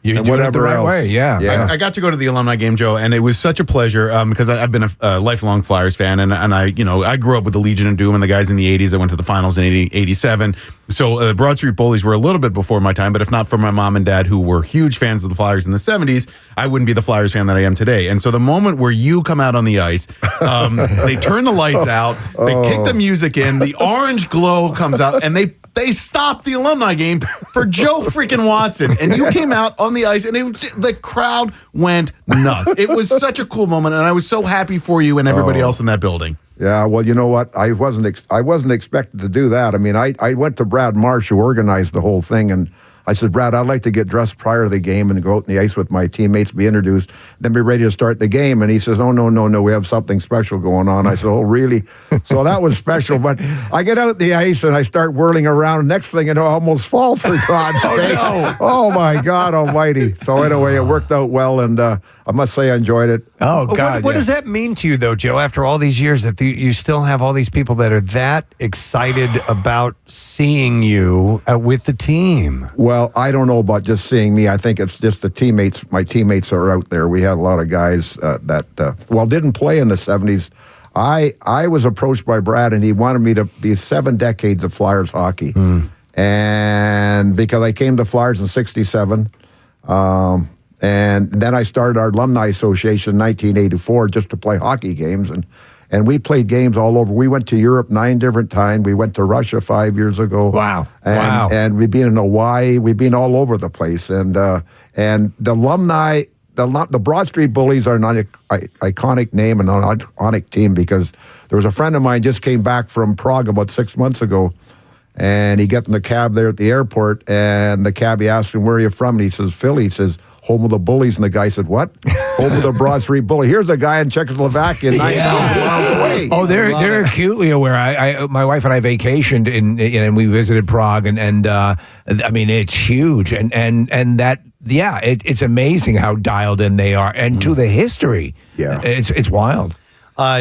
You're doing it the right way, yeah. I got to go to the alumni game, Joe, and it was such a pleasure because I've been a lifelong Flyers fan, and I grew up with the Legion of Doom and the guys in the 80s that went to the finals in 87. So the Broad Street Bullies were a little bit before my time, but if not for my mom and dad, who were huge fans of the Flyers in the 70s, I wouldn't be the Flyers fan that I am today. And so the moment where you come out on the ice, they turn the lights out, they kick the music in, the orange glow comes out, and they stopped the alumni game for Joe freaking Watson. And you came out on the ice, and the crowd went nuts. It was such a cool moment, and I was so happy for you and everybody else in that building. Yeah, well, you know what? I wasn't expected to do that. I mean, I went to Brad Marsh, who organized the whole thing, and I said, Brad, I'd like to get dressed prior to the game and go out on the ice with my teammates, be introduced, then be ready to start the game. And he says, oh, no, we have something special going on. I said, oh, really? So that was special. But I get out the ice and I start whirling around. Next thing you know, I almost fall, for God's sake. No. Oh, my God almighty. So anyway, it worked out well, and I must say I enjoyed it. Oh, God. What does that mean to you, though, Joe, after all these years, that you still have all these people that are that excited about seeing you with the team? Well, I don't know about just seeing me. I think it's just the teammates. My teammates are out there. We had a lot of guys that didn't play in the 70s. I was approached by Brad, and he wanted me to be 7 decades of Flyers hockey. And because I came to Flyers in 67, and then I started our Alumni Association in 1984 just to play hockey games. And we played games all over. We went to Europe 9 different times. We went to Russia 5 years ago. Wow. And we've been in Hawaii. We've been all over the place. And the alumni, the Broad Street Bullies are an iconic name and an iconic team, because there was a friend of mine just came back from Prague about 6 months ago. And he got in the cab there at the airport, and the cabbie asked him, where are you from? And he says, Philly. He says, home of the Bullies. And the guy said, what? Home of the Broad Street Bully. Here's a guy in Czechoslovakia, 9,000 miles away. Oh, they're acutely aware. My wife and I vacationed and we visited Prague, and I mean, it's huge, and that, yeah, it's amazing how dialed in they are, and to the history. Yeah, it's wild.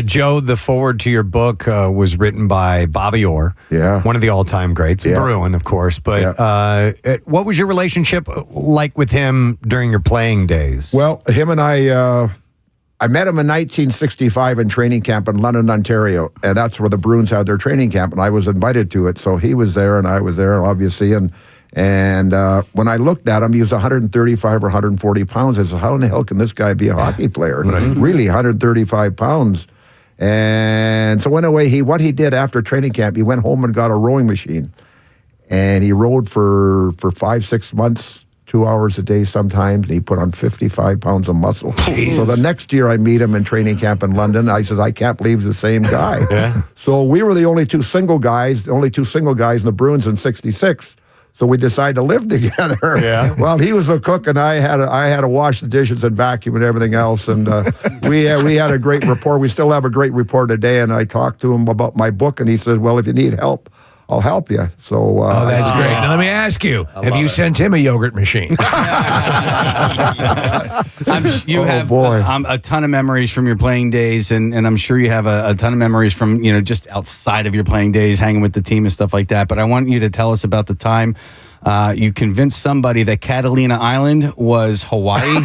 Joe, the foreword to your book was written by Bobby Orr, one of the all-time greats, Bruin, of course. But what was your relationship like with him during your playing days? Well, him and I met him in 1965 in training camp in London, Ontario, and that's where the Bruins had their training camp, and I was invited to it. So he was there, and I was there, obviously, and when I looked at him, he was 135 or 140 pounds. I said, how in the hell can this guy be a hockey player? Really, 135 pounds. And so anyway, what he did after training camp, he went home and got a rowing machine. And he rowed for 5-6 months, 2 hours a day sometimes. And he put on 55 pounds of muscle. So the next year I meet him in training camp in London. I said, I can't believe he's the same guy. So we were the only two single guys in the Bruins in 66. So we decided to live together. Well, he was a cook, and I had to wash the dishes and vacuum and everything else. And we had a great rapport. We still have a great rapport today. And I talked to him about my book, and he said, "Well, if you need help, I'll help you." So that's great. Now, let me ask you: have you sent him a yogurt machine? You have a ton of memories from your playing days, and I'm sure you have a ton of memories from just outside of your playing days, hanging with the team and stuff like that. But I want you to tell us about the time you convinced somebody that Catalina Island was Hawaii.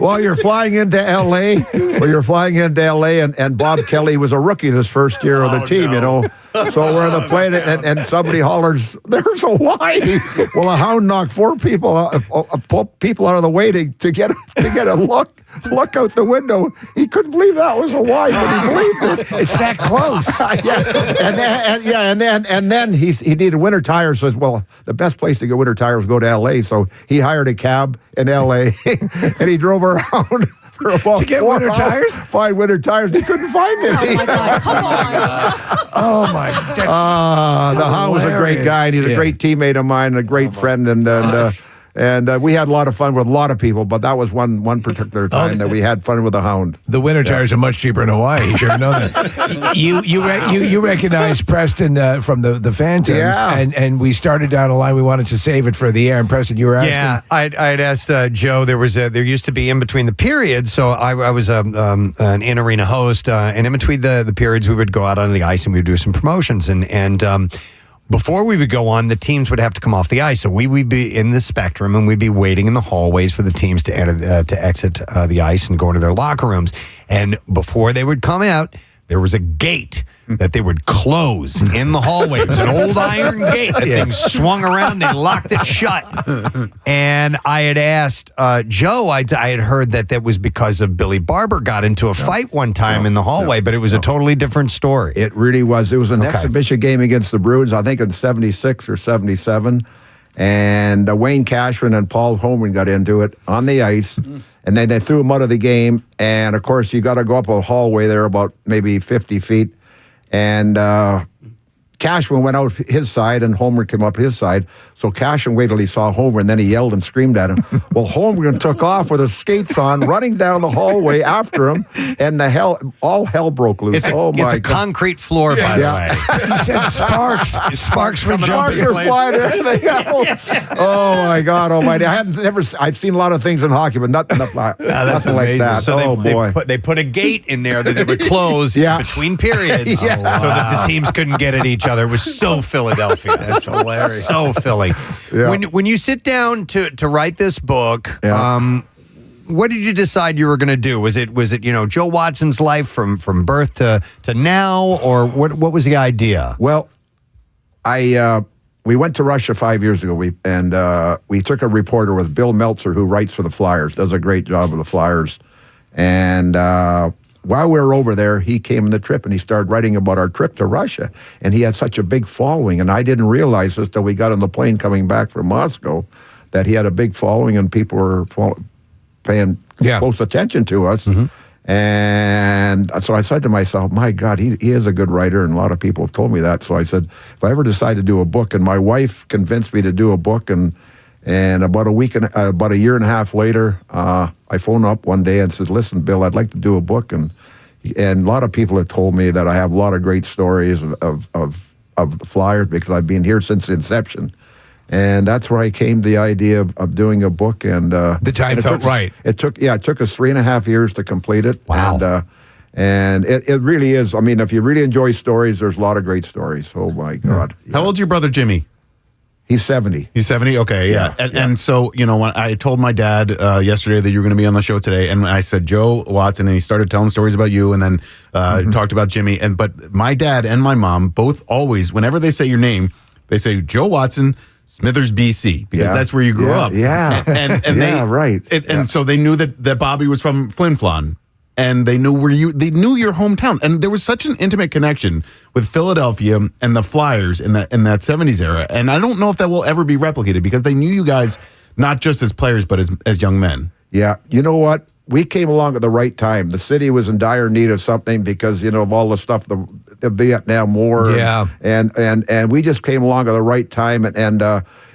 Well, you're flying into L.A. and Bob Kelly was a rookie this first year of the team, So we're on the plane, and somebody hollers, "There's Hawaii!" Well, a hound knocked 4 people out of the way to get a look out the window. He couldn't believe that was Hawaii, but he believed it. It's that close. And then he needed winter tires. Says, well, the best place to get winter tires was go to L.A. So he hired a cab in L.A. and he drove around. To get winter tires? Find winter tires. He couldn't find any. Oh, my God. Come on. Oh, my. The Howe was a great guy. And he's a great teammate of mine and a great friend. And we had a lot of fun with a lot of people, but that was one particular time that we had fun with the Hound. The winter tires are much cheaper in Hawaii. You should have known that. You recognize Preston from the Phantoms, and we started down a line. We wanted to save it for the air. And Preston, you were asking. Yeah, I'd asked Joe. There used to be in between the periods. So I was an in-arena host, and in between the periods, we would go out on the ice and we would do some promotions and. Before we would go on, the teams would have to come off the ice. So we would be in the spectrum, and we'd be waiting in the hallways for the teams to exit the ice and go into their locker rooms. And before they would come out, there was a gate that they would close in the hallway. It was an old iron gate. That thing swung around. They locked it shut. And I had asked Joe, I had heard that was because of Billy Barber got into a fight one time in the hallway, but it was a totally different story. It really was. It was an exhibition game against the Bruins, I think in 76 or 77. And Wayne Cashman and Paul Holmgren got into it on the ice. And then they threw him out of the game. And, of course, you got to go up a hallway there about maybe 50 feet. And Cashman went out his side, and Holmgren came up his side. So Cashman waited till he saw Holmgren, and then he yelled and screamed at him. Well, Holmgren took off with his skates on, running down the hallway after him, and all hell broke loose. It's a concrete floor, by the way. He said sparks. Sparks were Sparks were flying and everything else. Oh, my God almighty. I've seen a lot of things in hockey, but nothing like that. So boy. They put a gate in there that they would close between periods so that the teams couldn't get at each other. It was so Philadelphia. That's hilarious. So Philly. Yeah. When you sit down to write this book, what did you decide you were going to do? Was it Joe Watson's life from birth to now, or what was the idea? Well, we went to Russia 5 years ago. We took a reporter with Bill Meltzer, who writes for the Flyers, does a great job with the Flyers, and while we were over there, he came on the trip and he started writing about our trip to Russia. And he had such a big following. And I didn't realize this till we got on the plane coming back from Moscow, that he had a big following and people were paying close attention to us. And so I said to myself, my God, he is a good writer. And a lot of people have told me that. So I said, if I ever decide to do a book, and my wife convinced me to do a book, and about a year and a half later, I phoned up one day and said, listen, Bill, I'd like to do a book. And a lot of people have told me that I have a lot of great stories of the Flyers because I've been here since the inception. And that's where I came to the idea of doing a book. And the time felt right. It took us 3.5 years to complete it. Wow. And it really is. I mean, if you really enjoy stories, there's a lot of great stories. Oh, my God. How old's your brother, Jimmy? He's 70. He's 70? Okay, yeah. And so, when I told my dad yesterday that you were going to be on the show today, and I said Joe Watson, and he started telling stories about you, and then talked about Jimmy. But my dad and my mom both always, whenever they say your name, they say Joe Watson, Smithers, BC, because that's where you grew up. Yeah. And right. So they knew that Bobby was from Flin Flon. And they knew they knew your hometown, and there was such an intimate connection with Philadelphia and the Flyers in that 70s era. And I don't know if that will ever be replicated because they knew you guys not just as players but as young men. Yeah, you know what? We came along at the right time. The city was in dire need of something because of all the stuff, the Vietnam War. Yeah, and we just came along at the right time, and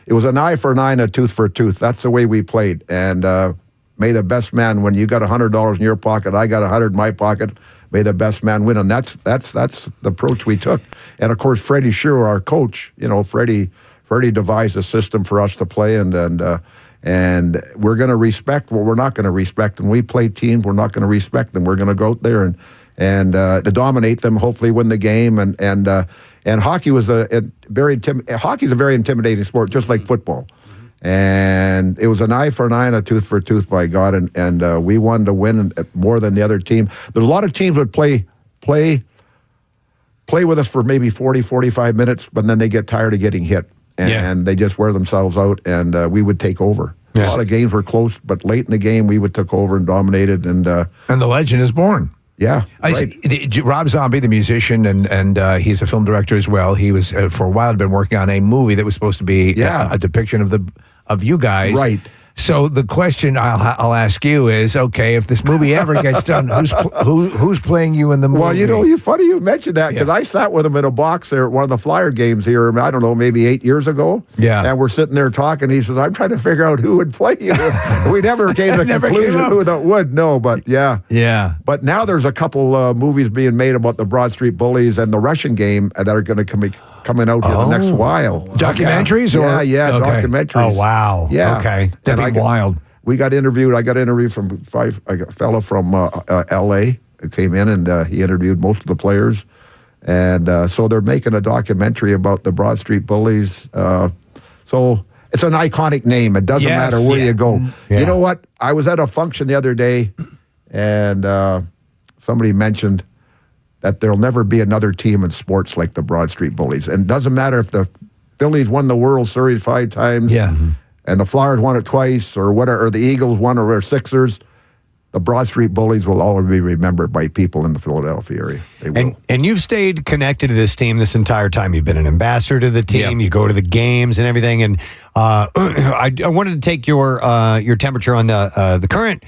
it was an eye for an eye and a tooth for a tooth. That's the way we played, and. May the best man win. You got $100 in your pocket. I got 100 in my pocket. May the best man win. And that's the approach we took. And of course, Freddie Shearer, our coach, Freddie devised a system for us to play, and we're going to respect what we're not going to respect. And we play teams we're not going to respect them. We're going to go out there and to dominate them. Hopefully, win the game. And hockey was hockey's a very intimidating sport, just like football. And it was an eye for an eye and a tooth for a tooth, by God, and we wanted to win more than the other team. There's a lot of teams would play with us for maybe 40, 45 minutes, but then they get tired of getting hit, and they just wear themselves out, and we would take over. Yes. A lot of games were close, but late in the game, we would took over and dominated. And the legend is born. Yeah. I said, Rob Zombie, the musician, and he's a film director as well. He was, for a while, been working on a movie that was supposed to be a depiction of you guys. Right. So the question I'll ask you is, okay, if this movie ever gets done, who's playing you in the movie? Well, funny you mentioned that, because I sat with him in a box there at one of the Flyer games here, I don't know, maybe 8 years ago. Yeah. And we're sitting there talking. He says, I'm trying to figure out who would play you. We never came to a conclusion who that would. No, but yeah. Yeah. But now there's a couple movies being made about the Broad Street Bullies and the Russian game that are going to coming out in the next while. Documentaries? Documentaries. Oh, wow. Yeah. Okay. That'd be wild. We got interviewed. I got interviewed from a fellow from L.A. who came in, and he interviewed most of the players. And so they're making a documentary about the Broad Street Bullies. So it's an iconic name. It doesn't matter where you go. Yeah. You know what? I was at a function the other day, and somebody mentioned that there'll never be another team in sports like the Broad Street Bullies. And it doesn't matter if the Phillies won the World Series 5 times, and the Flyers won it twice, or whatever, or the Eagles won, or Sixers. The Broad Street Bullies will always be remembered by people in the Philadelphia area. They will. And you've stayed connected to this team this entire time. You've been an ambassador to the team. You go to the games and everything. And I wanted to take your temperature on the current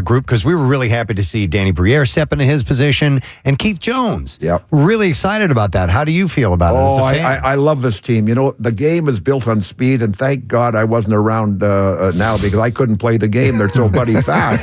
group, because we were really happy to see Danny Briere step into his position and Keith Jones. Really excited about that. How do you feel about it as a fan? I love this team. You know, the game is built on speed, and thank God I wasn't around now, because I couldn't play the game. They're so bloody fast.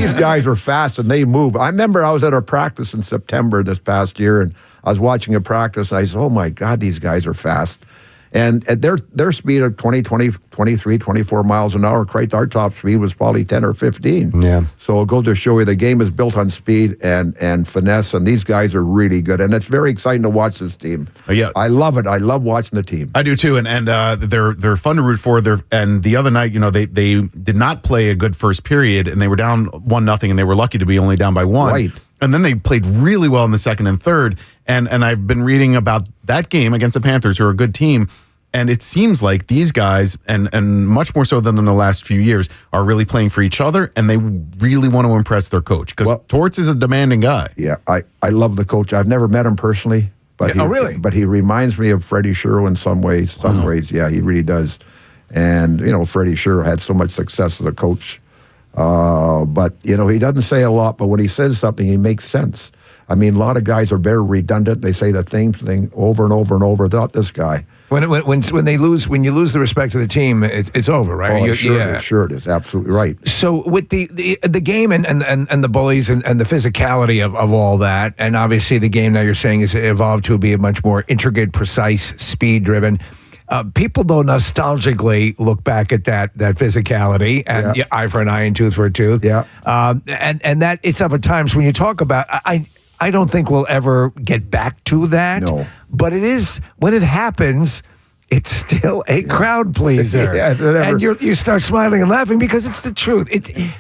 These guys are fast, and they move. I remember I was at a practice in September this past year, and I was watching a practice, and I said, oh my God, these guys are fast. And their speed of 20, 23, 24 miles an hour, our top speed was probably 10 or 15. So it'll go to show you the game is built on speed and finesse, and these guys are really good. And it's very exciting to watch this team. I love it. I love watching the team. I do too, and they're fun to root for. And the other night, they did not play a good first period, and they were down 1-0, and they were lucky to be only down by 1. Right. And then they played really well in the second and third. And I've been reading about that game against the Panthers, who are a good team. And it seems like these guys, and much more so than in the last few years, are really playing for each other, and they really want to impress their coach. Because Torts is a demanding guy. Yeah, I love the coach. I've never met him personally. But But he reminds me of Freddie Sherrill in some ways. Yeah, he really does. And, Freddie Sherrill had so much success as a coach. But, he doesn't say a lot, but when he says something, he makes sense. I mean, a lot of guys are very redundant. They say the same thing over and over and over. Not this guy. When you lose the respect of the team, it's over, right? Sure it is. Absolutely right. So with the game and the bullies and the physicality of all that, and obviously the game now you're saying is evolved to be a much more intricate, precise, speed-driven. People though nostalgically look back at that physicality and eye for an eye and tooth for a tooth. And that it's of a times when you talk about I don't think we'll ever get back to that. No. But it is, when it happens, it's still a crowd pleaser. And you start smiling and laughing because it's the truth.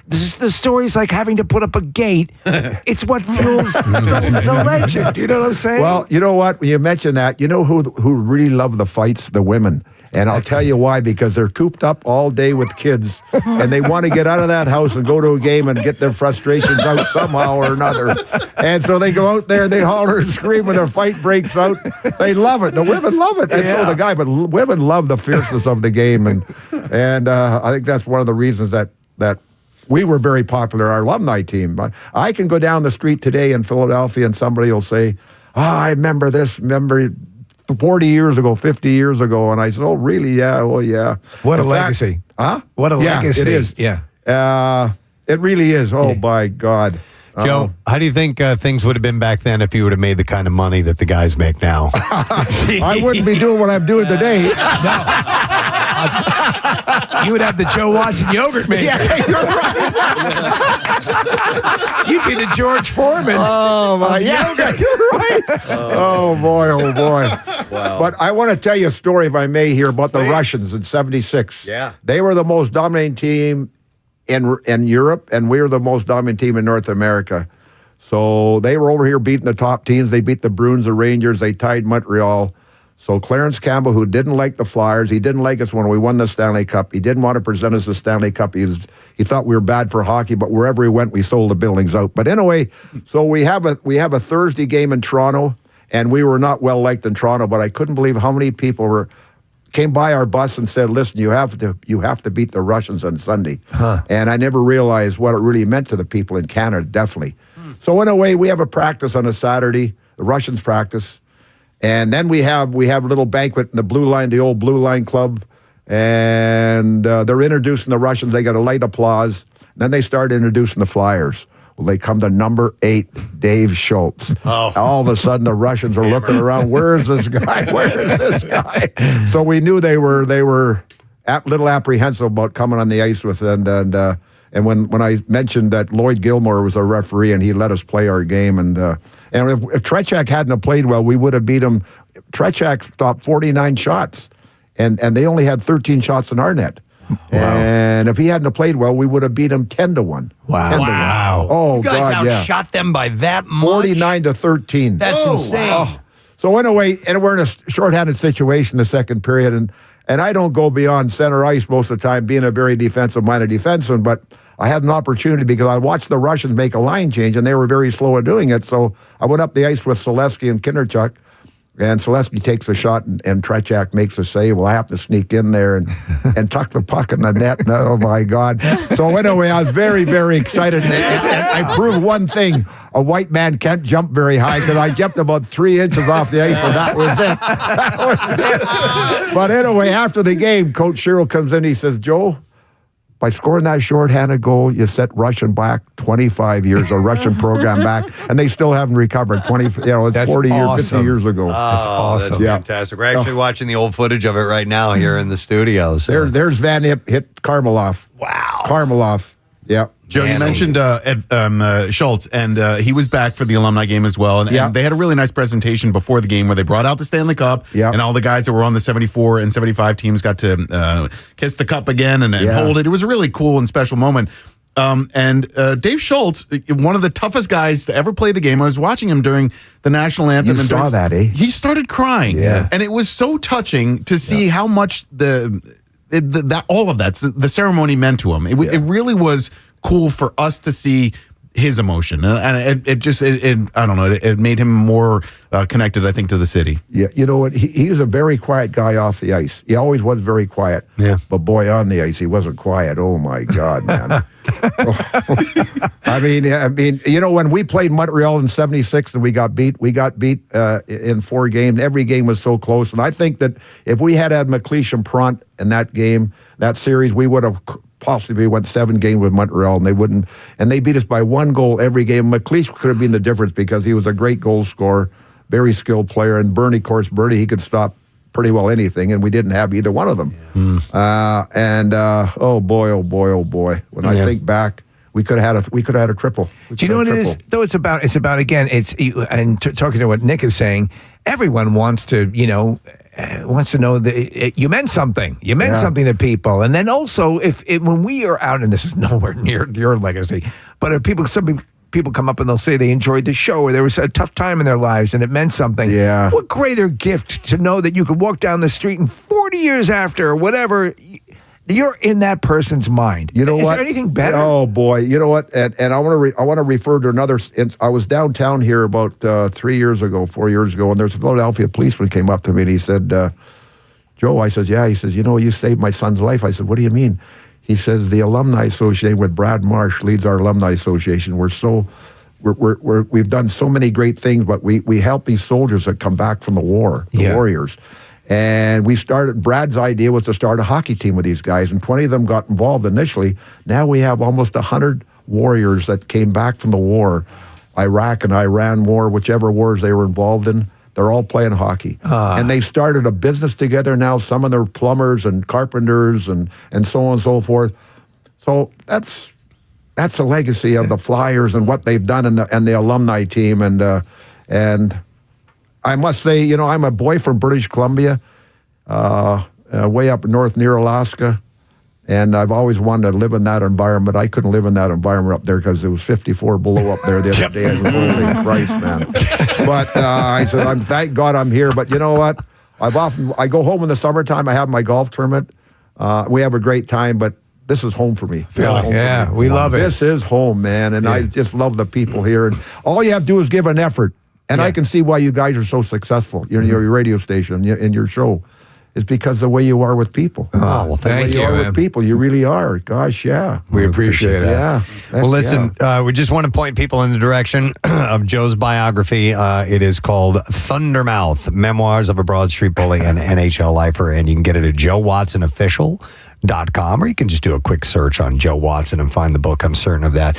The story's like having to put up a gate. It's what fuels the legend. Do you know what I'm saying? Well, you know what? When you mention that, you know who really love the fights? The women. And I'll tell you why, because they're cooped up all day with kids, and they want to get out of that house and go to a game and get their frustrations out somehow or another. And so they go out there and they holler and scream when their fight breaks out. They love it. The women love it. And so the guy, but women love the fierceness of the game. And I think that's one of the reasons that we were very popular, our alumni team. But I can go down the street today in Philadelphia and somebody will say, I remember this, 40 years ago, 50 years ago. And I said, oh, really? Yeah. Oh, yeah. What a legacy. Huh? What a legacy. It is. Yeah. It really is. Oh, my God. Joe, how do you think things would have been back then if you would have made the kind of money that the guys make now? I wouldn't be doing what I'm doing today. You would have the Joe Watson yogurt maker. Yeah, you're right. You'd be the George Foreman. Oh, my. Yeah, you're right. Oh, boy. Wow. But I want to tell you a story, if I may, here about the Russians in 76. Yeah. They were the most dominating team in Europe, and we were the most dominant team in North America. So they were over here beating the top teams. They beat the Bruins, the Rangers. They tied Montreal. So Clarence Campbell, who didn't like the Flyers, he didn't like us when we won the Stanley Cup. He didn't want to present us the Stanley Cup. He thought we were bad for hockey, but wherever he went, we sold the buildings out. But anyway, so we have a Thursday game in Toronto, and we were not well liked in Toronto. But I couldn't believe how many people came by our bus and said, "Listen, you have to beat the Russians on Sunday." And I never realized what it really meant to the people in Canada. Definitely. So in a way, we have a practice on a Saturday. The Russians practice. And then we have a little banquet in the Blue Line, the old Blue Line Club, and they're introducing the Russians. They got a light applause. Then they start introducing the Flyers. Well, they come to number 8, Dave Schultz. Oh. All of a sudden, the Russians are looking around. Where is this guy? Where is this guy? So we knew they were a little apprehensive about coming on the ice with and when I mentioned that Lloyd Gilmore was a referee and he let us play our game and if Trechak hadn't have played well, we would have beat him. Trechak stopped 49 shots, and they only had 13 shots in our net. And if he hadn't have played well, we would have beat him 10-1. Wow. 10-1. Wow. Oh, you guys God, yeah. outshot them by that much? 49-13. That's insane. Oh. So anyway, and we're in a shorthanded situation the second period, and I don't go beyond center ice most of the time, being a very defensive-minded defenseman, but I had an opportunity because I watched the Russians make a line change, and they were very slow at doing it. So I went up the ice with Selesky and Kinderchuk, and Selesky takes a shot, and Trechak makes a save. Well, I happen to sneak in there and tuck the puck in the net. And, oh, my God. So anyway, I was very, very excited. And I proved one thing. A white man can't jump very high because I jumped about 3 inches off the ice, and that was it. That was it. But anyway, after the game, Coach Sherrill comes in. He says, Joe, by scoring that shorthanded goal, you set Russian back 25 years, a Russian program back, and they still haven't recovered. It's That's 40 years, awesome. 50 years ago. That's awesome. That's fantastic. We're actually watching the old footage of it right now here in the studio. So. There's Van Hip hit Karmeloff. Wow. Karmeloff. Yeah. Joe, you mentioned Schultz, and he was back for the alumni game as well. And they had a really nice presentation before the game where they brought out the Stanley Cup, and all the guys that were on the 74 and 75 teams got to kiss the cup again and hold it. It was a really cool and special moment. And Dave Schultz, one of the toughest guys to ever play the game, I was watching him during the national anthem. You and saw that, eh? He started crying. Yeah. And it was so touching to see how much all of that, the ceremony meant to him. It really was cool for us to see his emotion, and it just I don't know, it made him more connected, I think, to the city. Yeah, you know what? He was a very quiet guy off the ice. He always was very quiet. Yeah, but boy, on the ice, he wasn't quiet. Oh my God, man! I mean, you know, when we played Montreal in '76 and we got beat in 4 games. Every game was so close, and I think that if we had McLeish and Pront in that game, that series, we would have possibly went 7 games with Montreal, and they wouldn't. And they beat us by 1 goal every game. McLeish could have been the difference because he was a great goal scorer, very skilled player. And Bernie, he could stop pretty well anything, and we didn't have either one of them. Oh boy. When I think back, we could have had a triple. Do you know what it is? Though it's about again. Talking to what Nick is saying, everyone wants to know that you meant something. You meant something to people. And then also, when we are out, and this is nowhere near your legacy, but if some people come up and they'll say they enjoyed the show or there was a tough time in their lives and it meant something. Yeah. What greater gift to know that you could walk down the street and 40 years after or whatever, you're in that person's mind. You know what? Is there anything better? Oh boy, you know what? And I want to refer to another. I was downtown here about 4 years ago, and there's a Philadelphia policeman came up to me and he said, "Joe," I said, "Yeah." He says, "You know, you saved my son's life." I said, "What do you mean?" He says, "The Alumni Association with Brad Marsh leads our Alumni Association. We've done so many great things, but we help these soldiers that come back from the war, the warriors." And Brad's idea was to start a hockey team with these guys, and 20 of them got involved initially. Now we have almost 100 warriors that came back from the war, Iraq and Iran war, whichever wars they were involved in. They're all playing hockey. And they started a business together now. Some of them are plumbers and carpenters and so on and so forth. So that's the legacy of the Flyers and what they've done and the alumni team. And I must say, you know, I'm a boy from British Columbia, way up north near Alaska, and I've always wanted to live in that environment. I couldn't live in that environment up there because it was 54 below up there the other day. I said, holy Christ, man. But I said, thank God I'm here. But you know what? I go home in the summertime. I have my golf tournament. We have a great time, but this is home for me. We love it. This is home, man, and I just love the people here. And all you have to do is give an effort. And I can see why you guys are so successful. Your radio station and your show is because the way you are with people. Oh, well, thank you. The way you are with people, you really are. Gosh, yeah. We appreciate it. Yeah. Well, listen, we just want to point people in the direction of Joe's biography. It is called Thundermouth, Memoirs of a Broad Street Bully and NHL Lifer, and you can get it at JoeWatsonOfficial.com, or you can just do a quick search on Joe Watson and find the book. I'm certain of that.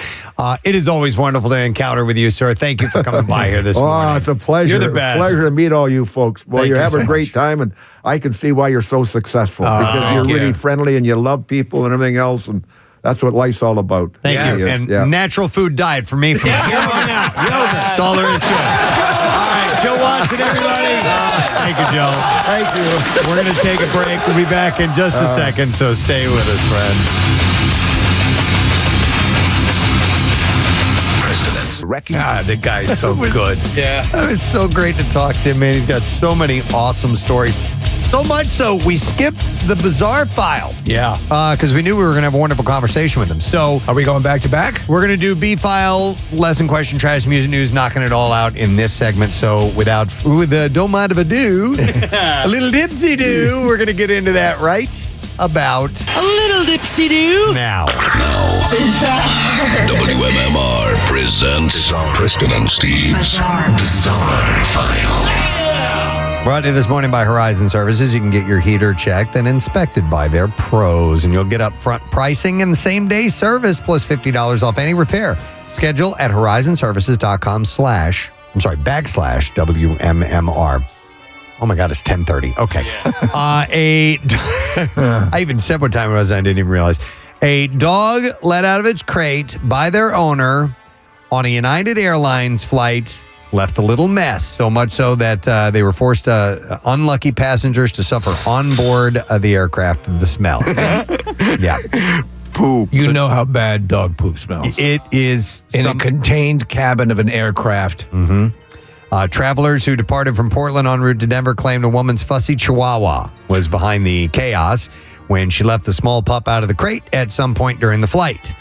It is always wonderful to encounter with you, sir. Thank you for coming by here this morning. Oh, it's a pleasure. You're the best. Pleasure to meet all you folks. Well, you have a great time, and I can see why you're so successful because you're really friendly and you love people and everything else, and that's what life's all about. Thank you. And natural food diet for me from here on out. That's all there is to it. All right. Joe Watson, everybody. Thank you, Joe. Thank you. We're going to take a break. We'll be back in just a second, so stay with us, friend. The guy's so good. Yeah. It was so great to talk to him, man. He's got so many awesome stories. So much so, we skipped the bizarre file. Yeah. Because we knew we were going to have a wonderful conversation with him. So, are we going back to back? We're going to do B file, lesson question, trash, music news, knocking it all out in this segment. So, with don't mind if I do, a little dipsy do, we're going to get into that right about A little dipsy do. now. WMMR presents Preston and Steve's Bizarre File. Brought to you this morning by Horizon Services. You can get your heater checked and inspected by their pros, and you'll get upfront pricing and same-day service plus $50 off any repair. Schedule at horizonservices.com /WMMR. Oh my God, it's 10:30. Okay. I even said what time it was, and I didn't even realize. A dog let out of its crate by their owner on a United Airlines flight left a little mess, so much so that they were forced unlucky passengers to suffer on board the aircraft the smell. Yeah. Poop. You know how bad dog poop smells. It is in a contained cabin of an aircraft. Mm-hmm. Travelers who departed from Portland en route to Denver claimed a woman's fussy chihuahua was behind the chaos when she left the small pup out of the crate at some point during the flight.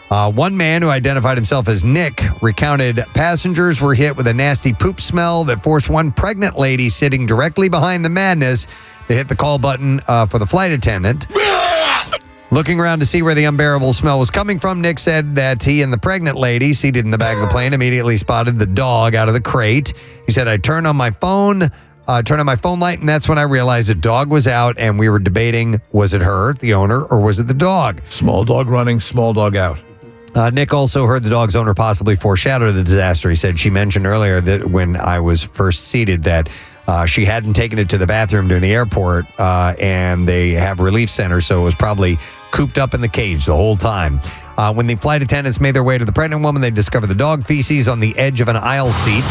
One man who identified himself as Nick recounted passengers were hit with a nasty poop smell that forced one pregnant lady sitting directly behind the madness to hit the call button for the flight attendant. Looking around to see where the unbearable smell was coming from, Nick said that he and the pregnant lady seated in the back of the plane immediately spotted the dog out of the crate. He said, I turned on my phone light, and that's when I realized the dog was out, and we were debating, was it her, the owner, or was it the dog? Small dog running, small dog out. Nick also heard the dog's owner possibly foreshadow the disaster. He said, she mentioned earlier that when I was first seated that she hadn't taken it to the bathroom during the airport, and they have relief centers, so it was probably cooped up in the cage the whole time. When the flight attendants made their way to the pregnant woman, they discovered the dog feces on the edge of an aisle seat.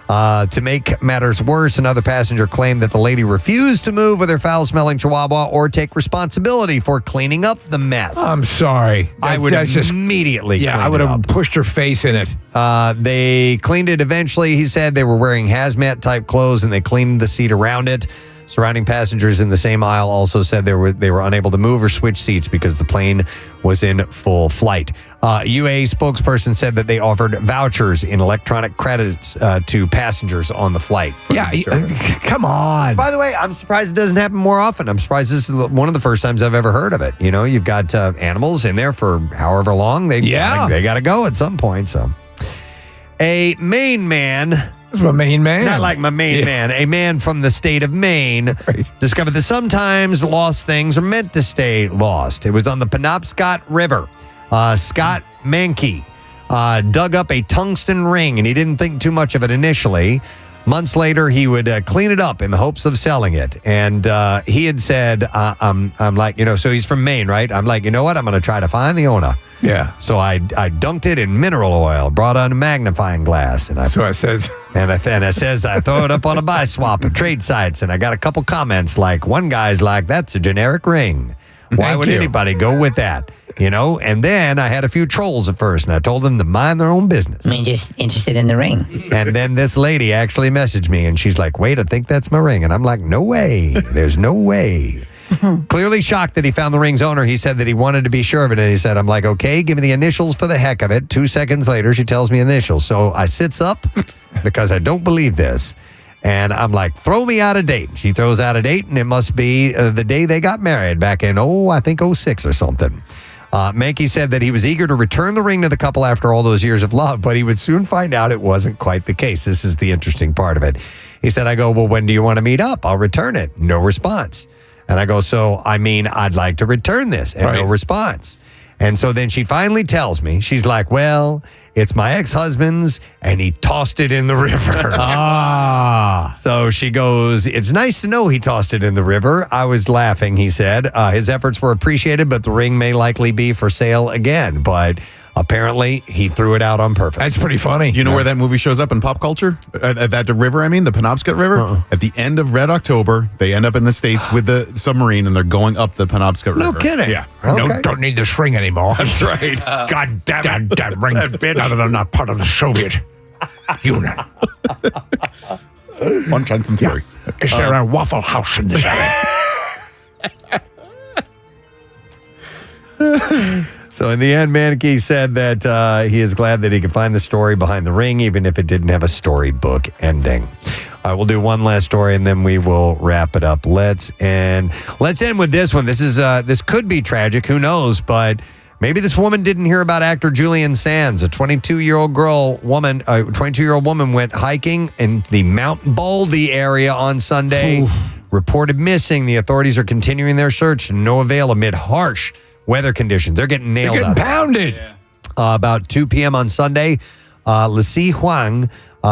To make matters worse, another passenger claimed that the lady refused to move with her foul-smelling chihuahua or take responsibility for cleaning up the mess. I'm sorry. I would immediately Yeah, I would have pushed her face in it. They cleaned it eventually. He said they were wearing hazmat-type clothes, and they cleaned the seat around it. Surrounding passengers in the same aisle also said they were unable to move or switch seats because the plane was in full flight. UA spokesperson said that they offered vouchers in electronic credits to passengers on the flight. Yeah, come on. By the way, I'm surprised it doesn't happen more often. I'm surprised this is one of the first times I've ever heard of it. You know, you've got animals in there for however long. They got to go at some point. So, a Maine man. That's my main man. Not like my main man. A man from the state of Maine discovered that sometimes lost things are meant to stay lost. It was on the Penobscot River. Scott Mankey dug up a tungsten ring, and he didn't think too much of it initially. Months later, he would clean it up in the hopes of selling it. And he had said, I'm like, so he's from Maine, right? I'm like, you know what? I'm going to try to find the owner. Yeah. So I dunked it in mineral oil, brought on a magnifying glass, and I throw it up on a buy swap of trade sites, and I got a couple comments like one guy's like, "That's a generic ring. Why would anybody go with that?" And then I had a few trolls at first, and I told them to mind their own business. I mean, just interested in the ring. And then this lady actually messaged me, and she's like, "Wait, I think that's my ring," and I'm like, "No way. There's no way." Clearly shocked that he found the ring's owner, he said that he wanted to be sure of it. And he said, I'm like, okay, give me the initials for the heck of it. 2 seconds later, she tells me initials. So I sits up because I don't believe this. And I'm like, throw me out of date. She throws out a date, and it must be the day they got married back in, I think 06 or something. Mankey said that he was eager to return the ring to the couple after all those years of love, but he would soon find out it wasn't quite the case. This is the interesting part of it. He said, I go, well, when do you want to meet up? I'll return it. No response. And I go, I'd like to return this. And no response. And so then she finally tells me, she's like, well, It's my ex-husband's, and he tossed it in the river. So she goes, it's nice to know he tossed it in the river. I was laughing, he said. His efforts were appreciated, but the ring may likely be for sale again. But apparently, he threw it out on purpose. That's pretty funny. Do you know where that movie shows up in pop culture? At that river, the Penobscot River? At the end of Red October, they end up in the States with the submarine, and they're going up the Penobscot River. No kidding. Yeah. Don't need this ring anymore. That's right. God damn it. That ring. Now that I'm not part of the Soviet Union. One chance in theory. Is there a Waffle House in this area? So in the end, Maneke said that he is glad that he could find the story behind the ring, even if it didn't have a storybook ending. We'll do one last story, and then we will wrap it up. Let's end with this one. This could be tragic. Who knows? But maybe this woman didn't hear about actor Julian Sands. A 22-year-old woman went hiking in the Mount Baldy area on Sunday. Reported missing. The authorities are continuing their search to no avail amid harsh weather conditions. They're getting nailed up. Pounded. About 2 p.m. on Sunday, Lisi Huang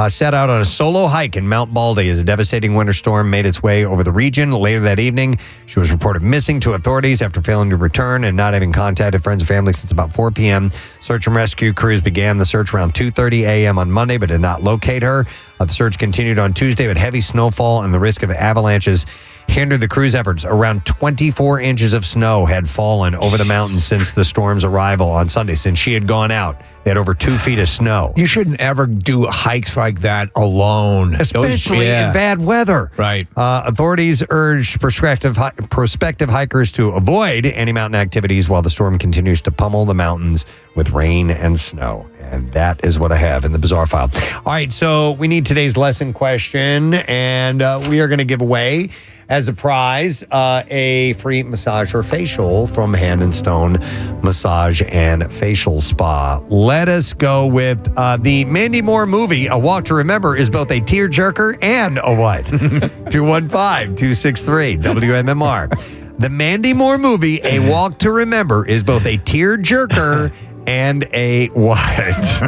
set out on a solo hike in Mount Baldy as a devastating winter storm made its way over the region. Later that evening, she was reported missing to authorities after failing to return and not having contacted friends and family since about 4 p.m. Search and rescue crews began the search around 2:30 a.m. on Monday, but did not locate her. The search continued on Tuesday, but heavy snowfall and the risk of avalanches hindered the crew's efforts. Around 24 inches of snow had fallen over the mountains since the storm's arrival on Sunday. Since she had gone out, they had over 2 feet of snow. You shouldn't ever do hikes like that alone. Especially in bad weather. Right. Authorities urged prospective hikers to avoid any mountain activities while the storm continues to pummel the mountains with rain and snow. And that is what I have in the bizarre file. All right, so we need today's lesson question, and we are going to give away as a prize a free massage or facial from Hand & Stone Massage and Facial Spa. Let us go with the Mandy Mohr movie, A Walk to Remember, is both a tearjerker and a what? 215-263-WMMR. The Mandy Mohr movie, A Walk to Remember, is both a tearjerker and a what?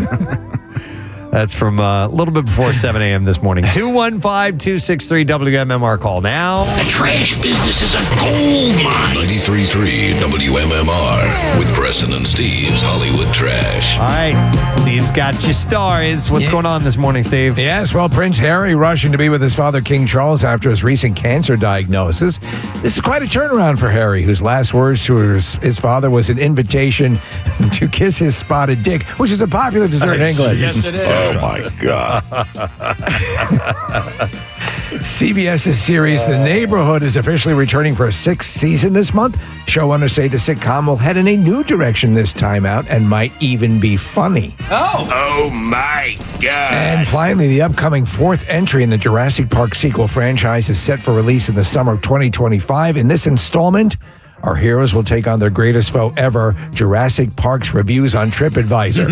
That's from a little bit before 7 a.m. this morning. 215-263-WMMR. Call now. The trash business is a gold mine. 93.3 WMMR with Preston and Steve's Hollywood Trash. All right. Steve's got your stars. What's going on this morning, Steve? Yes, well, Prince Harry rushing to be with his father, King Charles, after his recent cancer diagnosis. This is quite a turnaround for Harry, whose last words to his father was an invitation to kiss his spotted dick, which is a popular dessert in England. Yes, it is. Oh, my God. CBS's series The Neighborhood is officially returning for a 6th season this month. Showrunners say the sitcom will head in a new direction this time out and might even be funny. Oh, my God. And finally, the upcoming 4th entry in the Jurassic Park sequel franchise is set for release in the summer of 2025. In this installment, our heroes will take on their greatest foe ever, Jurassic Park's reviews on TripAdvisor.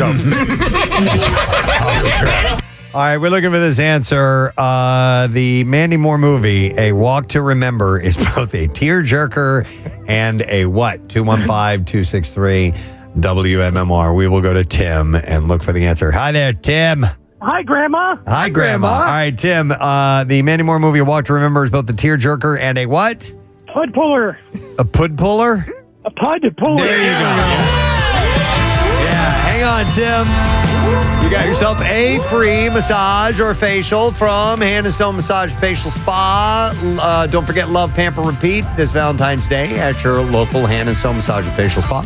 All right, we're looking for this answer. The Mandy Mohr movie, A Walk to Remember, is both a tearjerker and a what? 215-263-WMMR. We will go to Tim and look for the answer. Hi there, Tim. Hi, Grandma. Hi, Grandma. All right, Tim. The Mandy Mohr movie, A Walk to Remember, is both a tearjerker and a what? Pud puller. A pud puller? A pud puller. There you go. Yeah, hang on, Tim. You got yourself a free massage or facial from Hand & Stone Massage Facial Spa. Don't forget Love, Pamper, Repeat this Valentine's Day at your local Hand & Stone Massage and Facial Spa.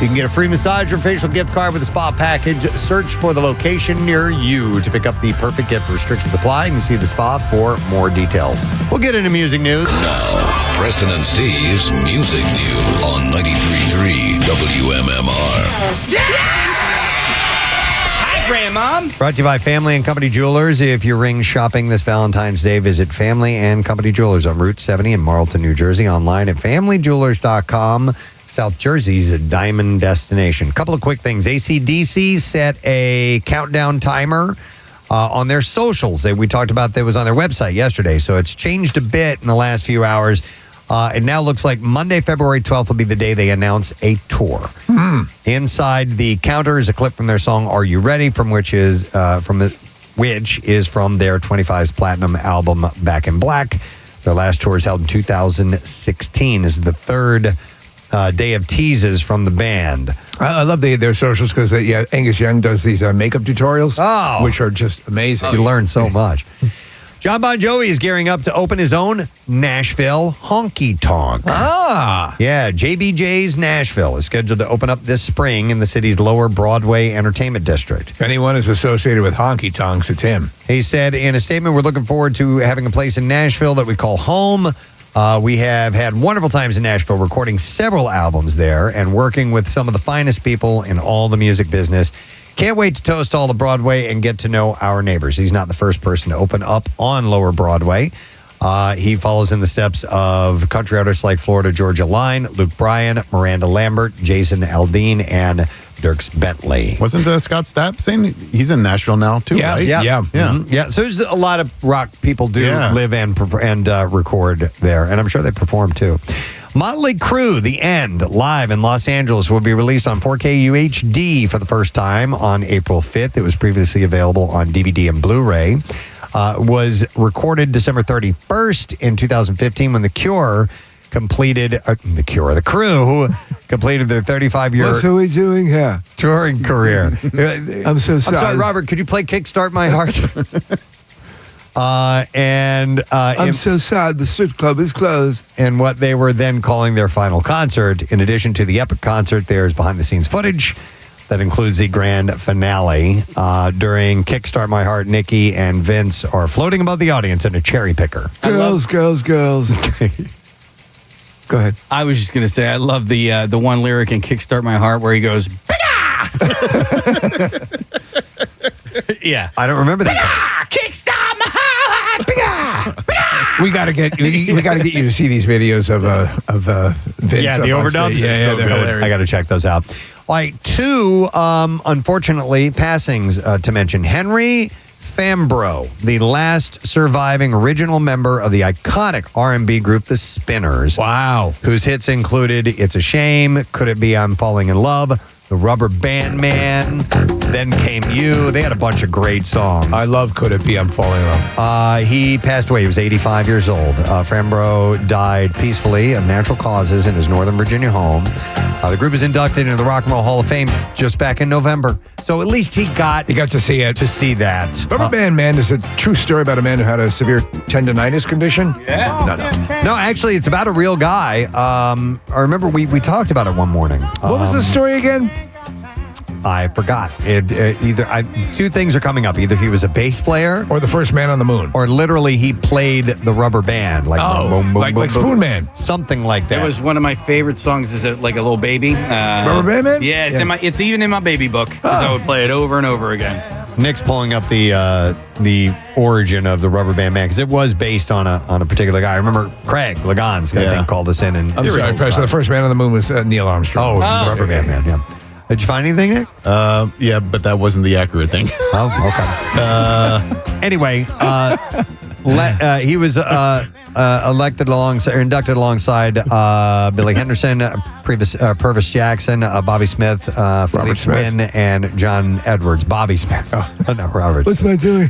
You can get a free massage or facial gift card with a spa package. Search for the location near you to pick up the perfect gift. Restrictions apply, and you see the spa for more details. We'll get into music news. Now, Preston and Steve's Music News on 93.3 WMMR. Hi, Grandma. Brought to you by Family and Company Jewelers. If you're ring shopping this Valentine's Day, visit Family and Company Jewelers on Route 70 in Marlton, New Jersey. Online at FamilyJewelers.com. South Jersey's a diamond destination. Couple of quick things. AC/DC set a countdown timer on their socials that we talked about that was on their website yesterday. So it's changed a bit in the last few hours. It now looks like Monday, February 12th will be the day they announce a tour. Inside the counter is a clip from their song "Are You Ready?" which is from their 25's platinum album Back in Black. Their last tour is held in 2016. This is the third day of teases from the band. I love their socials because Angus Young does these makeup tutorials, which are just amazing. You learn so much. John Bon Jovi is gearing up to open his own Nashville honky tonk. Yeah, JBJ's Nashville is scheduled to open up this spring in the city's Lower Broadway Entertainment District. If anyone is associated with honky tonks, it's him. He said in a statement, "We're looking forward to having a place in Nashville that we call home. We have had wonderful times in Nashville, recording several albums there and working with some of the finest people in all the music business. Can't wait to toast all the Broadway and get to know our neighbors." He's not the first person to open up on Lower Broadway. He follows in the steps of country artists like Florida Georgia Line, Luke Bryan, Miranda Lambert, Jason Aldean, and Dierks Bentley. Wasn't Scott Stapp saying he's in Nashville now too? Right? Yeah. So there's a lot of rock people do live and record there, and I'm sure they perform too. Motley Crue, The End, live in Los Angeles, will be released on 4K UHD for the first time on April 5th. It was previously available on DVD and Blu-ray. Was recorded December 31st in 2015 when The Crue completed their 35-year What are we doing here? touring career. I'm so sorry. I'm sorry, Robert, could you play Kickstart My Heart? I'm so sad the strip club is closed. And what they were then calling their final concert. In addition to the epic concert, there's behind-the-scenes footage that includes the grand finale. During Kickstart My Heart, Nikki and Vince are floating above the audience in a cherry picker. Girls. Go ahead. I was just going to say, I love the one lyric in Kickstart My Heart where he goes, yeah. I don't remember that. Kickstart my heart. We got to get you to see these videos of Vince. Yeah, the overdubs. Yeah, they're hilarious. I got to check those out. All right, two, unfortunately, passings to mention. Henry Fambro, the last surviving original member of the iconic R&B group The Spinners. Wow. Whose hits included It's a Shame, Could It Be I'm Falling in Love, The Rubber Band Man, Then Came You. They had a bunch of great songs. I love Could It Be I'm Falling in Love. He passed away. He was 85 years old. Fambro died peacefully of natural causes in his Northern Virginia home. The group was inducted into the Rock and Roll Hall of Fame just back in November. So at least he got to see it. To see that. Rubber Band Man is a true story about a man who had a severe tendonitis condition. Yeah. No, actually, it's about a real guy. I remember we talked about it one morning. What was the story again? I forgot. Two things are coming up. Either he was a bass player, or the first man on the moon, or literally he played the rubber band, like boom, boom, like Spoon Man, something like that. It was one of my favorite songs. Is it like a little baby? Rubber Band Man? Yeah, it's even in my baby book because I would play it over and over again. Nick's pulling up the origin of the Rubber Band Man because it was based on a particular guy. I remember Craig Lagans, I think, called us in. And I'm sorry, Preston. The first man on the moon was Neil Armstrong. Oh, it was the Rubber Band Man. Yeah. Did you find anything, Nick? Yeah, but that wasn't the accurate thing. Oh, okay. Anyway, he was inducted alongside Billy Henderson, Purvis Jackson, Bobby Smith, Philip Wynn, and John Edwards. Bobby Smith. Oh, not Robert. What's am I doing?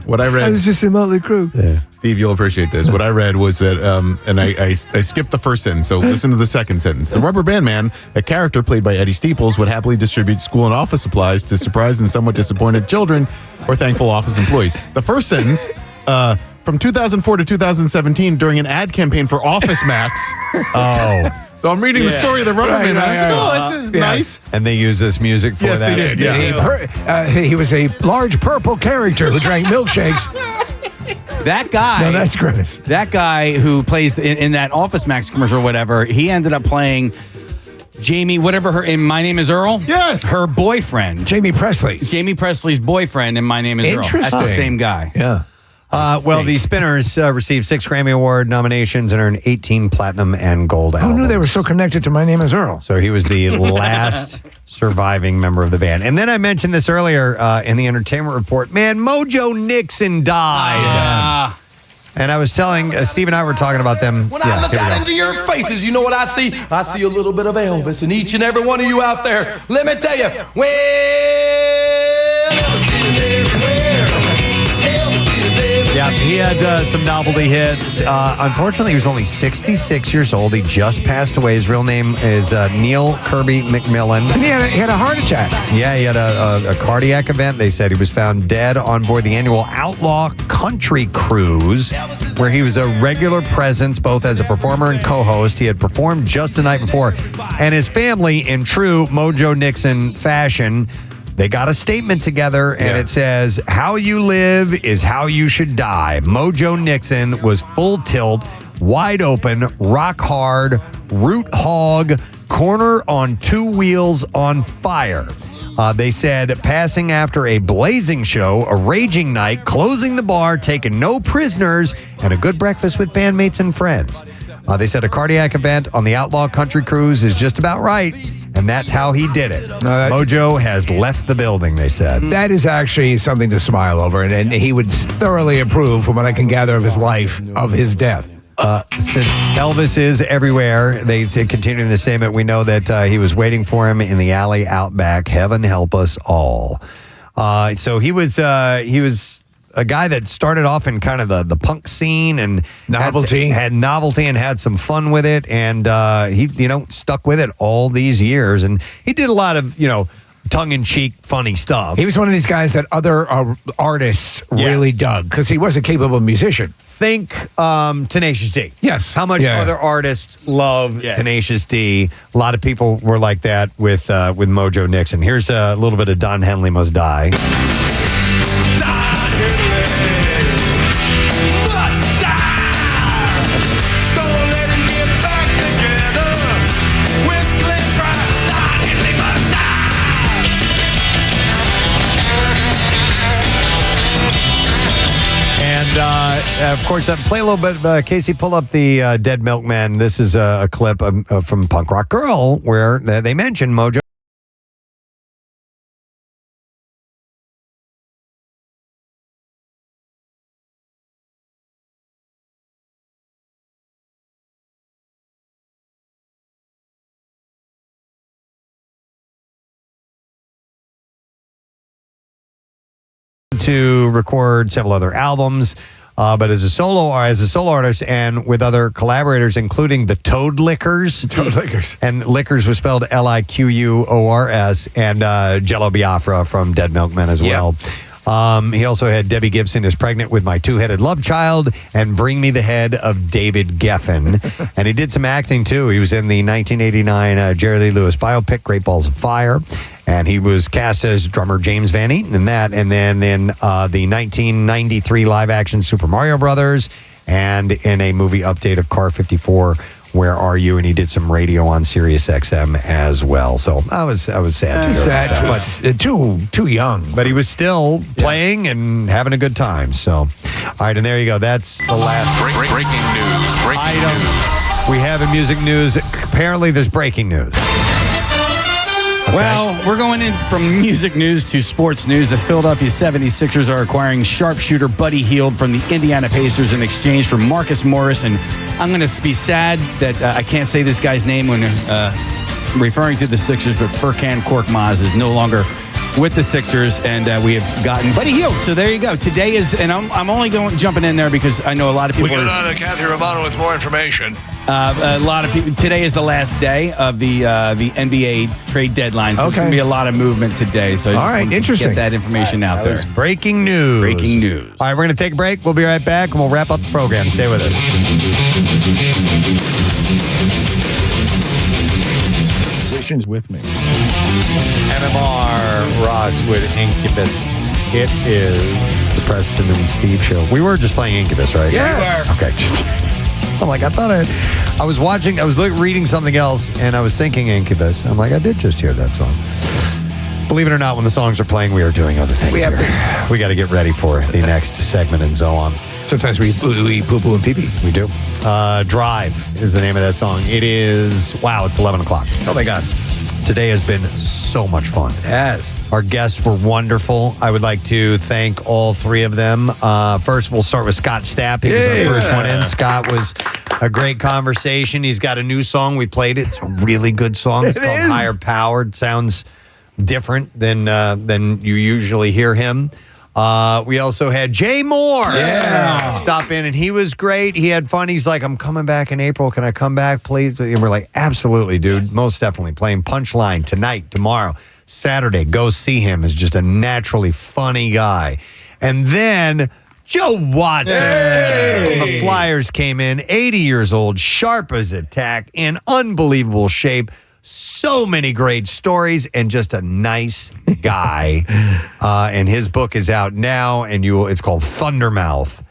What I read. I was just in Motley Crue. Yeah. Steve, you'll appreciate this. What I read was that, and I skipped the first sentence, so listen to the second sentence. The Rubber Band Man, a character played by Eddie Steeples, would happily distribute school and office supplies to surprised and somewhat disappointed children or thankful office employees. The first sentence, from 2004 to 2017, during an ad campaign for Office Max. Oh. So I'm reading the story of the Rubber Band Man. I was like, oh, that's nice. And they used this music for that. Yes, they did. He was a large purple character who drank milkshakes. That guy. No, that's gross. That guy who plays in that Office Max commercial or whatever, he ended up playing Jamie, whatever her in My Name is Earl. Yes. Her boyfriend. Jamie Presley. Jamie Presley's boyfriend in My Name is Earl. Interesting. That's the same guy. Yeah. Well, the Spinners received 6 Grammy Award nominations and earned 18 platinum and gold albums. Who knew they were so connected to My Name is Earl? So he was the last surviving member of the band. And then I mentioned this earlier in the entertainment report. Man, Mojo Nixon died. And I was telling Steve and I were talking about them. When I look out into your faces, you know what I see? I see a little bit of Elvis in each and every one of you out there. Let me tell you, well, Elvis is everywhere. Elvis is everywhere. Yeah, he had some novelty hits. Unfortunately, he was only 66 years old. He just passed away. His real name is Neil Kirby McMillan. And he had a heart attack. Yeah, he had a cardiac event. They said he was found dead on board the annual Outlaw Country Cruise, where he was a regular presence both as a performer and co-host. He had performed just the night before. And his family, in true Mojo Nixon fashion, they got a statement together, and it says, "How you live is how you should die." Mojo Nixon was full tilt, wide open, rock hard, root hog, corner on two wheels on fire. They said, passing after a blazing show, a raging night, closing the bar, taking no prisoners, and a good breakfast with bandmates and friends. They said a cardiac event on the Outlaw Country Cruise is just about right, and that's how he did it. Mojo has left the building, they said. That is actually something to smile over, and he would thoroughly approve, from what I can gather of his life, of his death. Since Elvis is everywhere, they said, continuing the statement, we know that he was waiting for him in the alley out back. Heaven help us all. So he was a guy that started off in kind of the punk scene and had novelty and had some fun with it, and he stuck with it all these years, and he did a lot of tongue-in-cheek funny stuff. He was one of these guys that other artists really dug because he was a capable musician. Think Tenacious D. Yes. How much other artists love Tenacious D. A lot of people were like that with Mojo Nixon. Here's a little bit of Don Henley Must Die. Of course, play a little bit. Casey, pull up the Dead Milkman. This is a clip from Punk Rock Girl where they mention Mojo. To record several other albums. But as a solo artist and with other collaborators, including the Toad Lickers. And Lickers was spelled Liquors, and Jello Biafra from Dead Milkmen as well. He also had Debbie Gibson is Pregnant with My Two-Headed Love Child and Bring Me the Head of David Geffen. And he did some acting, too. He was in the 1989 Jerry Lee Lewis biopic, Great Balls of Fire. And he was cast as drummer James Van Eaton in that. And then in the 1993 live-action Super Mario Brothers and in a movie update of Car 54, Where Are You? And he did some radio on Sirius XM as well. So I was sad to hear about that. But too young. But he was still playing and having a good time. So, all right, and there you go. That's the last breaking news. Item we have in music news. Apparently, there's breaking news. Okay. Well, we're going in from music news to sports news. The Philadelphia 76ers are acquiring sharpshooter Buddy Hield from the Indiana Pacers in exchange for Marcus Morris. And I'm going to be sad that I can't say this guy's name when referring to the Sixers, but Furkan Korkmaz is no longer with the Sixers, and we have gotten Buddy Hield. So there you go. Today is, and I'm only jumping in there because I know a lot of people. We got on to Kathy Romano with more information. A lot of people. Today is the last day of the NBA trade deadline. So there's going to be a lot of movement today. So all right, interesting. Get that information out there. Breaking news. Breaking news. All right, we're going to take a break. We'll be right back, and we'll wrap up the program. Stay with us. Musicians with me. MMR rocks with Incubus. It is the Preston and Steve show. We were just playing Incubus, right? Yes. Okay. I'm like, I was reading something else, and I was thinking Incubus. I'm like, I did just hear that song. Believe it or not, when the songs are playing, we are doing other things. We got to get ready for the next segment and so on. Sometimes we poo-poo and pee-pee. We do. Drive is the name of that song. It is, it's 11 o'clock. Oh, my God. Today has been so much fun. Yes. Our guests were wonderful. I would like to thank all three of them. First, we'll start with Scott Stapp. He was our first one in. Scott was a great conversation. He's got a new song. We played it. It's a really good song. It's called Higher Powered. Sounds different than you usually hear him. We also had Jay Mohr stop in, and he was great. He had fun. He's like, I'm coming back in April. Can I come back, please? And we're like, absolutely, dude. Most definitely. Playing Punchline tonight, tomorrow, Saturday. Go see him. He's just a naturally funny guy. And then Joe Watson from the Flyers came in, 80 years old, sharp as a tack, in unbelievable shape. So many great stories and just a nice guy. And his book is out now, and it's called Thundermouth.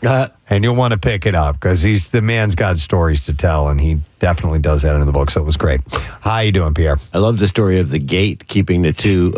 And you'll want to pick it up because the man's got stories to tell, and he definitely does that in the book. So it was great. How you doing, Pierre? I love the story of the gate keeping the two.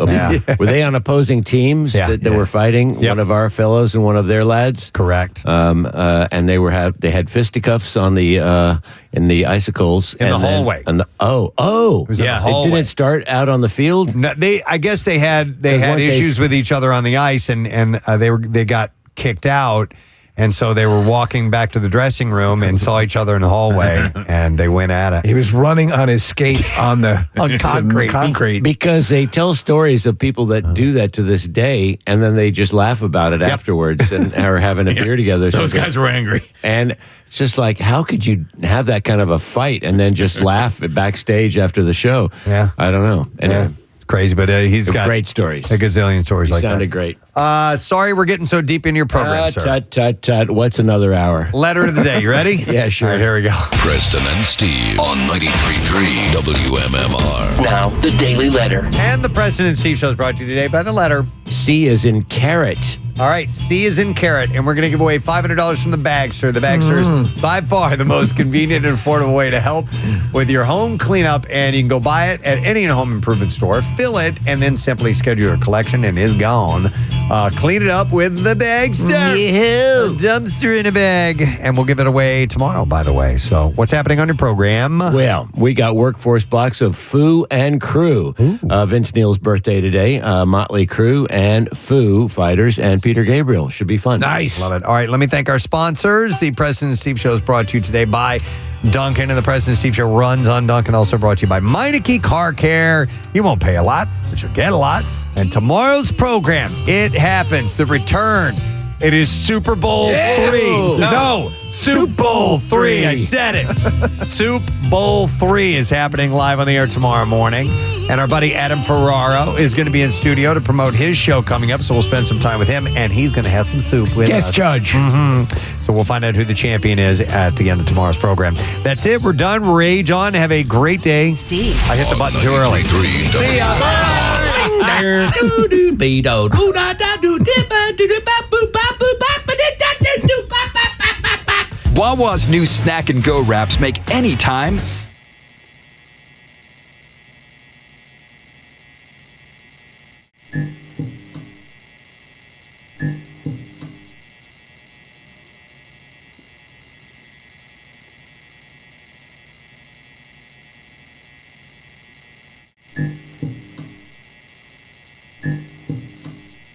Were they on opposing teams that were fighting? One of our fellows and one of their lads. Correct. And they had fisticuffs on the in the icicles in the hallway. It was in the hallway. It didn't start out on the field. No, I guess they had issues with each other on the ice, and they got kicked out. And so they were walking back to the dressing room and saw each other in the hallway, and they went at it. He was running on his skates on concrete. Because they tell stories of people that do that to this day, and then they just laugh about it afterwards and are having a beer together. Those guys were angry. And it's just like, how could you have that kind of a fight and then just laugh backstage after the show? Yeah. I don't know. Anyway. It's crazy, but he's got great stories. A gazillion stories like that. Sounded great. Sorry we're getting so deep into your program, sir. Tut. What's another hour? Letter of the day. You ready? Yeah, sure. All right, here we go. Preston and Steve on 93.3 WMMR. Now, the Daily Letter. And the Preston and Steve show is brought to you today by the letter C is in carrot. All right, C is in carrot, and we're going to give away $500 from the Bagster. The Bagster is by far the most convenient and affordable way to help with your home cleanup, and you can go buy it at any home improvement store, fill it, and then simply schedule your collection, and it's gone. Clean it up with the Bagster. A dumpster in a bag, and we'll give it away tomorrow, by the way. So what's happening on your program? Well, we got workforce blocks of Foo and Crew. Vince Neil's birthday today. Motley Crue and Foo Fighters and Peter Gabriel. Should be fun. Nice. Love it. All right, let me thank our sponsors. The Preston and Steve Show is brought to you today by Duncan, and the Preston and Steve Show runs on Duncan. Also brought to you by Meineke Car Care. You won't pay a lot, but you'll get a lot. And tomorrow's program, it happens. The return. It is Super Bowl 3. No, Super Bowl 3. I said it. Super Bowl 3 is happening live on the air tomorrow morning. And our buddy Adam Ferraro is going to be in studio to promote his show coming up. So we'll spend some time with him, and he's going to have some soup with us. Guest judge. So we'll find out who the champion is at the end of tomorrow's program. That's it. We're done. Rage on. Have a great day. Steve. I hit the button too early. See ya. Wawa's new snack and go wraps make any time